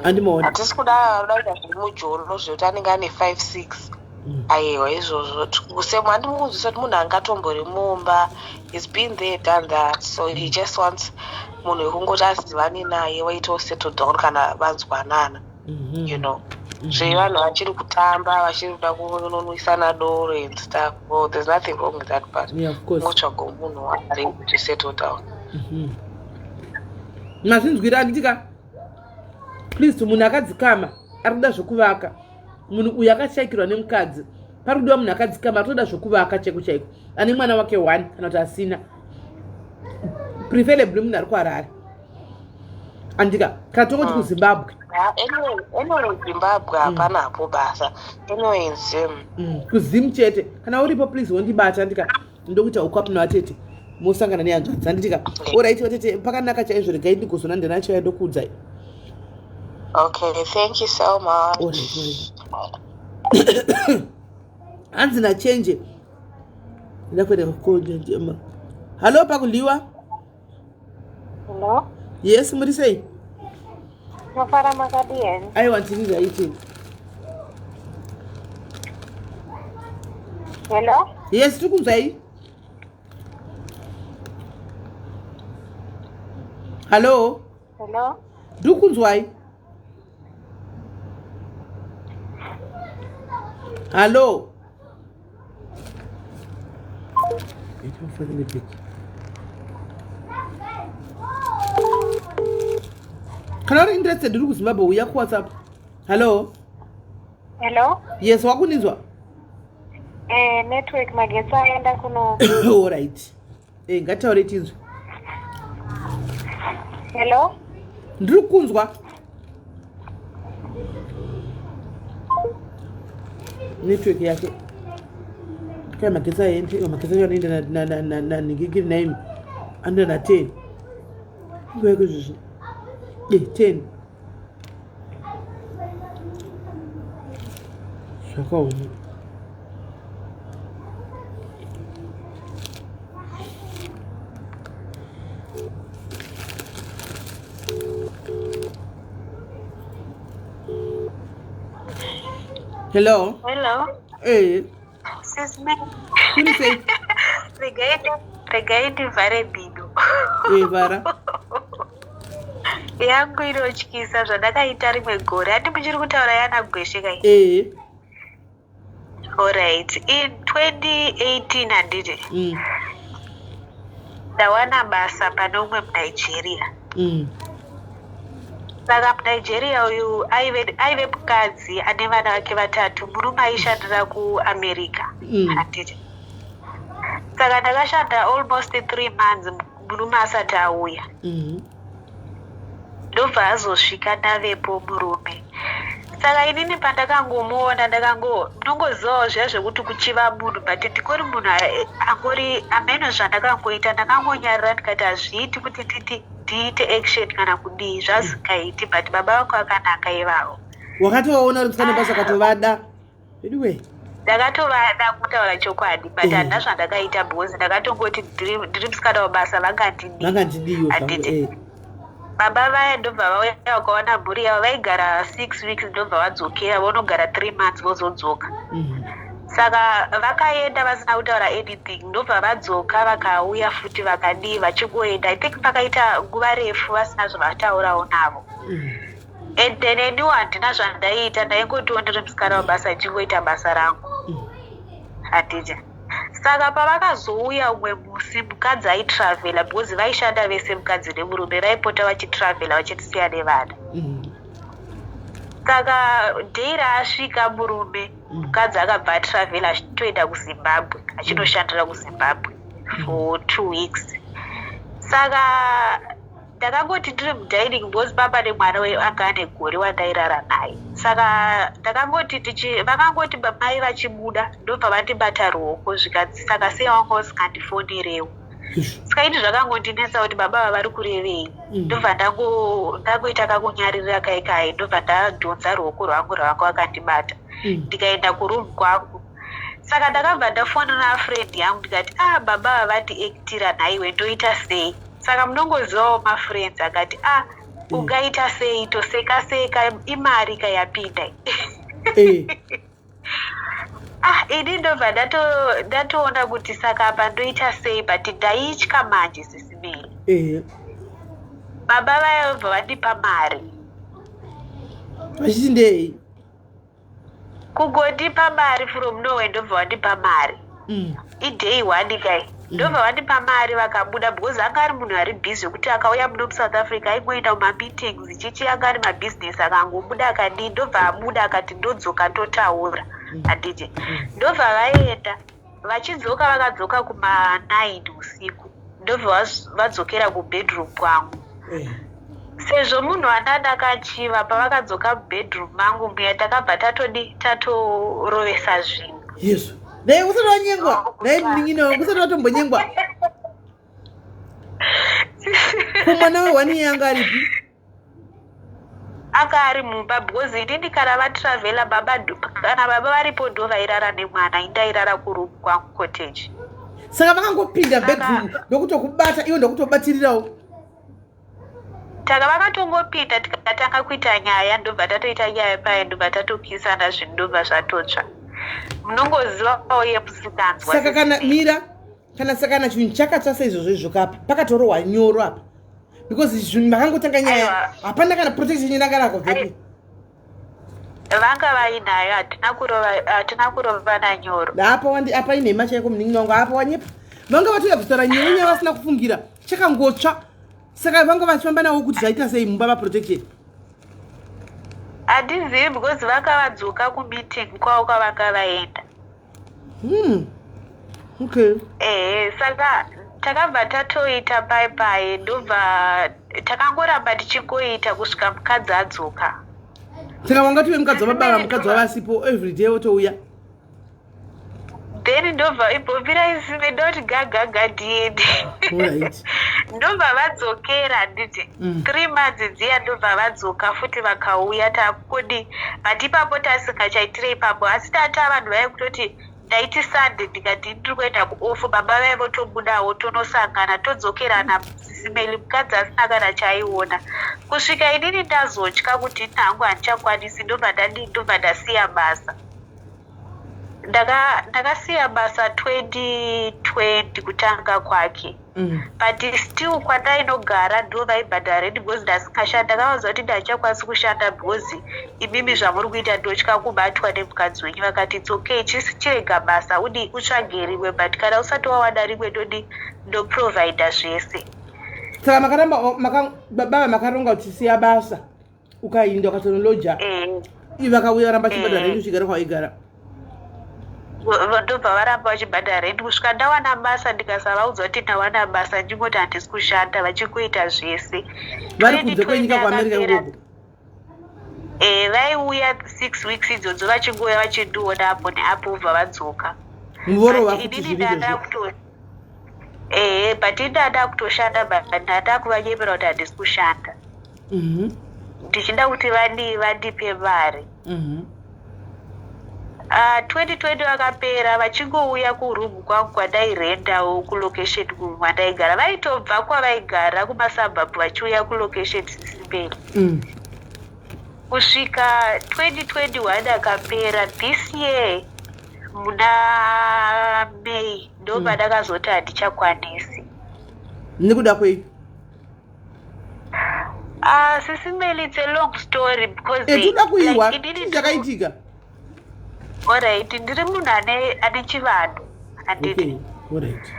handimaona. hatisi kudaita zviri mujolo zvekuti anenge ane 5-6 aiwa izvozvo kusemu handimukunzwisa kuti munhu angatombori mumba. He's been there done that, so he just wants munhu wekungoti azivani naye waitawo settle down kana vanzwanana you know zvevanhu vachiri kutamba vachiri kuda kunonwisana doro and stuff. Well, there's nothing wrong with that, but motsvaga munhu ari to settle down. Mazvinzwira anditika please munhu akadzikama ari kuda zvokuvaka. Munhu uyu akashayikirwa nemukadzi pari kudiwa munhu akadzikama ari kuda zvokuvaka chaiko chaiko ane mwana wake 1 kana kuti asina preferably munhu ari kuharare andika kana tongoti kuzimbabwe anyway zimbabwe hapanapo basa anyway kuzimu chete. Kana uripo please wondibata andika ndokuita ukwapo nevatete mosangana nehanzvadzi anditika alright vatete pakanaka chaizvo regai ndigozona ndinacho yadokuudzai. Okay, thank you so much. Alright. Hanzi na change ndakwenda kukonja. Hello pakuliwa? Hello? Yes, muri sei? Mafara makadien. I want to eat. Hello? Yes, tukunzai. Hello? Hello? Dukunzwai? Hello? Kana uri interested uri kuZimbabwe uya ku WhatsApp. Hello? Hello? Yes, wakuninzwa? Network magetsi aenda kuno. All right. Ngataure tinzwa. Hello? Ndiri kunzwa. Network yake. Kaya magetsi aenda na ningigiri naimi. Under na 10. Ngwe kuzvizvi. 10. Zvakaoma. Hello? Hello? Hey. SIS MELLY. Kuni sei? Regai ndivhare bhido. Vara. Yangu inotyisa zvandakaita rimwe gore. Handi muchiri kutaura yana gweshe kai? Alright. In 2018 handiti. Ndawana basa pane umwe muNigeria. Saka muNigeria uyu aive mukadzi ane vana vake 3. Murume aishandira kuAmerica. Handiti. Saka ndakashanda almost 3 months murume asati auya. Ndobva azosvika navepo murume. Saka inini pandakangomuona ndinongozivawo zviya zvekuti kuchiva munhu but ndikori munhu angori ameno zvandakangoita ndakangonyarira ndikati hazviiti kuti ndiite action kana kudii zvazikaiti but baba vako akanaka ivavo. Wakatovaona kuti kana basa katovada? Anyway. Ndakatovada kutaura chokwadi but handina zvandakaita because ndakatongoti ndiri musikana wabasa vangandidii. Baba vaya ndobva vauya vakaona mhuri yavo vaigara 6 weeks ndobva vadzokera vonogara 3 months vozodzoka. Saka vakaenda vasina kutaura anything ndobva vadzoka vakauya futi vakadii vachingoenda. I think pakaita nguva refu vasina zvavataurawo navo. And then eniwo handina zvandaita ndaingotiwo ndiri musikana wabasa ndichingoita basa rangu. Hatija. Saka pavakazouya umwe musi mukadzi aitravela because vaishanda vese mukadzi nemurume vaipota vachitravela vachitisiya nevana. Saka dhei raasvika murume mukadzi akabva atravela achitoenda kuZimbabwe achinoshandira kuZimbabwe. for 2 weeks. Saka ndakangoti ndiri mudining because baba nemwana anga ane gore wandairara naye. Saka ndakangoti vakangoti mai vachibuda ndobva vandibata ruoko zvikadzi saka sei wanga usingandifonerewo. Sikaiti zvakangondinetsa kuti baba vari kurevei. Ndobva ndangoita kakunyaririra kaikai ndobva ndadhonza ruoko rwangu rwanga wakandibata. Ndikaenda kurumu kwangu. Saka ndakabva ndafonera friend yangu ndikati baba vandiaktira nhaiwe ndoita sei. Saka munongozivawo mafriends akati ungaita sei toseka seka imari kayapinda. Ini ndobva ndatoona kuti saka apa ndoita sei but ndaitya manje sisimeli. Baba vayobva vandipa mari. Vachiti ndei? Kugondipa mari from nowhere ndobva vandipa mari. Idei one kai. Ndobva vandipa mari vakabuda because anga ari munhu ari busy kuti akauya muno muSouth Africa aingoenda mumameetings ichichi anga ari mabusiness akangobuda akadii ndobva abuda akati ndodzoka totaura. Handiti ndobva vaenda vachidzoka vakadzoka kuma9 usiku ndobva vadzokera kubedroom kwangu. Sezvo munhu andakachiva pavakadzoka mubedroom mangu muya takabva tatorovesa zvinhu. Yesu. Dai usati wanyengwa. Dai ndingino usati watombonyengwa. Kumwana we wani yanga aripi? Anga ari mumba because inini kana vatravela kana baba varipo ndo vairara nemwana indairara kurumu kwangu cottage. Saka vakangopinda bedroom ndokutokubata iwe ndokutobatirirawo. Taka vakatongopinda tikatanga kuita nyaya ndobva tatoita nyaya paye ndobva tatokisana zvinhu ndobva zvatotsva. Munongozivawo yemusikanzwa. Saka kana mira kana sakana chinhu chakatsvasa izvozvo izvokapa pakatorohwa nyoro apa because zvinhu makangotanga nyaya hapana kana protection inakana kubvepi. Vanga vainayo hatina kurovana nyoro. Apa ine machaiko muningi wangu apa wanyepa. Vanga vatoya kutaura nyoro nyaya vasina kufungira chakangotsva. Saka vanga vachifamba nawo kuti zvaita sei mumba vaprotection. Handizivi because vakavadzoka kumeeting kwavo kwavanga vaenda. Okay. Saka takabva tatoita bye ndobva takangoramba tichikoita kusvika mukadzi adzoka. Saka wangatiwe mukadzi wababa mukadzi wavasipo everyday wotouya. Then ndobva ibhobvira isime ndoti gagaga ndiende. Alright. Ndobva vadzokera nditi 3 months dziya ndobva vadzoka futi vakauya takudi but ipapo tasingachaitire ipapo asi tata vanhu vaya kutoti ndaiti Sunday ndikati ndiri kuenda kuofu baba vaya votobudawo tonosangana todzokerana simeli mukadzi asina kana chaiona kusvika inini ndazotya kuti nhangu handichakwanisi ndobva ndasiya basa. Ndakasiya basa 2020 kutanga kwake. But still kwandainogara ndo vaibhadhara because ndasingashanda ndakavaudza kuti ndachakwanisi kushanda because imimi zvamuri kuita ndotya kubatwa nemukadzi wenyu vakati it's okay chirega basa utsvage rimwe but kana usati wawana rimwe ndoprovida zvese. Saka baba makaronga kuti siya basa ukainda ukatonoloja vakauya ramba chibhadhara renyu chigara kwaigara. Ndobva varamba vachibhadhara rent kusvika ndawana basa ndikasavaudza kuti ndawana basa ndingoti handisi kushanda vachikuita zvese. Vari kunze kwenyika kuAmerica ikoko? Vaiuya 6 weeks idzodzo vachingoya vachindiona apo neapo ubva vadzoka. Muvoro wafuti but indada kutoshanda but ndada kuvanyemera kuti handisi kushanda. Ndichida kuti vandipe mari. 2020 vakapera vachingouya kurumu kwangu kwandairendawo kulocation kwandaigara vaitobva kwavaigara kumasabhabhu vachiuya kulocation sisimberi. Kusvika 2021 akapera this year muna May ndobva ndakazoti handichakwanisi. Nekuda kwei? Sisimeli it's a long story because toda kuiwa chakaitika. Alright, ndiri munhu ane chivanhu handiti. Alright.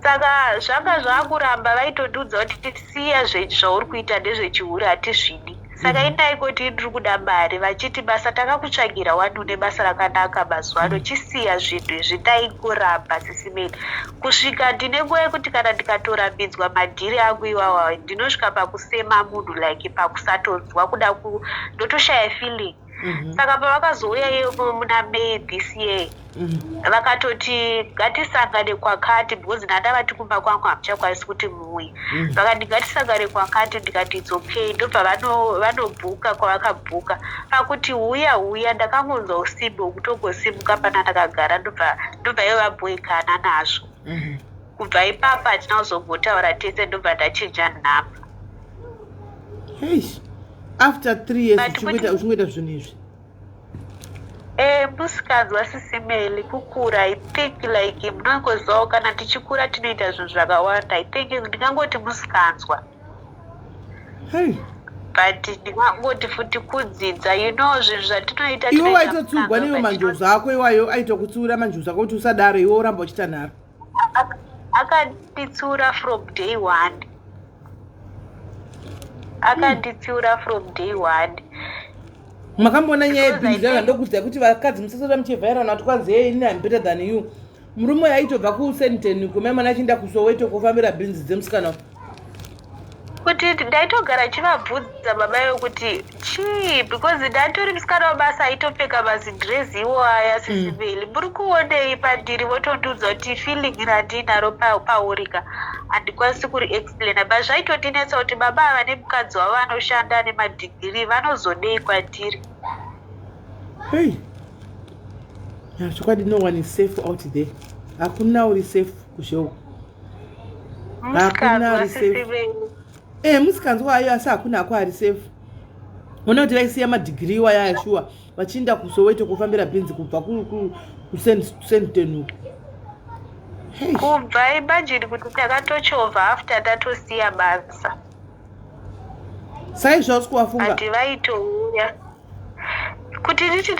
Saka zvanga zvakuramba vaitondudza kuti siya zvauri kuita ndezvechihuri hatizvidi. saka indai kuti ndiri kuda mari vachiti basa takakutsvagira wanune basa rakanaka mazuva ano chisiya zvinhu izvi taikuramba sisimeni kusvika ndine nguva yekuti kana ndikatorambidzwa madhiri angu iwawa ndinosvika pakusema munhu like pakusatonzwa kuda ndotoshaya feeling. Saka pavakazouya iyo muna May this year vakatoti ngatisangane kwakati because ndandava tikumba kwangu hamuchakwanisi kuti muuye vakati ngatisangane kwakati ndikati it's okay ndobva vanobhuka kwavakabhuka pakuti uya ndakangonzwa usimbe hwekutongosimuka pana ndakagara ndobva ivo vabhoikana nazvo kubva ipapa hatina kuzombotaura tese ndobva ndachinja nhamba. After 3 years uchingoita zvinhu izvi musikanzwa sisimeli kukura I think like munongozivawo kana tichikura tinoita zvinhu zvakawanda I think ndingangoti musikanzwa but ndingangoti futi kudzidza zvinhu zvatinoita iwe waitotsiurwa neiwo manjozo ako iwayo aitokutsiura manjozo ako kuti usadaro iwe uramba uchita nharo akanditsiura from day one makambona nyaya yebhinzi ndokuziva kuti vakadzi musasora muchivhairana kuti kwanzi yei ini am better than you. Murume yaitobva kusenten kumemana achienda kusoweto kufambira bhinzi dzemusikana kuti ndaitogara chivabvudza baba yo kuti chii because ndatori musikana wabasa aitopfeka mazidresi iwo aya sisimeli muri kuonei pandiri votondiudza kuti feeling randinaro paurika handikwanisi kuri explaina but zvaitondinetsa kuti baba ava nemukadzi wavo vanoshanda nemadhigiri vanozodei kwandiri. chokwadi no one is safe out there. Hakuna uri safe kushow. Hakuna uri safe. Musikanzwa ayo asi hakuna ako ari safe. Ona kuti vaisiya madhigiri waya yashuwa vachienda kusoweto kufambira bhinzi kubva kusenten kubva imagine kuti takatochovha after tatosiya basa saizvo kuwafunga hati vaitouya kuti nditi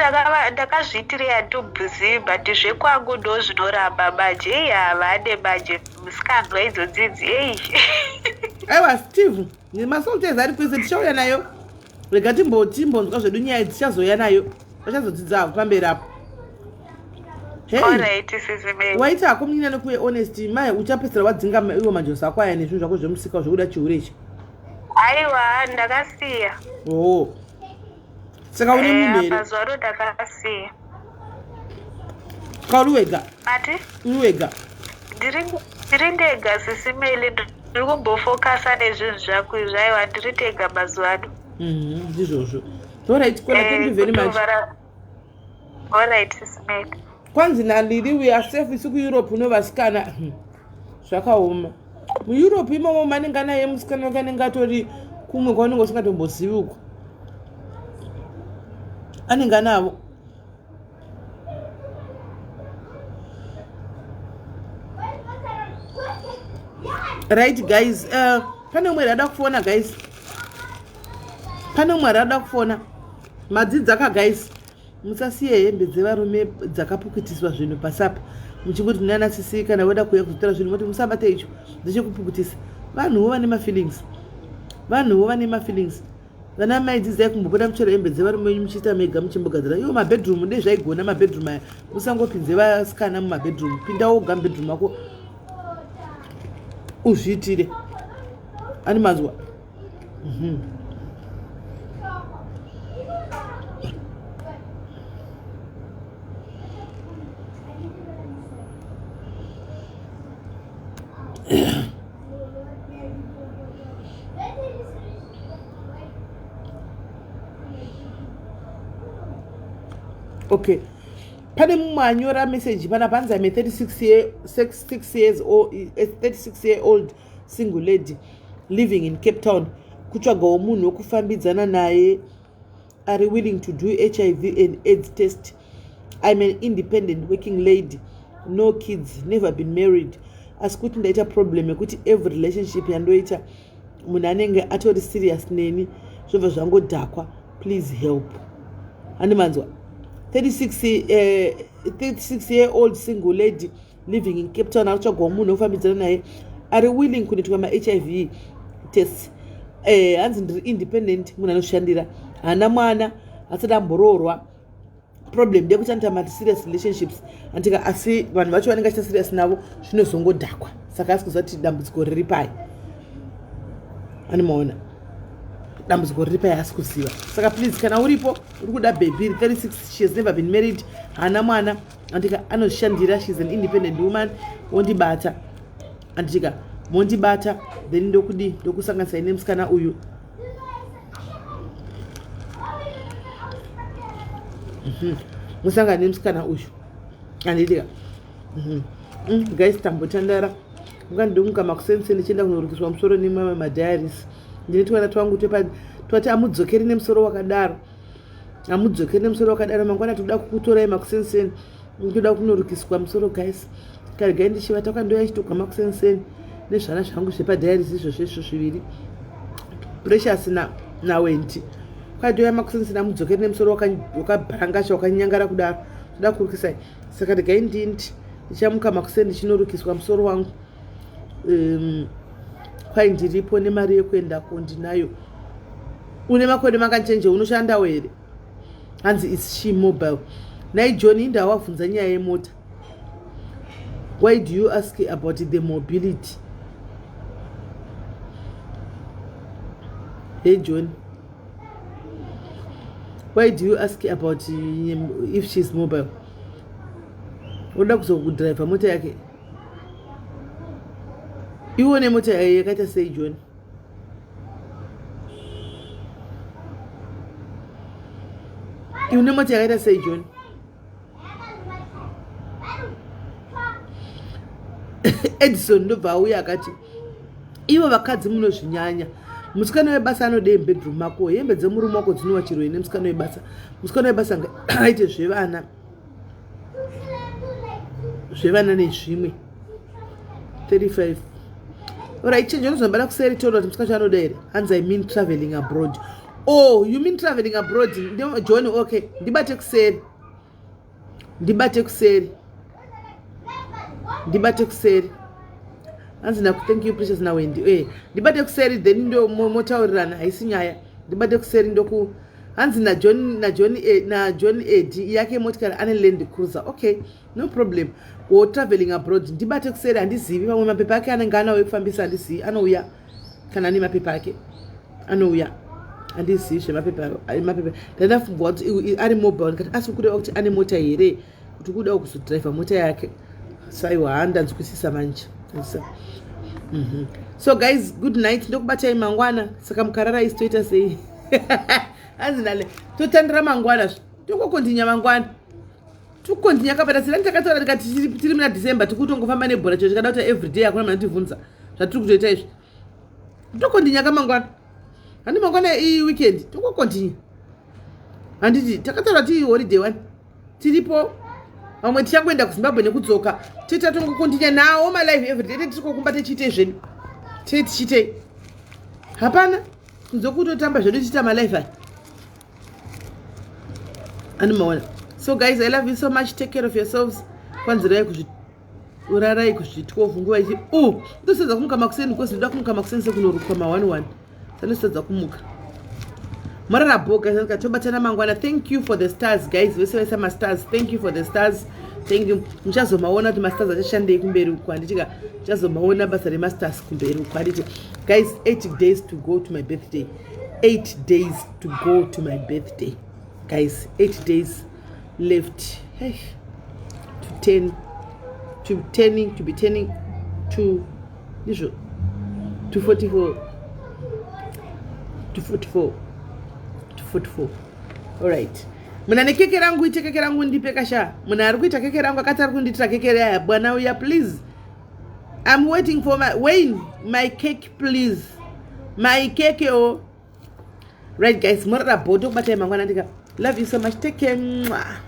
ndakazviitire yandobhuzi but zvekwangu ndo zvinoramba manje havane manje musikanzwa idzodzidzi aiwa Steve nemasoldiers ari kwese tichauya nayo rega timbonzwa zvedu nyaya tichazoya nayo vachazodzidza pamberi apo. Waita hako munyanya nekuve honest mai uchapedzera wadzinga iwo manjozo ako aya nezvinhu zvako zvemusika zvekuda chihure ichi. Aiwa ndakasiya. Saka une munhu here? Mazuva ano ndakasiya. Kauri wega? Ati? Uri wega? Ndiri ndega sisimeli ndiri kumbofokasa nezvinhu zvako izvi aiwa ndiri ndega mazuva ano. Ndizvozvo. Alright, Kola, thank you very much. Alright, sisimeli. Kwanzi naliri we are safe isu kuEurope unovasikana zvakaoma. MuEurope imomo manenge naye musikana wakanenge atori kumwe kwaunenge usingatombozivi uko. Anenge navo. Right guys, pane umwe rada kufona guys. Pane umwe rada kufona. Madzidzi aka guys. Musasiye hembe dzevarume dzakapukutiswa zvinhu pasapa muchingoti nana sisi kana weda kuya kuzotora zvinhu moti musabate icho ndechekupukutisa vanhuwo vane mafeelings vana mai dzidzai kumbobuda muchero hembe dzevarume wenyu muchiita mega muchimbogadzira iwo mabedroom ndezvaigona mabedroom aya musangopinze vasikana mumabedroom pindawo woga mubedroom ako uzviitire ani mazwa Okay. Pane mumwe anyora message pana panzi I'm a 36-year-old single lady living in Cape Town. Kutsvagawo munhu wekufambidzana naye are willing to do HIV and AIDS test. I'm an independent working lady, no kids, never been married. Asi kuti ndaita problem yekuti every relationship yandoita munhu anenge atori serious neni zvobva zvangodhakwa. Please help. Animanzwa 36-year-old single lady living in Cape Town. Atsvagawo munhu wekufambidzana naye are willing kunoitwa ma HIV tests. hanzi ndiri independent, munhu anoshandira, hana mwana, asati amboroorwa. Problem ndekuti anoita serious relationships andika asi vanhu vacho vanenge vachiita serious navo zvinozongodhakwa, saka asi kuziva kuti dambudziko riri pai. Animaona dambudziko riri pai asi kuziva. Saka please kana uripo uri kuda baby 36, she has never been married, hana mwana, andika anoshandira, she is an independent woman, wondibata andika mondibata then ndokudi ndokusanganisa ine musikana uyu. Musangane musikana uyu anditika guys tambotandara ungandimuka makusense ndichienda kunorukiswa musoro nemama madiaries. Ndinetwana twangu twati amudzokeri nemusoro wakadaro, amudzokeri nemusoro wakadaro, mangwana toda kukutorai makusenseni, toda kunorukiswa musoro guys. Karigai ndichiva takandoya chitogwa makusenseni nezvana zvangu zvepadiaries izvozvo zviviri, Precious nawendi kwatoya makusenseni amudzokeri nemusoro wakabharangasha wakanyangara kudaro, toda kurukisai. Saka regai ndichamuka makuseni ndichinorukiswa musoro wangu. Kwai ndiripo nemari yekuendako ndinayo. Une makore makachenje, unoshandawo here? Hanzi SIS Mobile. Nai John ndawabvunza nyaya yemota. Why do you ask about the mobility? Hey John, why do you ask about if she's mobile? Unoda kuzokudrive mota yake? Iwone mota yakaita sei John? Iwone mota yakaita sei John? Edison ndobva auya akati ivo vakadzi munozvinyanya, musikana webasa anode bedroom mako, hembe dzemurume wako dzinowa chiro ine musikana webasa. Musikana webasa aite zvevana nezvimwe 35. Alright, change unozobada kuseri told kuti musikana anoda here. Hanzi I mean traveling abroad. Oh, you mean traveling abroad? John, okay, ndibate kuseri. Hanzi thank you Precious nawendi. Ndibate kuseri then ndo motaurirana, haisi nyaya. Ndibate kuseri ndoku hanzi na John Edi yake motikari ane Land Cruiser. Okay, no problem. Wo traveling abroad ndibate kuseri, handizivi pamwe mapepa ake anenge anawo ekufambisa, handizivi anouya kana ane mapepa ake anouya, handizivi zvemapepa ndandafungwa kuti ari mobile, ndikati asi kureva kuti ane mota here, kuti kuda kuzodriva mota yake. Saiwa handanzwisisa manje. So guys, good night. Ndokubatai mangwana, saka mukarara istoita sei? Hanzi nale totandira mangwana, tokokontinya mangwana, tokontinya kapata sira ndakataura ndikati tiri muna December tikutongofamba nebhora cho chikada kuti everyday akuna manativhunza zvatiri kutoita izvi. Tokontinya kamangwana, handi mangwana weekend tokokontinya, handiti takataura ti holiday one tiripo. Vamwe tichangoenda kuZimbabwe nekudzoka, tita tongokontinya nawo my life everyday, titikokumba tichiite zveni, tichite hapana kuzokutotamba zvedu tichita my life. Animaona. So guys, I love you so much. Take care of yourselves. Kwanzirai urarai kuzvitwovu nguva ichi. Ndosedza kumuka makuseni because ndoda kumuka makuseni sekunorukwa ma11. Sanosedza kumuka. Marara boga saka tobatana mangwana. Thank you for the stars guys. Vese ma stars. Thank you for the stars. Thank you. Mchazomaona kuti ma stars achashandei kumberi uko anditika. Mchazomaona basa rema stars kumberi uko anditi. Guys, 8 days to go to my birthday. 8 days to go to my birthday. Guys, 8 days left. Hey, to be turning to 44. To 44. All right. Muna ne keke rangu ite keke rangu ndipe kasha. Muna ari kuita keke rangu akati ari kunditira keke ya bwana uya please. I'm waiting for my cake please. My cake oh. Right guys, murara bodo batai mangwana ndika. Love you so much. Take care. Mwah.